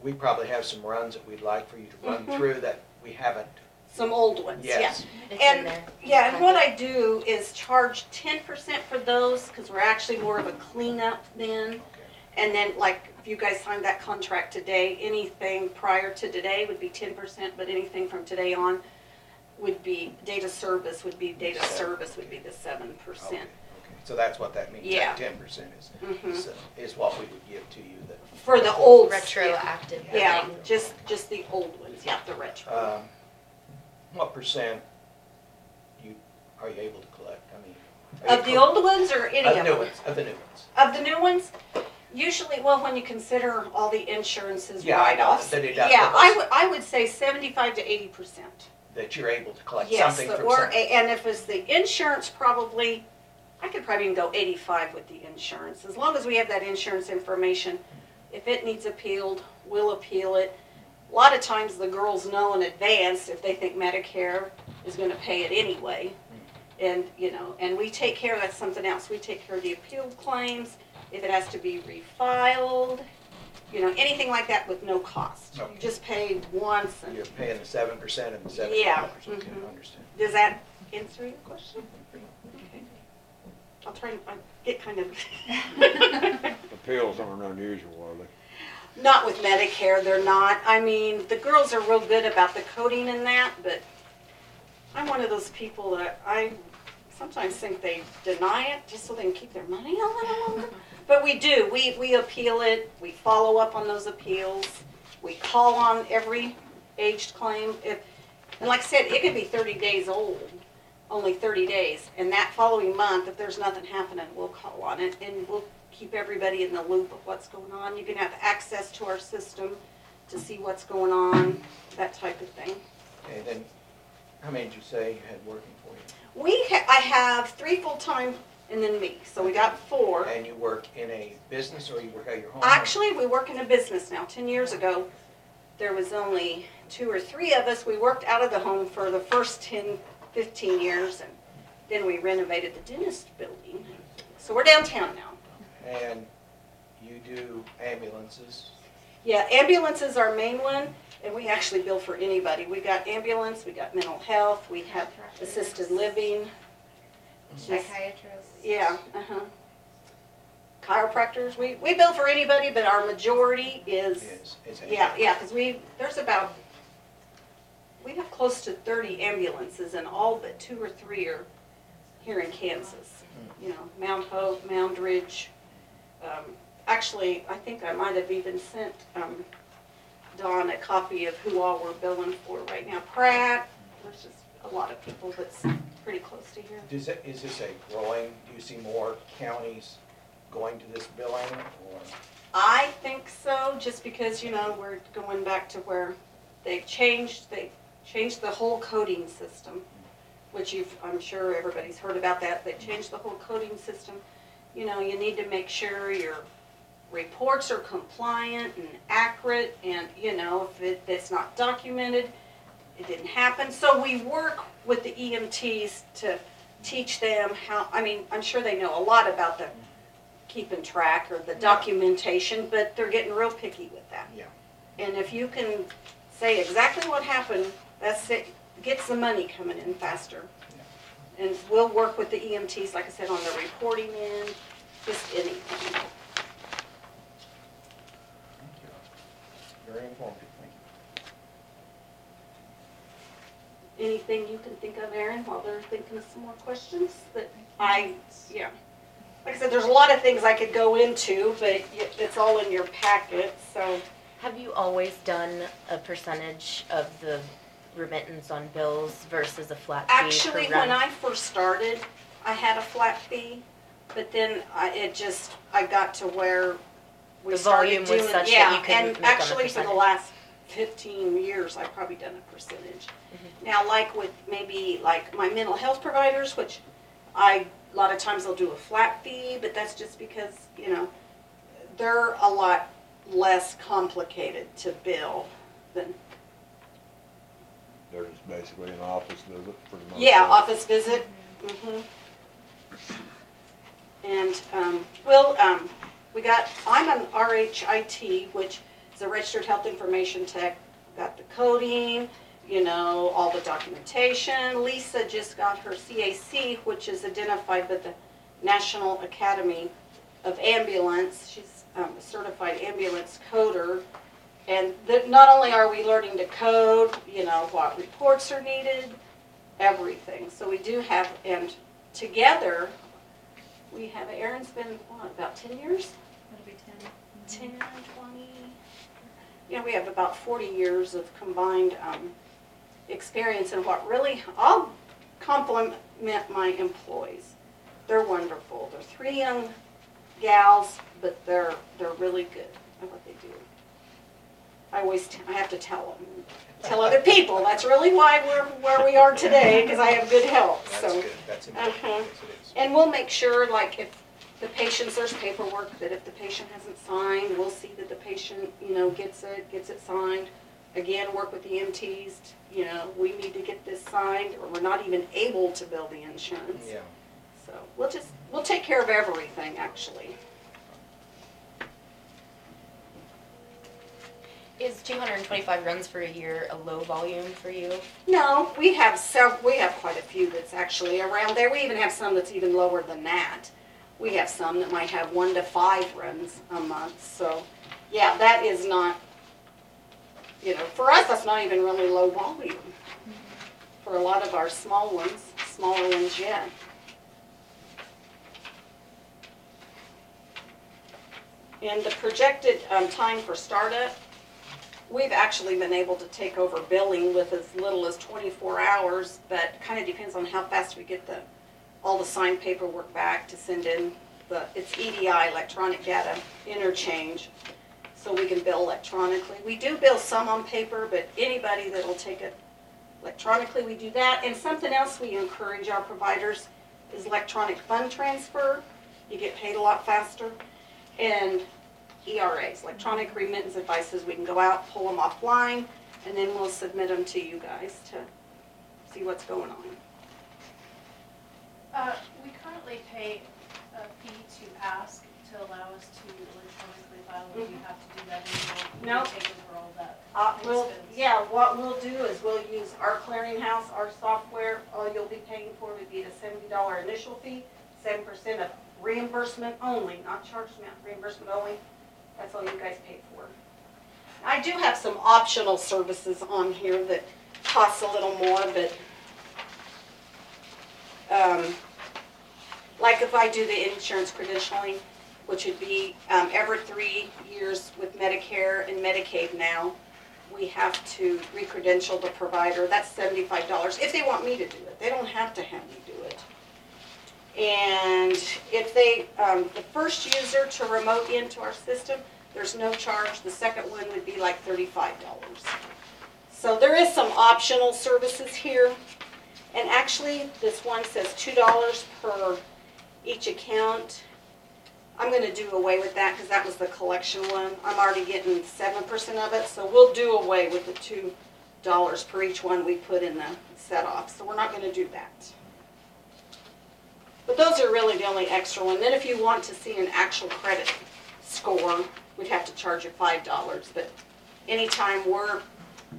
we probably have some runs that we'd like for you to run through that we haven't. Some old ones, yeah. Yes. It's in And, there. yeah, and what I do is charge 10% for those, because we're actually more of a cleanup then. Okay. And then, like, if you guys signed that contract today, anything prior to today would be 10%, but anything from today on would be, data service would be the 7%. Okay. So that's what that means, Yeah. that 10% Mhm. is what we would give to you. For the old. Retroactive. Yeah, billing. just the old ones, yeah, the retro. What percent are you able to collect? I mean. Of the old ones or any of Of the them? new ones, of the new ones. Of the new ones, usually, well, when you consider all the insurances Yeah, I know, write-offs. the deductibles. Yeah, I would say 75 to 80%. That you're able to collect Yes, something from or, somebody. and if it's the insurance, probably, I could probably even go 85 with the insurance. As long as we have that insurance information, if it needs appealed, we'll appeal it. A lot of times the girls know in advance if they think Medicare is gonna pay it anyway. And, and we take care, that's something else, we take care of the appealed claims, if it has to be refiled, anything like that with no cost. You Okay. just pay once and, You're paying the 7% and the $7. Yeah, Okay, mhm. I understand. does that answer your question? Okay. I'll try and get kind of. Appeals aren't unusual, are they? Not with Medicare, they're not. I mean, the girls are real good about the coding and that, but I'm one of those people that I sometimes think they deny it just so they can keep their money a little longer. But we do, we appeal it, we follow up on those appeals, we call on every aged claim. And like I said, it could be 30 days old, only 30 days. And that following month, if there's nothing happening, we'll call on it and we'll keep everybody in the loop of what's going on. You can have access to our system to see what's going on, that type of thing. Okay, then, how many did you say you had working for you? I have 3 full-time and then me, so we got 4. And you work in a business or you work at your home? Actually, we work in a business now. 10 years ago, there was only 2 or 3 of us. We worked out of the home for the first 10, 15 years, and then we renovated the dentist building. So we're downtown now. And you do ambulances? Yeah, ambulance is our main one, and we actually bill for anybody. We got ambulance, we got mental health, we have assisted living. Psychiatrists. Yeah, chiropractors, we bill for anybody, but our majority is, yeah, because we have close to 30 ambulances, and all but 2 or 3 are here in Kansas. Mount Hope, Mound Ridge. Actually, I think I might have even sent Dawn a copy of who all we're billing for right now. Pratt, there's just a lot of people that's pretty close to here. Is this a growing, do you see more counties going to this billing, or? I think so, just because, we're going back to where they changed the whole coding system, which I'm sure everybody's heard about that. They changed the whole coding system. You need to make sure your reports are compliant and accurate, and, if it's not documented, it didn't happen. So we work with the EMTs to teach them how, I'm sure they know a lot about the keeping track or the documentation, but they're getting real picky with that. Yeah. And if you can say exactly what happened, that's it, gets the money coming in faster. And we'll work with the EMTs, like I said, on the reporting end, just anything. Thank you. Very informative, thank you. Anything you can think of, Erin, while they're thinking of some more questions that yeah. Like I said, there's a lot of things I could go into, but it's all in your packet, so. Have you always done a percentage of the remittance on bills versus a flat fee per Actually, run? when I first started, I had a flat fee, but then I got to where we The started volume was doing, such that yeah, you couldn't and make on a actually for the percentage. last 15 years, I've probably done a percentage. Now, like with maybe like my mental health providers, which a lot of times they'll do a flat fee, but that's just because, you know, they're a lot less complicated to bill than, They're just basically an office visit for the most yeah, part. office visit. And, I'm an RHIT, which is a registered health information tech. Got the coding, you know, all the documentation. Lisa just got her CAC, which is identified by the National Academy of Ambulance. She's a certified ambulance coder. And not only are we learning to code, you know, what reports are needed, everything. So we do have, and together, we have, Erin's been, what, about 10 years? That'll be 10, 20, you know, we have about 40 years of combined experience, and what really, I'll compliment my employees. They're wonderful. They're 3 young gals, but they're really good at what they do. I have to tell other people, that's really why we're where we are today, because I have good help, so. That's good, that's important. Uh-huh. Yes, it is. And we'll make sure, like, if the patient's, there's paperwork, that if the patient hasn't signed, we'll see that the patient, you know, gets it signed. Again, work with the EMTs, you know, we need to get this signed, or we're not even able to bill the insurance. Yeah. So, we'll take care of everything, actually. Is 225 runs for a year a low volume for you? No, we have quite a few that's actually around there. We even have some that's even lower than that. We have some that might have 1 to 5 runs a month, so, yeah, that is not, you know, for us, that's not even really low volume. For a lot of our smaller ones, yeah. And the projected time for startup, we've actually been able to take over billing with as little as 24 hours, but kind of depends on how fast we get all the signed paperwork back to send in it's EDI, electronic data interchange, so we can bill electronically. We do bill some on paper, but anybody that'll take it electronically, we do that. And something else we encourage our providers is electronic fund transfer. You get paid a lot faster. And ERAs, electronic remittance advices, we can go out, pull them offline, and then we'll submit them to you guys to see what's going on. We currently pay a fee to ask to allow us to electronically file, if we have to do that anymore. No. We take over all that expense. What we'll do is we'll use our clearinghouse, our software. All you'll be paying for would be the $70 initial fee, 7% of reimbursement only, not charge amount, reimbursement only. That's all you guys pay for. I do have some optional services on here that cost a little more, but like if I do the insurance credentialing, which would be every 3 years with Medicare and Medicaid now, we have to re-credential the provider. That's $75 if they want me to do it. They don't have to have me do it. And if they, the first user to remote into our system, there's no charge. The second one would be like $35. So there is some optional services here. And actually, this one says $2 per each account. I'm going to do away with that because that was the collection one. I'm already getting 7% of it, so we'll do away with the $2 per each one we put in the set off. So we're not going to do that. But those are really the only extra one. Then if you want to see an actual credit score, we'd have to charge you $5. But anytime we're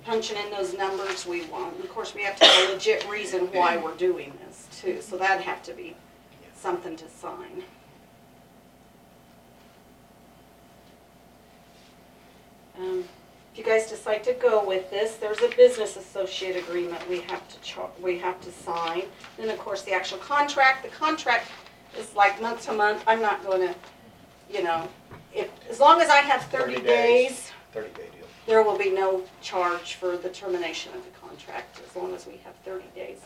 punching in those numbers, we won't. Of course, we have to have a legit reason why we're doing this too, so that'd have to be something to sign. If you guys decide to go with this, there's a business associate agreement we have to sign. Then, of course, the actual contract. The contract is like month to month. I'm not going to, you know, as long as I have 30 days, 30-day deal. there will be no charge for the termination of the contract as long as we have 30 days.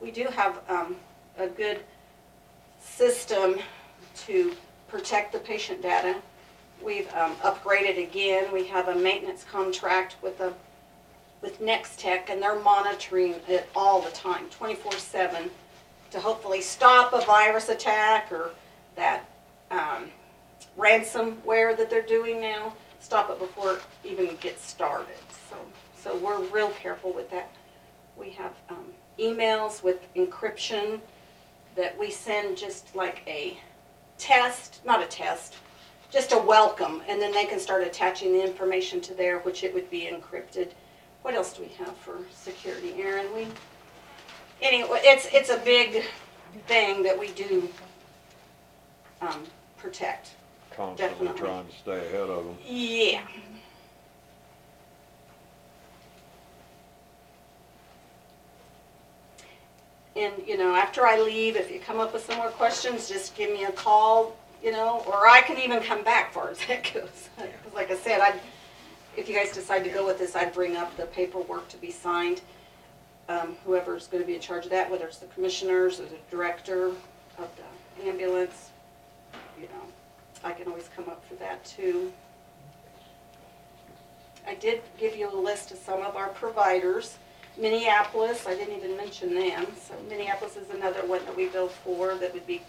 We do have a good system to protect the patient data. We've upgraded again. We have a maintenance contract with Nextech, and they're monitoring it all the time, 24/7, to hopefully stop a virus attack or that ransomware that they're doing now, stop it before it even gets started. So we're real careful with that. We have emails with encryption that we send just like a test, not a test, just a welcome, and then they can start attaching the information to there, which it would be encrypted. What else do we have for security, Aaron? Anyway, it's a big thing that we do protect. Constantly Definitely. trying to stay ahead of them. Yeah. And, you know, after I leave, if you come up with some more questions, just give me a call, you know, or I can even come back far as that goes. 'Cause like I said, if you guys decide to go with this, I'd bring up the paperwork to be signed. Whoever's going to be in charge of that, whether it's the commissioners or the director of the ambulance, you know, I can always come up for that too. I did give you a list of some of our providers. Minneapolis, I didn't even mention them, so Minneapolis is another one that we bill for that would be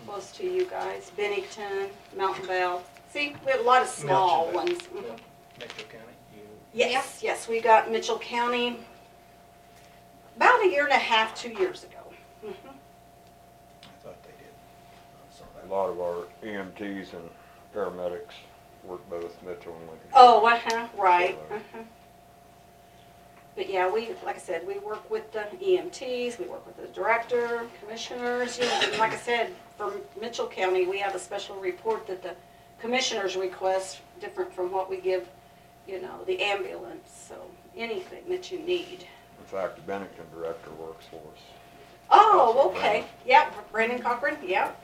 close to you guys. Bennington, Mountain Vale. See, we have a lot of small Mountain ones. Vale. Mhm. Metro County, Yes, we got Mitchell County about a year and a half, 2 years ago. Mhm. I thought they did. I saw A that. lot of our EMTs and paramedics work both Mitchell and Lincoln. Oh, right. But yeah, like I said, we work with the EMTs, we work with the director, commissioners, you know, and like I said, for Mitchell County, we have a special report that the commissioners request, different from what we give, you know, the ambulance, so anything that you need. In fact, the Bennington director works for us. Oh, okay, yep, Brandon Cochran, yep.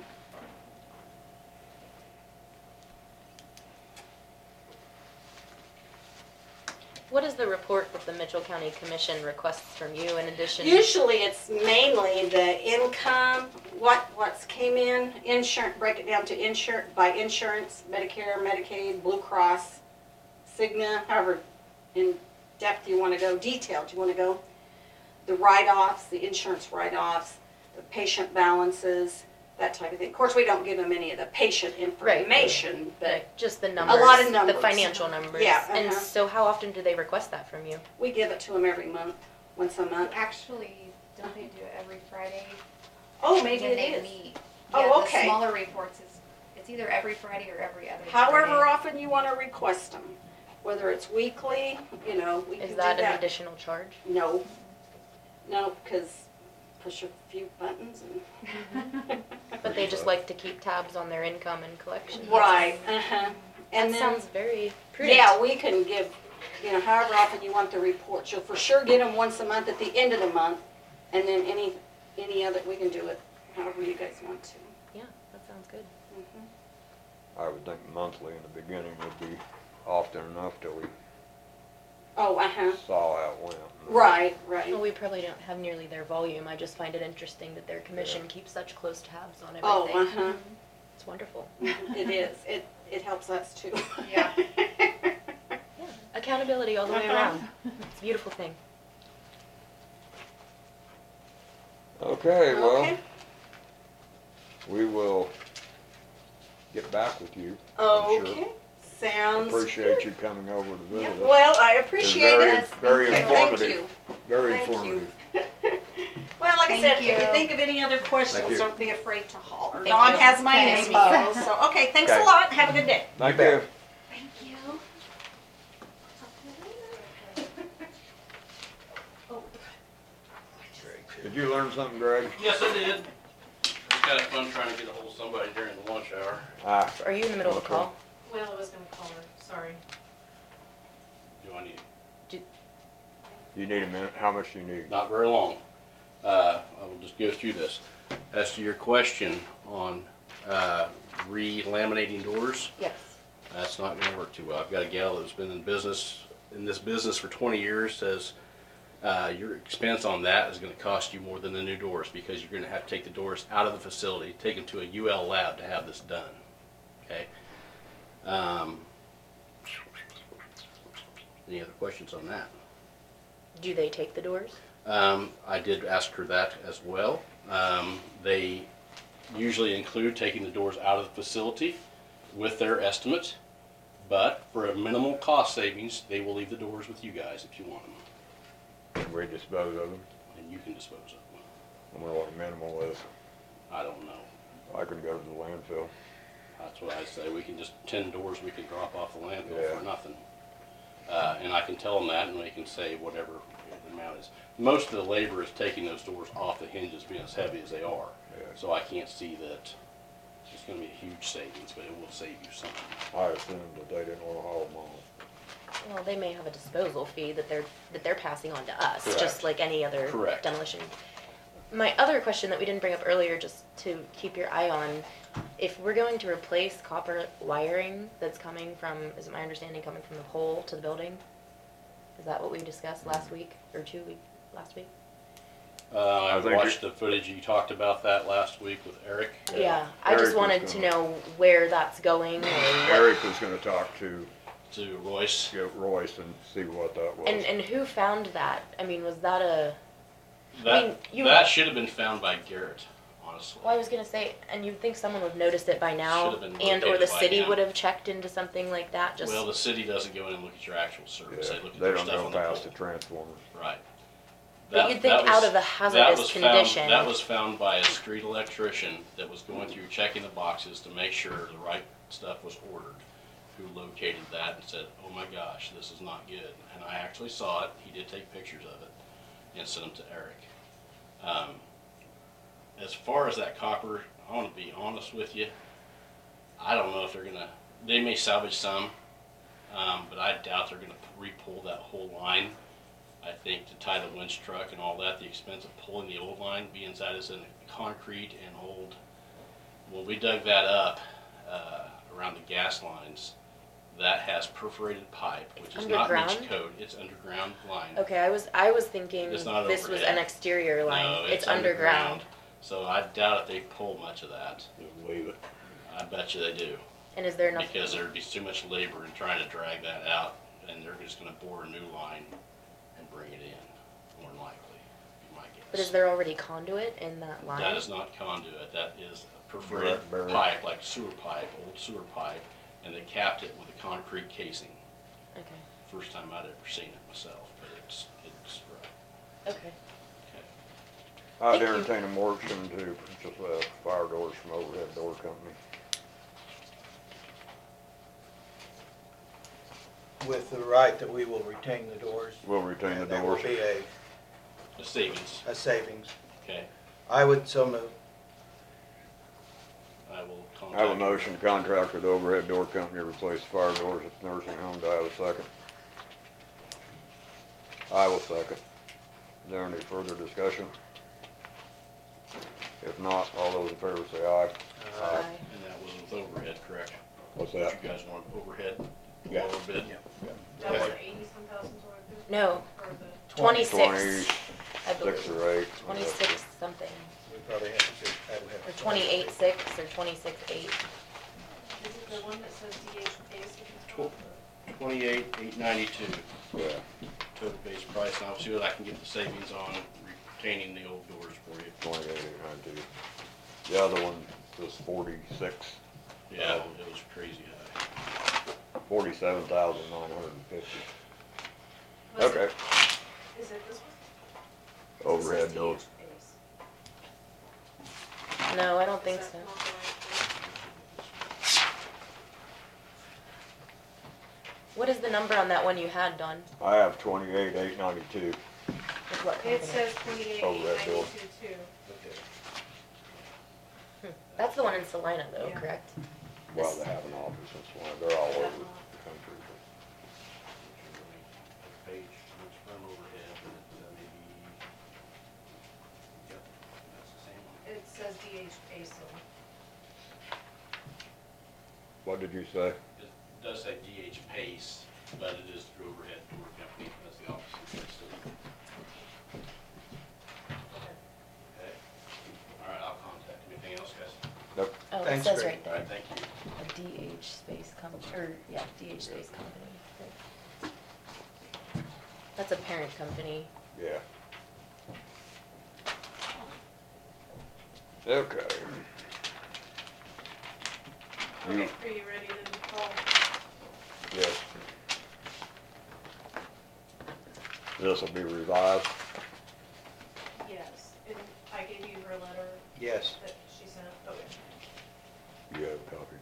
What is the report that the Mitchell County Commission requests from you in addition? Usually it's mainly the income, what's came in, insurance, break it down to insurance, Medicare, Medicaid, Blue Cross, Cigna, however in depth you want to go, detailed you want to go. The write-offs, the insurance write-offs, the patient balances, that type of thing. Of course, we don't give them any of the patient information, but Like, just the numbers. lot of numbers. The financial numbers. Yeah, And uh-huh. so how often do they request that from you? we give it to them every month, once a month. Actually, don't they do it every Friday? Oh, maybe when it they is. meet? Oh, Yeah, okay. The smaller reports it's either every Friday or every other However Friday. often you want to request them, whether it's weekly, you know, we can Is do that an that. additional charge? No, because push a few buttons and. But they just like to keep tabs on their income and collections. Right, uh-huh. And That then, sounds very prudent. yeah, we can give, you know, however often you want the reports. You'll for sure get them once a month at the end of the month, and then any other, we can do it however you guys want to. Yeah, that sounds good. Mhm. I would think monthly in the beginning would be often enough till we Oh, uh-huh. saw how it went. Right, right. Well, we probably don't have nearly their volume. I just find it interesting that their commission keeps such close tabs on Oh, everything. uh-huh. It's wonderful. It is. It helps us too. Yeah. Yeah, accountability all the way Uh-huh. around. It's a beautiful thing. Okay, well, Okay. we will get back with you. I'm sure. Okay, sounds Appreciate good. you coming over to Yeah, visit us. well, I It's appreciate very, it. very Okay, informative. Thank you. Very Thank you. informative. Well, like I Thank said, if you you. think of any other Thank questions, you. don't be afraid to holler. Thank Dawn you. has my Thank info, so, okay, thanks a Okay. lot. Have a good day. Thank you. Thank you. you learn something, Greg? Yes, I did. Just had fun trying to get a hold of somebody during the lunch hour. Ah, Are you in the middle of a call? Well, I was gonna call her, sorry. Do I need? you need a minute? How much do you need? Not very long. I will just go through this. As to your question on re-laminating doors, Yes. that's not gonna work too well. I've got a gal that's been in this business for 20 years, says your expense on that is gonna cost you more than the new doors, because you're gonna have to take the doors out of the facility, take them to a UL lab to have this done, okay? Any other questions on that? Do they take the doors? I did ask her that as well. They usually include taking the doors out of the facility with their estimates, but for a minimal cost savings, they will leave the doors with you guys if you want them, Can we dispose of them? and you can dispose of them. I wonder what a minimal is. I don't know. I can go to the landfill. That's what I say. We can just 10 doors we can drop off the landfill Yeah. for nothing. And I can tell them that, and they can say whatever the amount is. Most of the labor is taking those doors off the hinges, being as heavy as they are. Yeah. So I can't see that it's going to be a huge savings, but it will save you something. I assumed that they didn't want to haul them all. Well, they may have a disposal fee that they're passing on to us, Correct. just like any other Correct. demolition. My other question that we didn't bring up earlier, just to keep your eye on, if we're going to replace copper wiring that's coming from, is it my understanding, coming from the pole to the building? Is that what we discussed last week, or last week? I think watched the footage. You talked about that last week with Eric. Yeah, I Eric just was wanted to gonna- know where that's going, or what. Eric was gonna talk to To Royce. Royce and see what that was. And who found that? I mean, was that a, That, mean, you- that should have been found by Garrett, honestly. well, I was gonna say, and you'd think someone would have noticed it by now, Should have been and or located the by city now. would have checked into something like that, just. Well, the city doesn't go in and look at your actual service. Yeah, They look at they their don't stuff go on the past the pole. transformers. Right. But you'd think out of a hazardous condition. That was found by a street electrician that was going through checking the boxes to make sure the right stuff was ordered, who located that and said, oh my gosh, this is not good. And I actually saw it. He did take pictures of it and sent them to Eric. As far as that copper, I want to be honest with you. I don't know if they may salvage some, but I doubt they're gonna re-pull that whole line. I think to tie the winch truck and all that, the expense of pulling the old line, being that is in concrete and old. When we dug that up, around the gas lines, that has perforated pipe, which is not Underground? NICS code. It's underground line. Okay, I was thinking It's not this was overhead. an exterior line. No, It's underground. So I doubt if they pull much of that. Just leave it. I bet you they do. And is there enough? Because there'd be too much labor in trying to drag that out, and they're just gonna bore a new line and bring it in, more than likely, be my guess. But is there already conduit in that line? That is not conduit, that is a perforated Buried. pipe, like sewer pipe, old sewer pipe, and they capped it with a concrete casing. Okay. First time I'd ever seen it myself, but it's right. Okay. Okay. I'd Thank you. entertain a motion to purchase fire doors from Overhead Door Company. With the right that we will retain the doors. We'll retain the And there will doors. be The savings, a savings. okay, I would so move. I will I contact. have a motion to contract with Overhead Door Company to replace fire doors at the nursing home. Do I have a second? I will second. Is there any further discussion? If not, all those in favor say aye. Aye. And that was with overhead, correct? What's What that? you guys want, overhead? Yeah. Lower bid? That was Okay. the 80-some thousand sort of bid? No, Or the, 26, I 26 believe. or 8. 26 something, We probably have to do, I would have or to- 28.6 or 26.8. is it the one that says DHA? 28,892 Yeah. total base price, and I'll see what I can get the savings on retaining the old doors for you. 28,892. The other one was 46. Yeah, it was crazy high. 47,950. Was it- Okay. Is it this one? Overhead doors. No, I don't think Is so. that not the right What is the number on that one you had, Dawn? I have 28,892. What company? It says 28, Oh, that bill. 92, That's the one in Salina though, Yeah. correct? Well, they have an office in Swan, they're all over the country. Page, looks from overhead, but it's maybe, yep, that's the same one. It says DH Basin. What did you say? It does say DH Pace, but it is through Overhead Door Company, that's the office in Princeton. Okay, all right, I'll contact him. Anything else, guys? Nope. Oh, it Thanks, says Greg. right All there, right, thank you. a DH space company, or, yeah, DH space company. That's a parent company. Yeah. Okay. Okay, are you ready to call? Yes. This will be revised. Yes, and I gave you her letter Yes. that she sent, okay. You have a copy.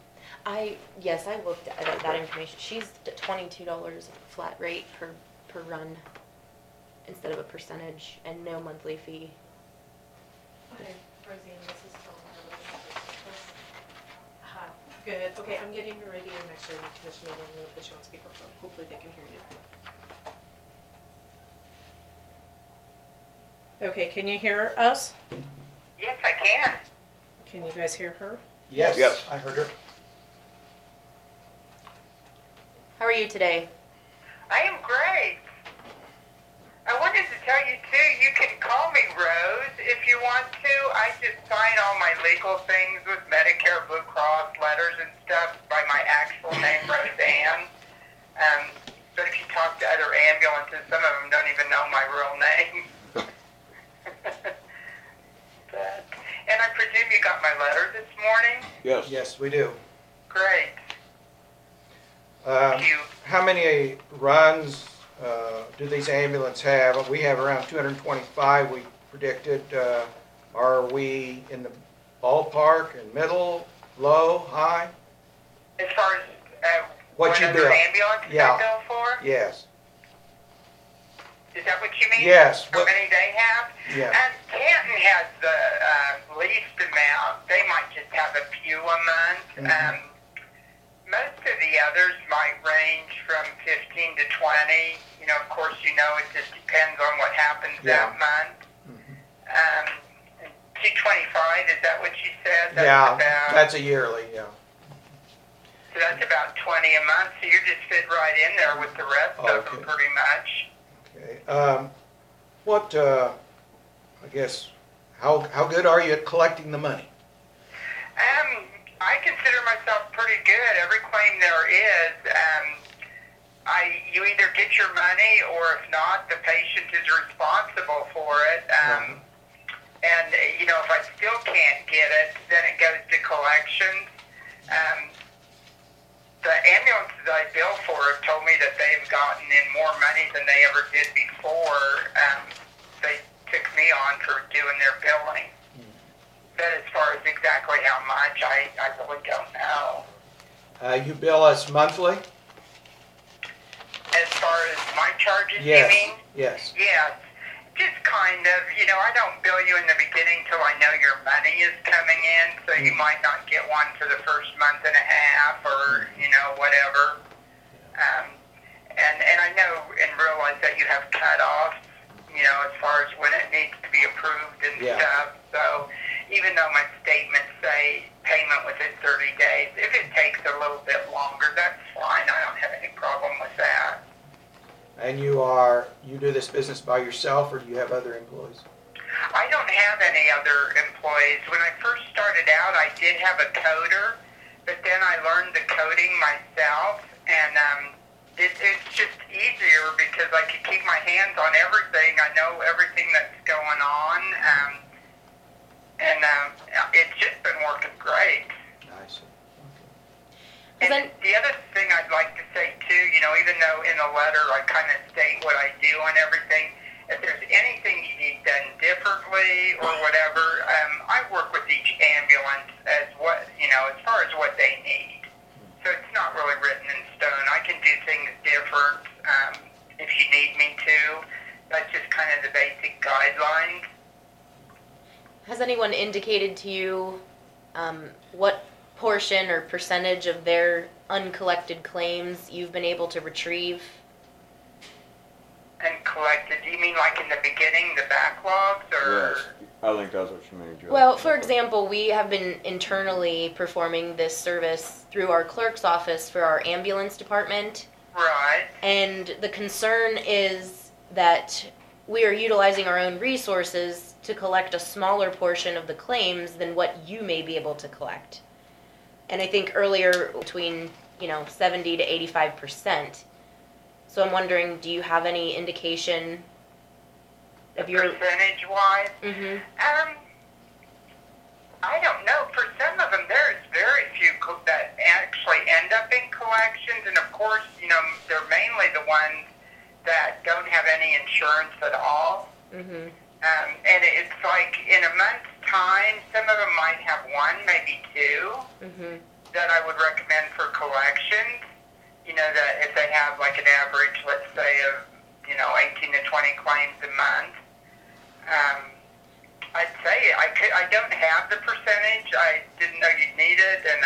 Yes, I looked at that information. She's at $22 flat rate per run instead of a percentage and no monthly fee. Okay, Rosann, this is from her. Hi, good, okay, I'm getting her ready to next year, because she will put you on speakerphone, hopefully they can hear you. Okay, can you hear us? Yes, I can. Can you guys hear her? Yes. Yes. I heard her. How are you today? I am great. I wanted to tell you too, you can call me Rose if you want to. I just sign all my legal things with Medicare, Blue Cross, letters and stuff by my actual name, Rosann. But if you talk to other ambulances, some of them don't even know my real name. And I presume you got my letter this morning? Yes. Yes, we do. Great. Thank you. How many runs do these ambulances have? We have around 225 we predicted. Are we in the ballpark, in middle, low, high? As far as What you other bill? ambulances Yeah. I bill for? Yes. Is that what you mean? Yes. How many they have? Yeah. Canton has the least amount. They might just have a few a month. Mhm. Most of the others might range from 15 to 20. You know, of course, you know, it just depends on what happens Yeah. that month. Mhm. 225, is that what you said? That's Yeah, about, that's a yearly, yeah. so that's about 20 a month. So you're just fit right in there with the rest of them Okay. pretty much. Okay. I guess, how good are you at collecting the money? I consider myself pretty good. Every claim there is, you either get your money, or if not, the patient is responsible for it. And you know, if I still can't get it, then it goes to collections. The ambulances I bill for have told me that they've gotten in more money than they ever did before. They took me on for doing their billing. But as far as exactly how much, I really don't know. You bill us monthly? As far as my charges, Yes. you mean? Yes. Yes. Just kind of, you know, I don't bill you in the beginning till I know your money is coming in, so you might not get one for the first month and a half, or, you know, whatever. And I know and realize that you have cutoffs, you know, as far as when it needs to be approved and Yeah. stuff. So even though my statements say payment within 30 days, if it takes a little bit longer, that's fine. I don't have any problem with that. And you do this business by yourself, or do you have other employees? I don't have any other employees. When I first started out, I did have a coder, but then I learned the coding myself, and it's just easier because I can keep my hands on everything. I know everything that's going on, and it's just been working great. I see. And the other thing I'd like to say too, you know, even though in the letter I kind of state what I do and everything, if there's anything you need done differently or whatever, I work with each ambulance as what, you know, as far as what they need. So it's not really written in stone. I can do things different if you need me to. That's just kind of the basic indicated to you, what portion or percentage of their uncollected claims you've been able to retrieve? And collected, do you mean like in the beginning, the backlogs, or? Yes, I think that's what you mean, Joe. Well, for example, we have been internally performing this service through our clerk's office for our ambulance department. Right. And the concern is that we are utilizing our own resources to collect a smaller portion of the claims than what you may be able to collect. And I think earlier between, 70 to 85%. So I'm wondering, do you have any indication of your... Percentage-wise? Mm-hmm. I don't know. For some of them, there's very few that actually end up in collections, and of course, they're mainly the ones that don't have any insurance at all. Mm-hmm. And it's like in a month's time, some of them might have one, maybe two, Mm-hmm. that I would recommend for collections. That if they have like an average, let's say, of 18 to 20 claims a month. I'd say I don't have the percentage. I didn't know you'd need it, and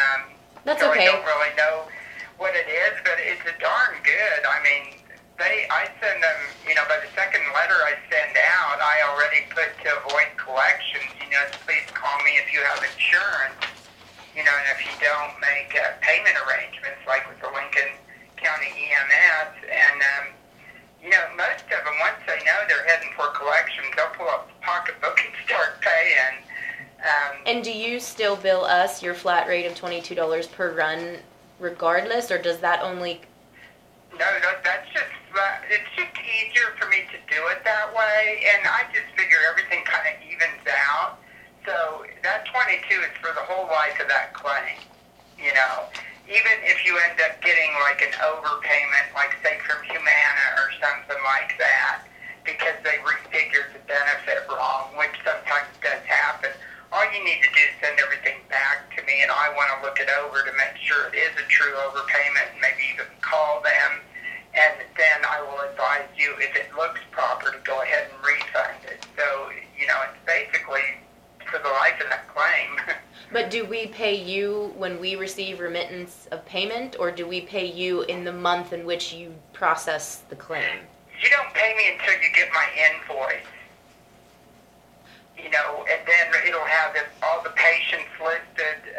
That's so okay. I don't really know what it is, but it's a darn good. I mean, I send them, by the second letter I send out, I already put to avoid collections, please call me if you have insurance, and if you don't make payment arrangements, like with the Lincoln County EMS, and most of them, once they know they're heading for collections, they'll pull up the pocketbook and start paying. And do you still bill us your flat rate of $22 per run regardless, or does that only... No, that's just, it's just easier for me to do it that way, and I just figure everything kind of evens out. So that 22 is for the whole life of that claim, Even if you end up getting like an overpayment, like say from Humana or something like that, because they refigured the benefit wrong, which sometimes does happen, all you need to do is send everything back to me, and I want to look it over to make sure it is a true overpayment, and maybe even call them, and then I will advise you if it looks proper to go ahead and refund it. So, it's basically for the life of that claim. But do we pay you when we receive remittance of payment, or do we pay you in the month in which you process the claim? You don't pay me until you get my invoice. And then it'll have all the patients listed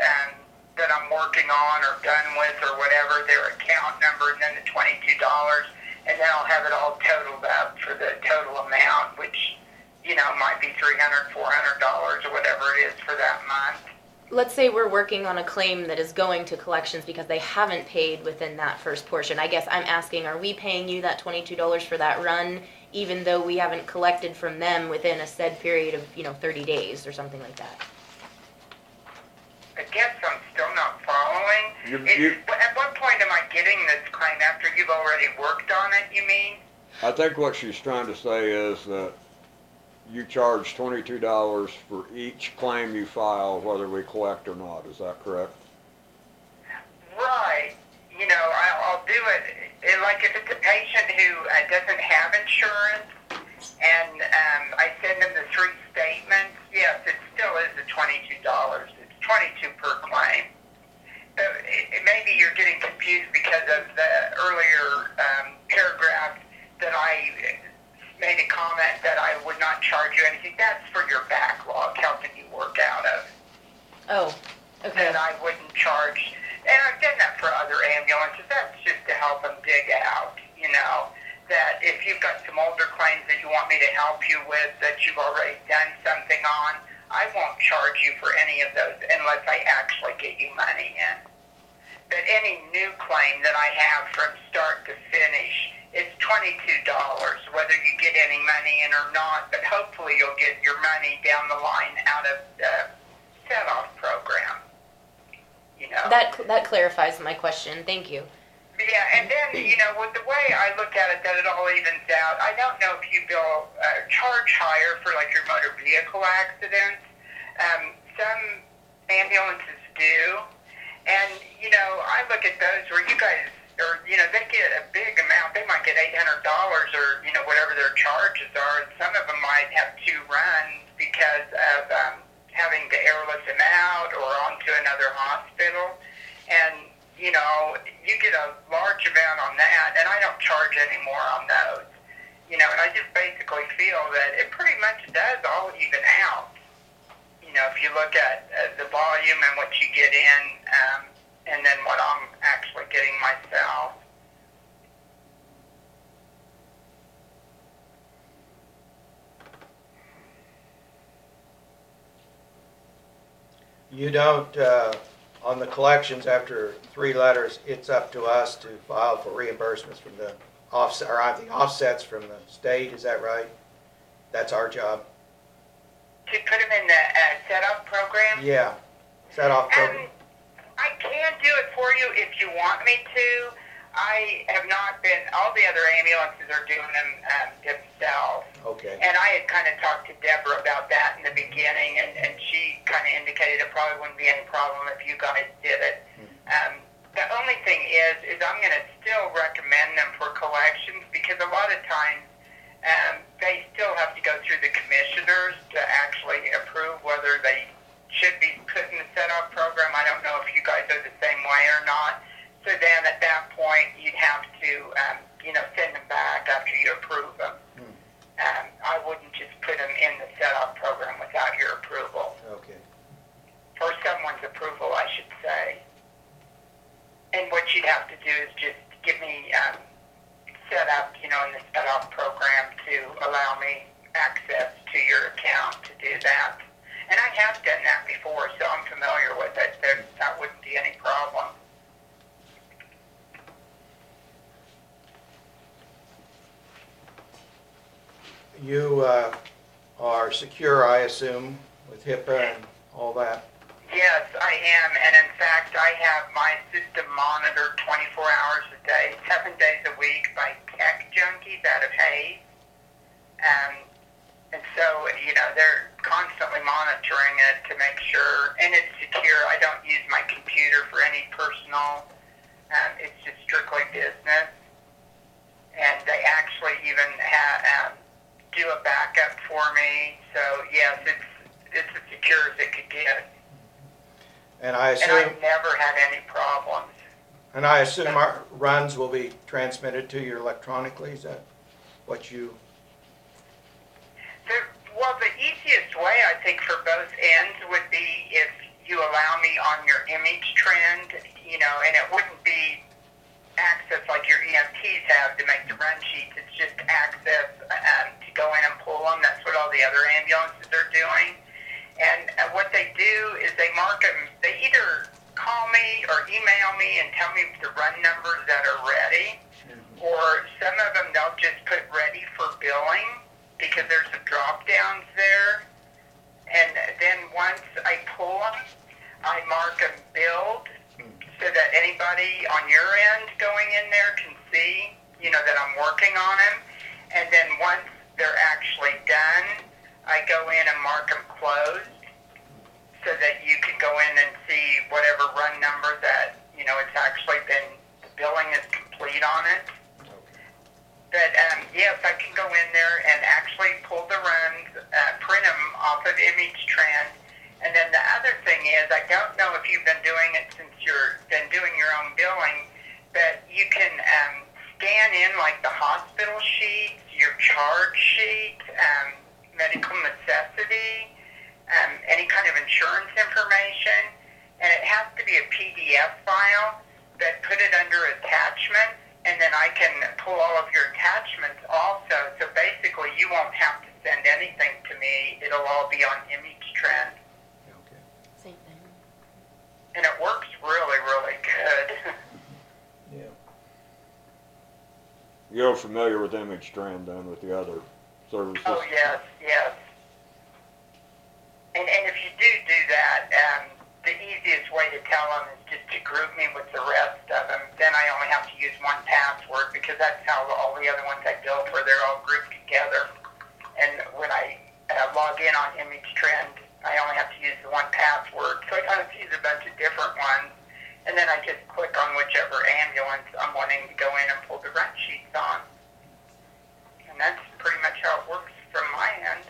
that I'm working on or done with or whatever, their account number, and then the $22, and then I'll have it all totaled up for the total amount, which, might be $300, $400 or whatever it is for that month. Let's say we're working on a claim that is going to collections because they haven't paid within that first portion. I guess I'm asking, are we paying you that $22 for that run, even though we haven't collected from them within a said period of, 30 days or something like that? I guess I'm still not following. At what point am I getting this claim? After you've already worked on it, you mean? I think what she's trying to say is that you charge $22 for each claim you file, whether we collect or not. Is that correct? Right. I'll do it. Like if it's a patient who doesn't have insurance, and I send them the 3 statements, yes, it still is the $22. It's $22 per claim. So maybe you're getting confused because of the earlier paragraph that I made a comment that I would not charge you anything. That's for your backlog, helping you work out of. Oh, okay. That I wouldn't charge. And I've done that for other ambulances. That's just to help them dig out, that if you've got some older claims that you want me to help you with that you've already done something on, I won't charge you for any of those unless I actually get you money in. But any new claim that I have from start to finish, it's $22, whether you get any money in or not, but hopefully you'll get your money down the line out of the set-off program. That clarifies my question. Thank you. Yeah, and then, with the way I look at it, that it all evens out, I don't know if you charge higher for, like, your motor vehicle accidents. Some ambulances do. And, I look at those where you guys, they get a big amount. They might get $800 or, whatever their charges are. And some of them might have 2 runs because of having to airlift them out or onto another hospital. And, you know, you get a large amount on that, and I don't charge any more on those. You know, and I just basically feel that it pretty much does all even out. You know, if you look at the volume and what you get in, and then what I'm actually getting myself. You don't, on the collections after 3 letters, it's up to us to file for reimbursements from the offset, or I think offsets from the state, is that right? That's our job? To put them in the setup program? Yeah, set off program. I can do it for you if you want me to. I have not been, all the other ambulances are doing them themselves. Okay. And I had kind of talked to Deborah about that in the beginning, and she kind of indicated it probably wouldn't be any problem if you guys did it. The only thing is I'm going to still recommend them for collections, because a lot of times they still have to go through the commissioners to actually approve whether they should be put in the set-off program. I don't know if you guys are the same way or not. So then at that point, you'd have to, you know, send them back after you approve them. I wouldn't just put them in the set-off program without your approval. Okay. Or someone's approval, I should say. And what you'd have to do is just give me set up, you know, in the set-off program to allow me access to your account to do that. And I have done that before, so I'm familiar with it. That wouldn't be any problem. You are secure, I assume, with HIPAA and all that? Yes, I am, and in fact, I have my system monitored 24 hours a day, 7 days a week by tech junkies out of Hayes. And so, you know, they're constantly monitoring it to make sure, and it's secure. I don't use my computer for any personal, it's just strictly business. And they actually even do a backup for me. So, yes, it's as secure as it could get. And I assume, and I've never had any problems. And I assume our runs will be transmitted to you electronically. Is that what you? Well, the easiest way I think for both ends would be if you allow me on your image trend, you know, and it wouldn't be access like your EMTs have to make the run sheets. It's just access to go in and pull them. That's what all the other ambulances are doing. And what they do is they mark them. They either call me or email me and tell me the run numbers that are ready, or some of them they'll just put ready for billing because there's some drop downs there. And then once I pull them, I mark them billed so that anybody on your end going in there can see, you know, that I'm working on them. And then once they're actually done, I go in and mark them closed so that you can go in and see whatever run number that, you know, it's actually been, the billing is complete on it. But yes, I can go in there and actually pull the runs, print them off of image trend. And then the other thing is, I don't know if you've been doing it since you've been doing your own billing, but you can scan in like the hospital sheets, your charge sheet, medical necessity, any kind of insurance information, and it has to be a PDF file, but put it under attachments, and then I can pull all of your attachments also. So basically, you won't have to send anything to me. It'll all be on image trend. Okay. Same thing. And it works really, really good. Yeah. You're familiar with image trend then with the other services? Oh, yes, yes. And if you do that, the easiest way to tell them is just to group me with the rest of them. Then I only have to use one password because that's how all the other ones I bill for, they're all grouped together. And when I log in on image trend, I only have to use the one password. So I don't have to use a bunch of different ones. And then I just click on whichever ambulance I'm wanting to go in and pull the run sheets on. And that's pretty much how it works from my end.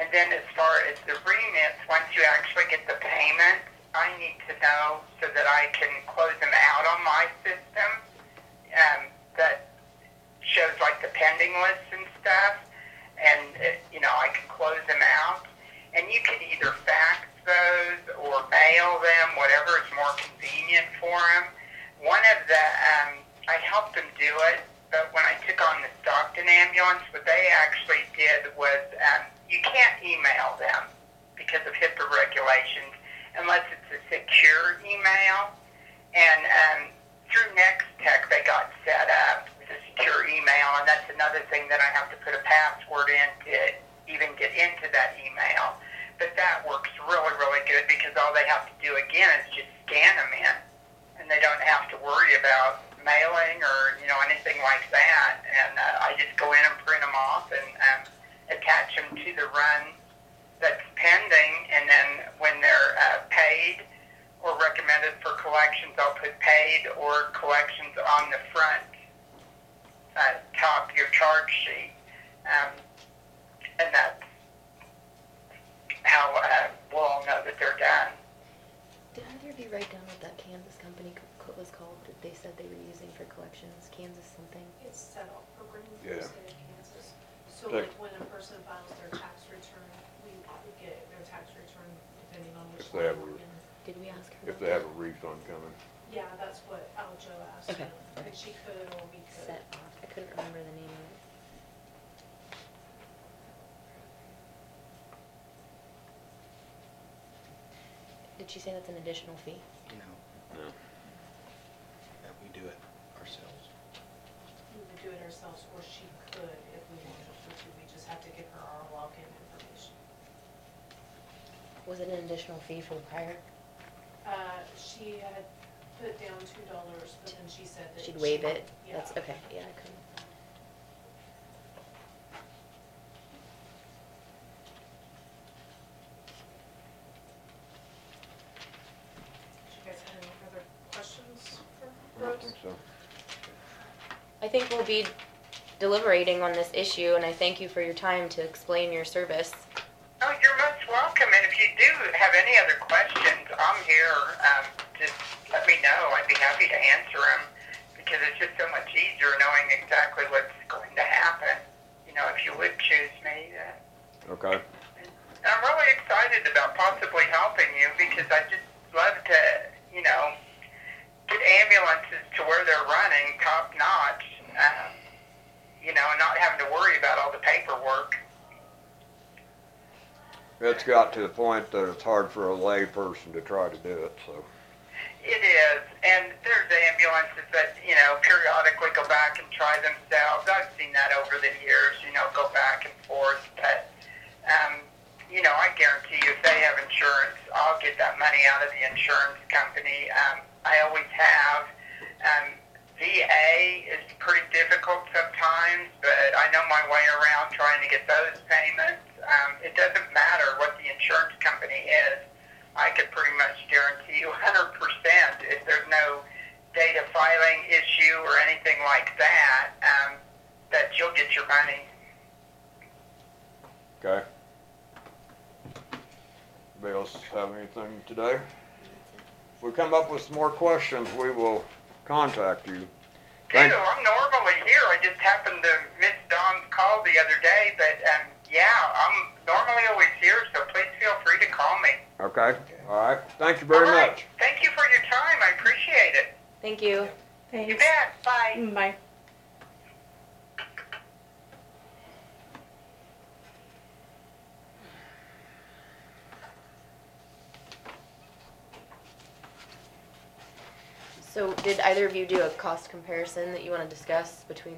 And then as far as the remits, once you actually get the payment, I need to know so that I can close them out on my system. That shows like the pending lists and stuff. And, I can close them out. And you can either fax those or mail them, whatever is more convenient for them. One of the, I helped them do it, but when I took on the Stockton ambulance, what they actually did was you can't email them because of HIPAA regulations unless it's a secure email. And through Nextech, they got set up with a secure email, and that's another thing that I have to put a password in to even get into that email. But that works really, really good because all they have to do, again, is just scan them in. And they don't have to worry about mailing or, anything like that. And I just go in and print them off and attach them to the run that's pending. And then when they're paid or recommended for collections, I'll put paid or collections on the front top of your charge sheet. And that's how we'll all know that they're done. Did either of you write down what that Kansas company was called that they said they were using for collections? Kansas something? It's set up program for Yeah. the state of Kansas. So Like- like when a person files their tax return, we get their tax return depending on which If they have line a- we're in. Did we ask her? If about they have that? a refund coming. Yeah, that's what Aljo asked Okay, her. okay. If she could or we could. Set off. I couldn't remember the name of it. Did she say that's an additional fee? No, No. that we do it ourselves. We would do it ourselves, or she could if we wanted her to. We just have to give her our login information. Was it an additional fee for the prior? She had put down $2, but then she said that She'd waive would- it? Yeah. That's, okay, yeah, I couldn't. Do you guys have any other questions for I don't Rose? think so. I think we'll be deliberating on this issue, and I thank you for your time to explain your service. Oh, you're most welcome. And if you do have any other questions, I'm here. Just let me know. I'd be happy to answer them because it's just so much easier knowing exactly what's going to happen. If you would choose me. Okay. And I'm really excited about possibly helping you because I just love to, get ambulances to where they're running top notch, and not having to worry about all the paperwork. It's got to the point that it's hard for a lay person to try to do it, so. It is, and there's ambulances that, periodically go back and try themselves. I've seen that over the years, go back and forth, but, I guarantee you if they have insurance, I'll get that money out of the insurance company. I always have. VA is pretty difficult sometimes, but I know my way around trying to get those payments. It doesn't matter what the insurance company is. I could pretty much guarantee you 100% if there's no data filing issue or anything like that, that you'll get your money. Okay. Anybody else have anything today? If we come up with some more questions, we will contact you. Thank- I'm normally here. I just happened to miss Don's call the other day, but I'm normally always here, so please feel free to call me. Okay, all right. Thank you very All right. much. Thank you for your time. I appreciate it. Thank you. You bet. Bye. Bye. So did either of you do a cost comparison that you want to discuss between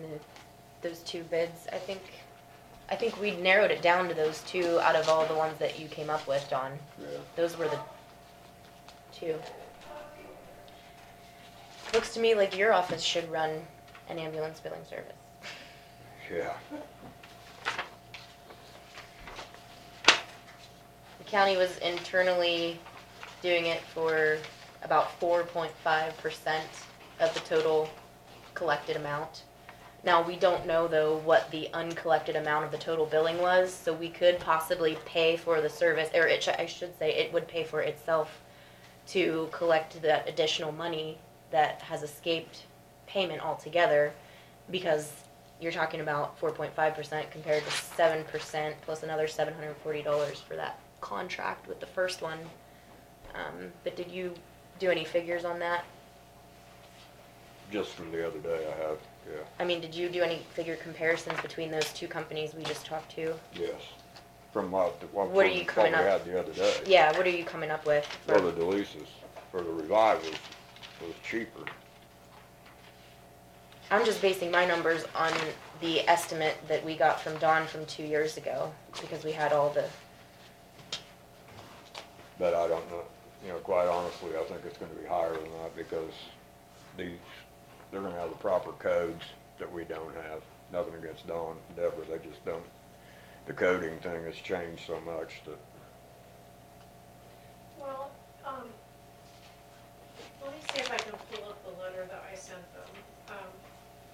those two bids? I think we narrowed it down to those two out of all the ones that you came up with, Dawn. Yeah. Those were the two. Looks to me like your office should run an ambulance billing service. Yeah. The county was internally doing it for about 4.5% of the total collected amount. Now, we don't know though what the uncollected amount of the total billing was, so we could possibly pay for the service, or I should say, it would pay for itself to collect that additional money that has escaped payment altogether, because you're talking about 4.5% compared to 7% plus another $740 for that contract with the first one. But did you do any figures on that? Just from the other day I have, yeah, I mean, did you do any figure comparisons between those two companies we just talked to? yes. From what What are you we coming up- had the other day. Yeah, what are you coming up with? For the DeLisa's, for the Revive was cheaper. I'm just basing my numbers on the estimate that we got from Dawn from 2 years ago, because we had all the, But I don't know, quite honestly, I think it's gonna be higher than that because they're gonna have the proper codes that we don't have. Nothing against Dawn and Deborah, they just don't. The coding thing has changed so much that, Well, let me see if I can pull up the letter that I sent them,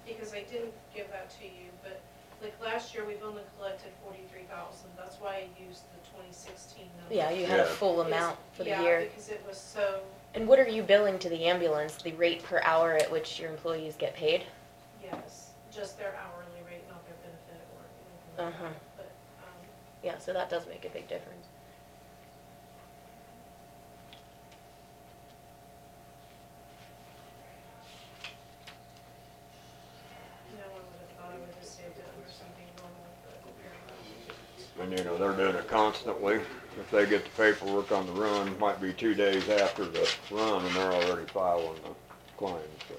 because I didn't give that to you, but like last year, we've only collected 43,000, that's why I used the 2016 number. yeah, you had a Yeah. full amount for the year. Yeah, because it was so, And what are you billing to the ambulance, the rate per hour at which your employees get paid? yes, just their hourly rate, not their benefit or anything like Uh-huh. that, but, Yeah, so that does make a big difference. no one would have thought I would have saved it under something normal, but apparently. and they're doing it constantly. If they get the paperwork on the run, might be 2 days after the run and they're already filing the claim, so.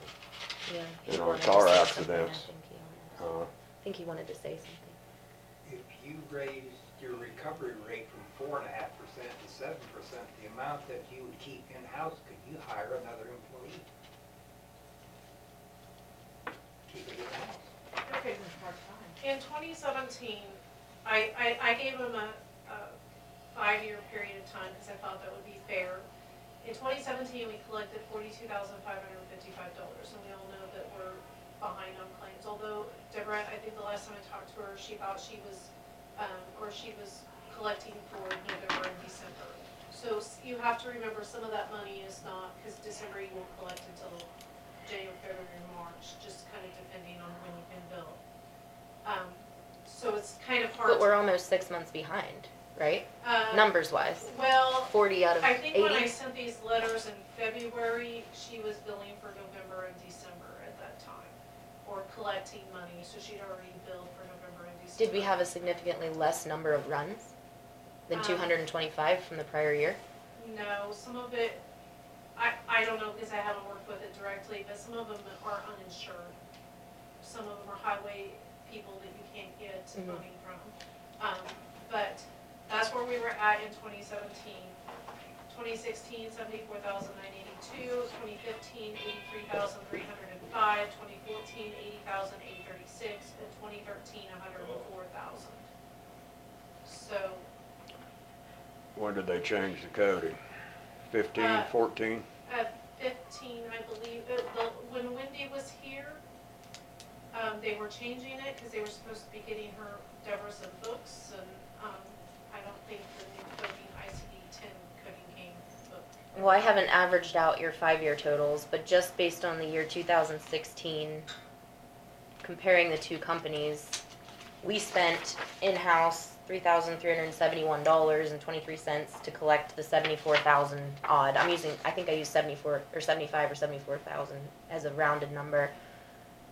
Yeah. You he know, wanted to car say something, accidents. I think he wanted to say something. If you raised your recovery rate from 4.5% to 7%, the amount that you would keep in-house, could you hire another employee? Keep it in-house. Okay, in 2017, I gave them a 5-year period of time because I thought that would be fair. In 2017, we collected $42,555, and we all know that we're behind on claims. Although Deborah, I think the last time I talked to her, she thought she was collecting for November and December. So you have to remember some of that money is not, because December you won't collect until January, February, March, just kind of depending on when you've been billed. So it's kind of hard. But we're almost 6 months behind, right? Numbers wise. Well, 40 out of 80. I think when I sent these letters in February, she was billing for November and December at that time, or collecting money, so she'd already billed for November and December. Did we have a significantly less number of runs than 225 from the prior year? No, some of it, I don't know because I haven't worked with it directly, but some of them are uninsured. Some of them are highway people that you can't get money from. But that's where we were at in 2017. 2016, 74,982. 2015, 83,305. 2014, 80,836. And 2013, 104,000. So. When did they change the coding? 15, 14? At 15, I believe, when Wendy was here, they were changing it because they were supposed to be getting her Deborah some books, and I don't think the new coding, ICD-10 coding came book. Well, I haven't averaged out your 5-year totals, but just based on the year 2016, comparing the two companies, we spent in-house $3,371.23 to collect the 74,000 odd. I think I used 74 or 75 or 74,000 as a rounded number.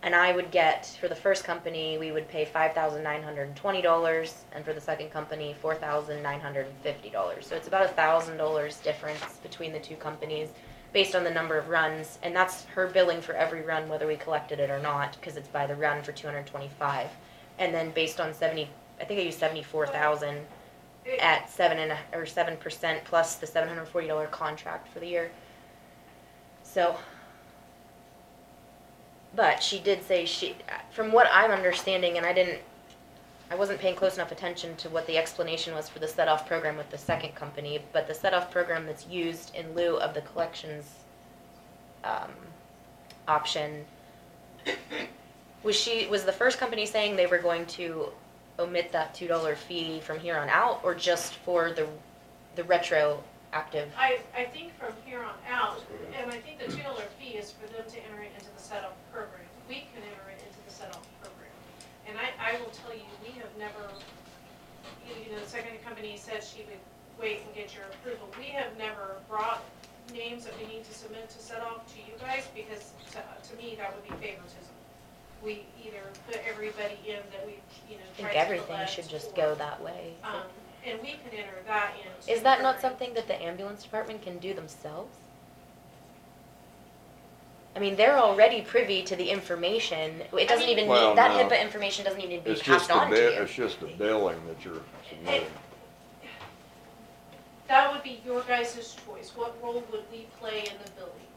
And I would get, for the first company, we would pay $5,920, and for the second company, $4,950. So it's about $1,000 difference between the two companies based on the number of runs, and that's her billing for every run, whether we collected it or not, because it's by the run for 225. And then based on I think I used 74,000 at 7% plus the $740 contract for the year. So. But she did say from what I'm understanding, and I wasn't paying close enough attention to what the explanation was for the set-off program with the second company, but the set-off program that's used in lieu of the collections option Was the first company saying they were going to omit that $2 fee from here on out, or just for the retroactive? I think from here on out, and I think the $2 fee is for them to enter it into the set-off program. We can enter it into the set-off program. And I will tell you, we have never, you know, the second company said she would wait and get your approval. We have never brought names that we need to submit to set-off to you guys, because to me, that would be favoritism. We either put everybody in that we, you know, I tried think to everything collect, should just or, go that way. and we can enter that into. Is that not something that the ambulance department can do themselves? I mean, they're already privy to the information. It doesn't even Well, need, that no. HIPAA information doesn't need to be It's just passed on to you. it's just the billing that you're submitting. That would be your guys' choice. What role would we play in the billing?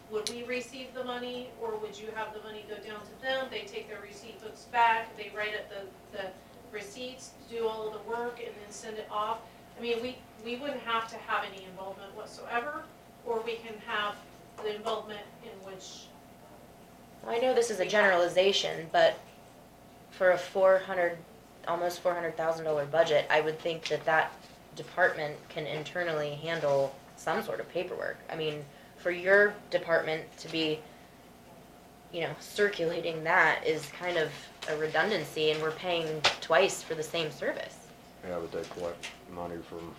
Would we receive the money, or would you have the money go down to them? They take their receipt books back, they write up the receipts, do all of the work, and then send it off. I mean, we wouldn't have to have any involvement whatsoever, or we can have the involvement in which. I know this is a generalization, but for a almost $400,000 budget, I would think that department can internally handle some sort of paperwork. I mean, for your department to be, you know, circulating that is kind of a redundancy, and we're paying twice for the same service. Yeah, but they collect money from,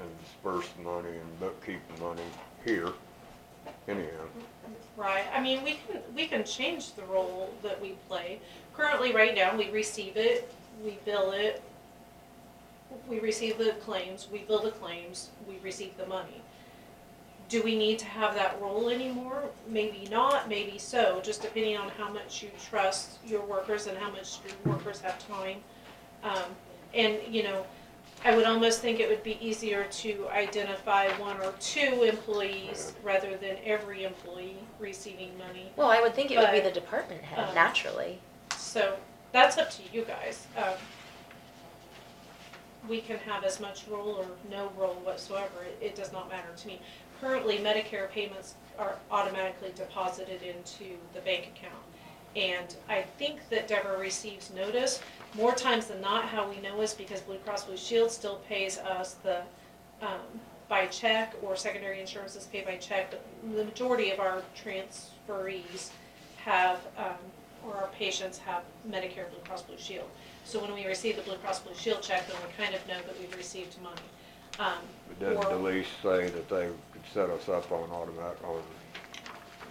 and disperse money and bookkeeping money here anyhow. Right, I mean, we can change the role that we play. Currently, right now, we receive it, we bill it, we receive the claims, we bill the claims, we receive the money. Do we need to have that role anymore? Maybe not, maybe so, just depending on how much you trust your workers and how much your workers have time. And, you know, I would almost think it would be easier to identify 1 or 2 employees rather than every employee receiving money. Well, I would think it would be the department head, naturally. So that's up to you guys. We can have as much role or no role whatsoever. It does not matter to me. Currently, Medicare payments are automatically deposited into the bank account. And I think that Deborah receives notice. More times than not, how we know is because Blue Cross Blue Shield still pays us the by check, or secondary insurance is paid by check. But the majority of our transferees have, or our patients have Medicare Blue Cross Blue Shield. So when we receive the Blue Cross Blue Shield check, then we kind of know that we've received money. But didn't DeLisa say that they could set us up on automatic, on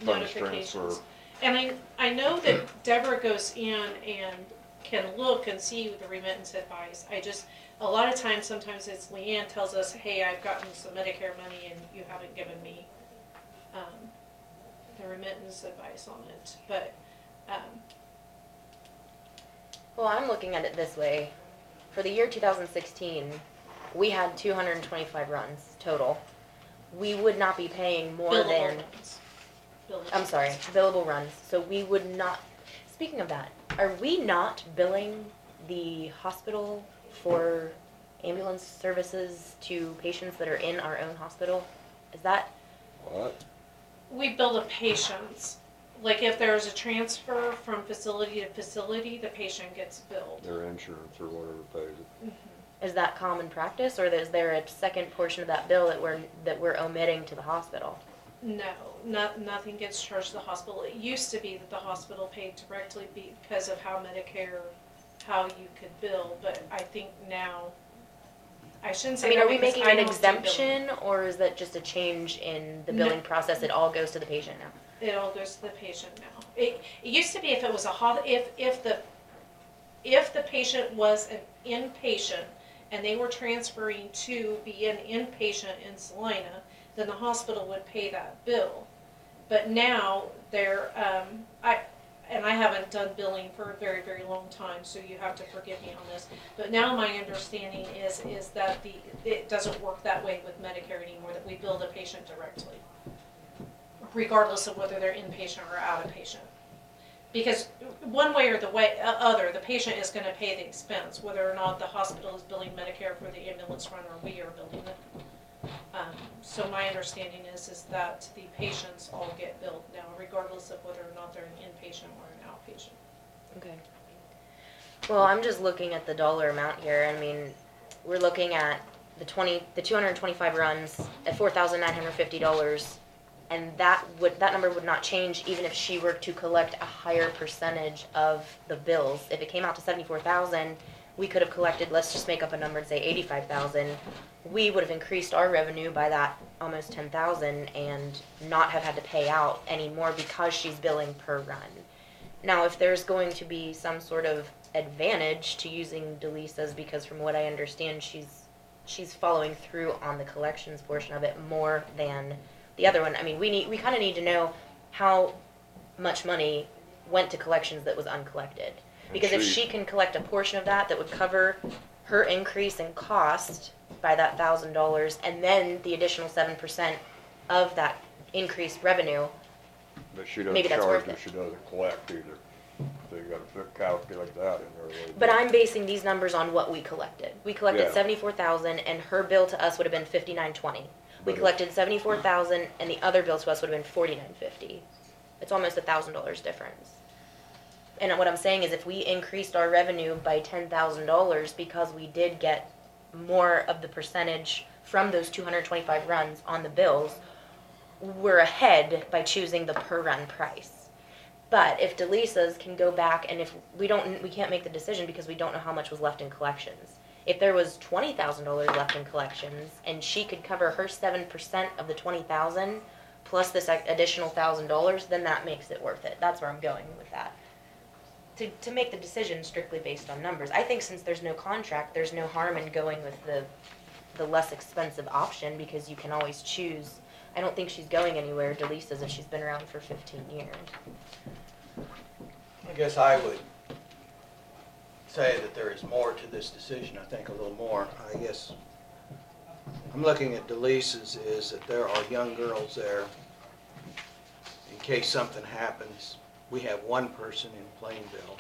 funds transfer? Notifications. And I know that Deborah goes in and can look and see the remittance advice. A lot of times, sometimes it's Leanne tells us, hey, I've gotten some Medicare money and you haven't given me the remittance advice on it. But, well, I'm looking at it this way. For the year 2016, we had 225 runs total. We would not be paying more than... I'm sorry, billable runs. So we would not, speaking of that, are we not billing the hospital for ambulance services to patients that are in our own hospital? Is that? What? We bill the patients. Like if there's a transfer from facility to facility, the patient gets billed. Their insurance or whatever pays it. Is that common practice, or is there a second portion of that bill that we're omitting to the hospital? No, nothing gets charged to the hospital. It used to be that the hospital paid directly because of how Medicare, how you could bill, but I think now, I shouldn't say. I mean, that are we because making I an don't do exemption, or is that just a change in the billing process? It all goes to the patient now? It all goes to the patient now. It used to be if it was if the patient was an inpatient and they were transferring to be an inpatient in Salina, then the hospital would pay that bill. But now they're, I haven't done billing for a very, very long time, so you have to forgive me on this. But now my understanding is that it doesn't work that way with Medicare anymore, that we bill the patient directly, regardless of whether they're inpatient or outpatient. Because one way or the other, the patient is gonna pay the expense, whether or not the hospital is billing Medicare for the ambulance run or we are billing it. So my understanding is that the patients all get billed now, regardless of whether or not they're an inpatient or an outpatient. Okay. Well, I'm just looking at the dollar amount here. I mean, we're looking at the 225 runs at $4,950, and that number would not change even if she were to collect a higher percentage of the bills. If it came out to 74,000, we could have collected, let's just make up a number and say 85,000. We would have increased our revenue by that almost 10,000 and not have had to pay out any more because she's billing per run. Now, if there's going to be some sort of advantage to using DeLisa's, because from what I understand, she's following through on the collections portion of it more than the other one. I mean, we kind of need to know how much money went to collections that was uncollected. Because if she can collect a portion of that would cover her increase in cost by that $1,000, and then the additional 7% of that increased revenue. But she doesn't Maybe that's charge worth if it. she doesn't collect either. So you gotta calculate that in there a little bit. But I'm basing these numbers on what we collected. We collected Yeah. 74,000, and her bill to us would have been 59.20. We But collected 74,000, and the other bill to us would have been 49.50. It's almost $1,000 difference. And what I'm saying is, if we increased our revenue by $10,000 because we did get more of the percentage from those 225 runs on the bills, we're ahead by choosing the per run price. But if DeLisa's can go back, and if we can't make the decision because we don't know how much was left in collections. If there was $20,000 left in collections and she could cover her 7% of the 20,000 plus this additional $1,000, then that makes it worth it. That's where I'm going with that. To make the decision strictly based on numbers. I think since there's no contract, there's no harm in going with the less expensive option, because you can always choose. I don't think she's going anywhere, DeLisa's, if she's been around for 15 years. I guess I would say that there is more to this decision, I think a little more. I guess I'm looking at DeLisa's is that there are young girls there in case something happens. We have one person in Plainville.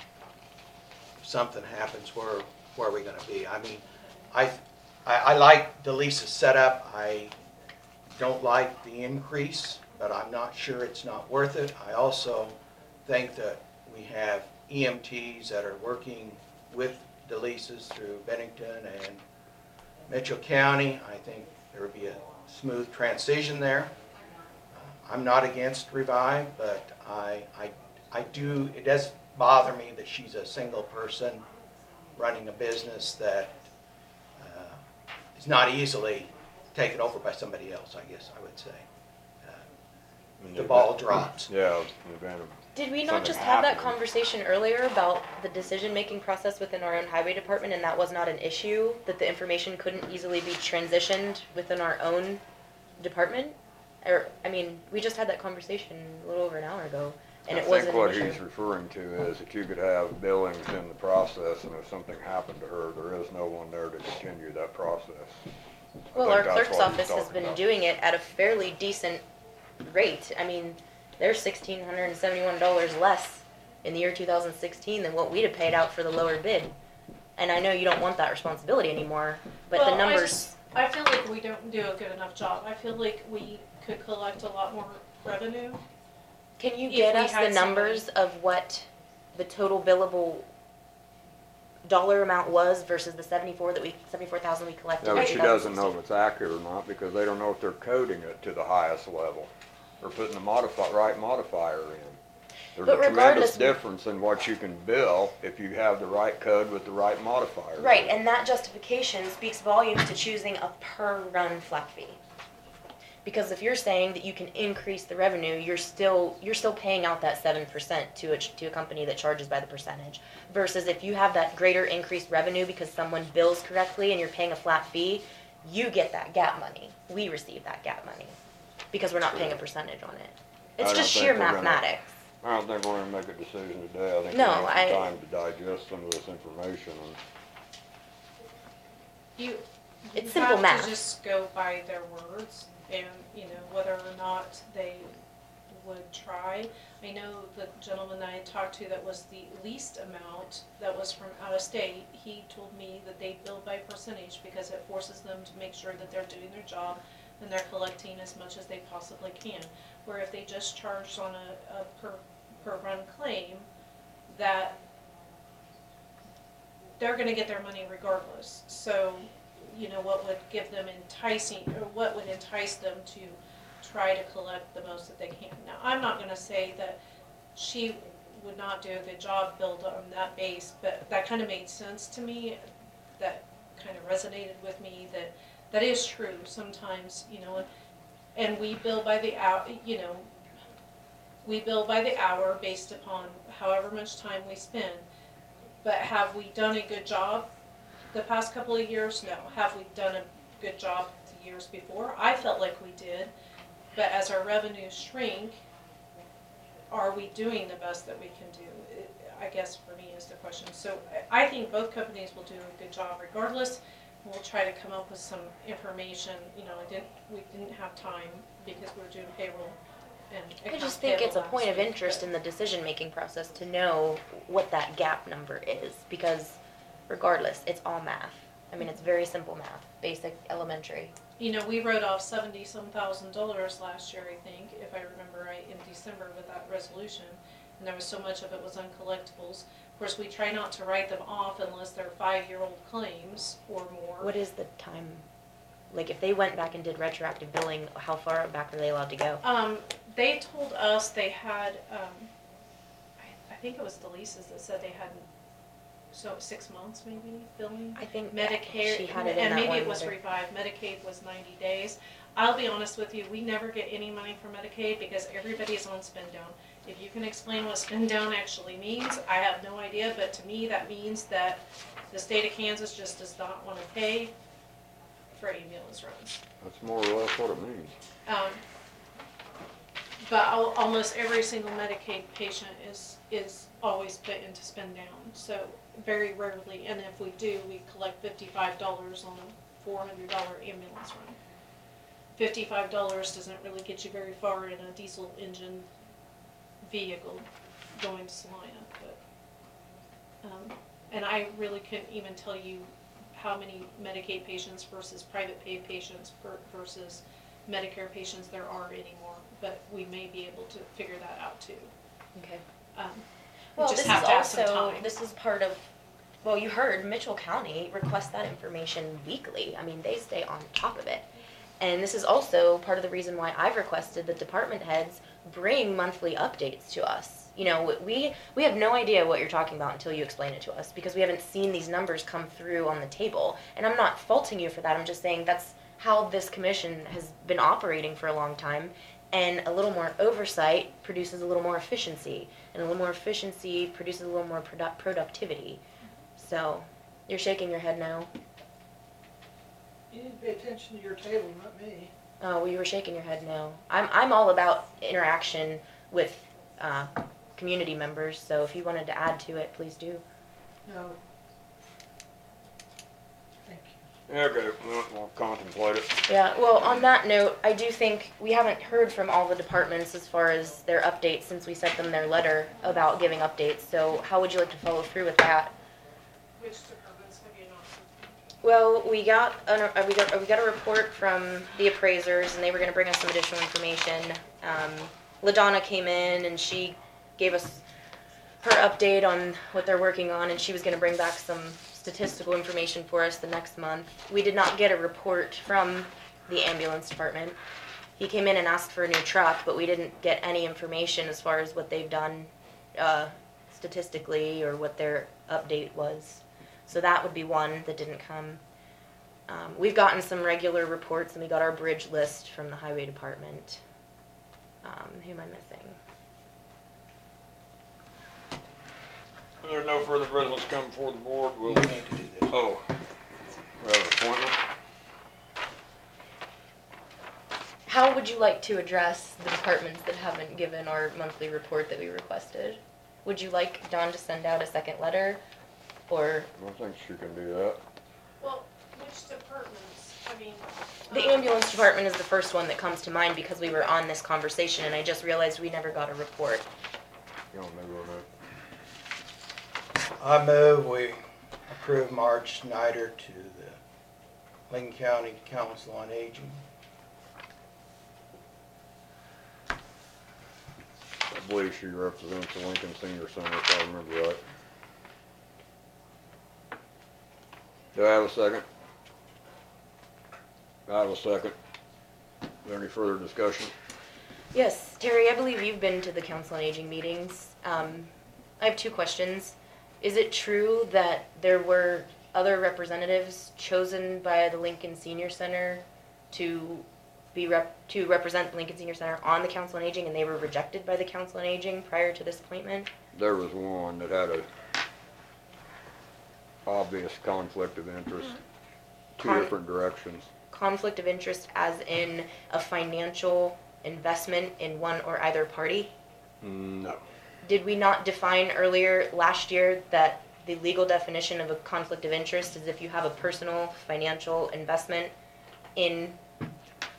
If something happens, where are we gonna be? I mean, I like DeLisa's setup. I don't like the increase, but I'm not sure it's not worth it. I also think that we have EMTs that are working with DeLisa's through Bennington and Mitchell County. I think there would be a smooth transition there. I'm not against Revive, but it does bother me that she's a single person running a business that is not easily taken over by somebody else, I guess I would say. The ball drops. Yeah, in the event of Did we not something just have that happening. conversation earlier about the decision-making process within our own highway department, and that was not an issue, that the information couldn't easily be transitioned within our own department? Or, I mean, we just had that conversation a little over an hour ago, and it wasn't an I issue. think what he's referring to is that you could have billings in the process, and if something happened to her, there is no one there to continue that process. Well, our clerk's office has been doing it at a fairly decent rate. I mean, they're $1,671 less in the year 2016 than what we'd have paid out for the lower bid. And I know you don't want that responsibility anymore, but the Well, numbers. I feel like we don't do a good enough job. I feel like we could collect a lot more revenue. Can you if get we us had the numbers of what the total billable dollar amount was versus the 74,000 we collected? Yeah, but in she doesn't 2016? know if it's accurate or not, because they don't know if they're coding it to the highest level, or putting the right modifier in. There's But a tremendous regardless- difference in what you can bill if you have the right code with the right modifier. Right, and that justification speaks volumes to choosing a per run flat fee. Because if you're saying that you can increase the revenue, you're still paying out that 7% to a company that charges by the percentage. Versus if you have that greater increased revenue because someone bills correctly and you're paying a flat fee, you get that gap money. We receive that gap money because we're not paying a percentage on it. It's I just don't sheer think we're gonna- mathematics. I don't think we're gonna make a decision today. I think we No, need some time to digest some of this information and It's You simple have math. to just go by their words and, whether or not they would try. I know the gentleman I had talked to that was the least amount that was from out of state, he told me that they bill by percentage because it forces them to make sure that they're doing their job, and they're collecting as much as they possibly can. Where if they just charged on a per run claim, that they're gonna get their money regardless. So, you know, what would give them what would entice them to try to collect the most that they can. Now, I'm not gonna say that she would not do a good job built on that base, but that kind of made sense to me. That kind of resonated with me, that is true sometimes, you know, and we bill by the hour, you know, we bill by the hour based upon however much time we spend. But have we done a good job the past couple of years? No. Have we done a good job the years before? I felt like we did, but as our revenues shrink, are we doing the best that we can do? I guess for me is the question. So I think both companies will do a good job regardless. We'll try to come up with some information. You know, we didn't have time because we were doing payroll and I just think it's a point of interest in the decision-making process to know what that gap number is, because regardless, it's all math. I mean, it's very simple math, basic, elementary. You know, we wrote off $70-some thousand last year, I think, if I remember right, in December with that resolution. And there was so much of it was uncollectibles. Of course, we try not to write them off unless they're 5-year-old claims or more. What is the time? Like, if they went back and did retroactive billing, how far back are they allowed to go? They told us they had, I think it was DeLisa's that said they had, 6 months maybe billing. I think Medicare, she had it in and that maybe one it was letter. revived. Medicaid was 90 days. I'll be honest with you, we never get any money from Medicaid because everybody's on spend down. If you can explain what spend down actually means, I have no idea, but to me that means that the state of Kansas just does not want to pay for ambulance runs. That's more or less what it means. But almost every single Medicaid patient is always put into spend down. So very rarely, and if we do, we collect $55 on a $400 ambulance run. $55 doesn't really get you very far in a diesel engine vehicle going to Salina, but and I really couldn't even tell you how many Medicaid patients versus private pay patients versus Medicare patients there are anymore, but we may be able to figure that out too. Okay. Well, This is part of, well, you heard Mitchell County request that information weekly. I mean, they stay on top of it. And this is also part of the reason why I've requested that department heads bring monthly updates to us. You know, we have no idea what you're talking about until you explain it to us, because we haven't seen these numbers come through on the table. And I'm not faulting you for that. I'm just saying that's how this commission has been operating for a long time. And a little more oversight produces a little more efficiency. And a little more efficiency produces a little more productivity. So, you're shaking your head no. You need to pay attention to your table, not me. Oh, well, you were shaking your head no. I'm all about interaction with community members, so if you wanted to add to it, please do. No. Thank you. Okay, we'll contemplate it. Yeah, well, on that note, I do think we haven't heard from all the departments as far as their updates since we sent them their letter about giving updates, so how would you like to follow through with that? Which departments have you not? Well, we got a report from the appraisers, and they were going to bring us some additional information. LaDonna came in, and she gave us her update on what they're working on, and she was going to bring back some statistical information for us the next month. We did not get a report from the ambulance department. He came in and asked for a new truck, but we didn't get any information as far as what they've done statistically or what their update was. So that would be one that didn't come. We've gotten some regular reports, and we got our bridge list from the highway department. Who am I missing? If there are no further business coming before the board, we'll... We need to do this. Oh, we have an appointment? How would you like to address the departments that haven't given our monthly report that we requested? Would you like Dawn to send out a second letter, or? I think she can do that. Well, which departments? I mean. The ambulance department is the first one that comes to mind because we were on this conversation, and I just realized we never got a report. You don't know what I move we approve Marge Snyder to the Lincoln County Council on Aging believe she represents the Lincoln Senior Center, if I remember right. Do I have a second? I have a second. Is there any further discussion? Yes, Terry, I believe you've been to the Council on Aging meetings. I have two questions. Is it true that there were other representatives chosen by the Lincoln Senior Center to represent the Lincoln Senior Center on the Council on Aging, and they were rejected by the Council on Aging prior to this appointment? There was one that had a obvious conflict of interest, two different directions. Conflict of interest as in a financial investment in one or either party? No. Did we not define earlier last year that the legal definition of a conflict of interest is if you have a personal financial investment in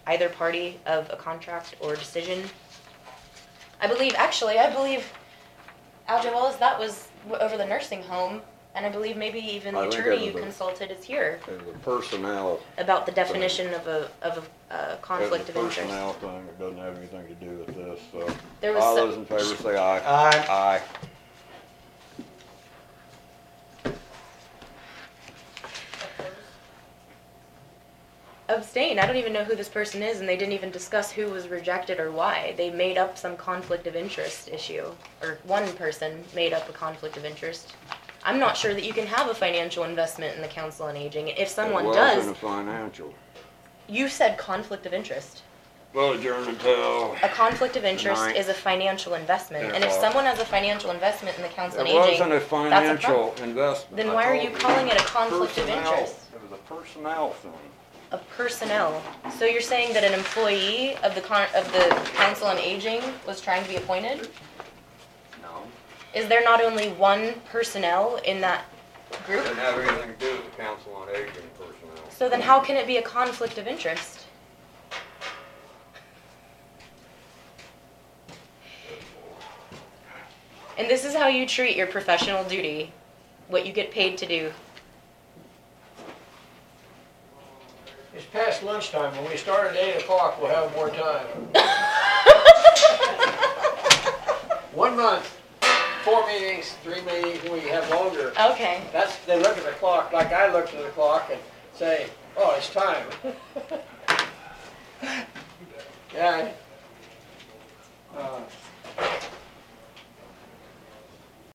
either party of a contract or decision? I believe Aljo Wallace, that was over the nursing home, and I believe maybe even the attorney you consulted is here. It was a personnel. About the definition of a conflict of interest. It was a personnel thing, it doesn't have anything to do with this, so. There was All those in favor say aye. Aye. Aye. Abstain. I don't even know who this person is, and they didn't even discuss who was rejected or why. They made up some conflict of interest issue, or one person made up a conflict of interest. I'm not sure that you can have a financial investment in the Council on Aging. If someone does, It wasn't a financial. you said conflict of interest. Well, adjourn until. A conflict of interest Ninth. is a financial investment, and if 10 o'clock. someone has a financial investment in the Council on It Aging, wasn't a that's a financial investment. Then I why are told you calling it a conflict of personnel. interest? It was a personnel thing. Of personnel. So you're saying that an employee of the Council on Aging was trying to be appointed? No. Is there not only one personnel in that group? Didn't have anything to do with the Council on Aging personnel. So then how can it be a conflict of interest? And this is how you treat your professional duty, what you get paid to do. It's past lunchtime. When we start at 8 o'clock, we'll have more time. 1 month, 4 meetings, 3 meetings, we have longer. Okay. They look at the clock, like I looked at the clock and say, oh, it's time. Yeah.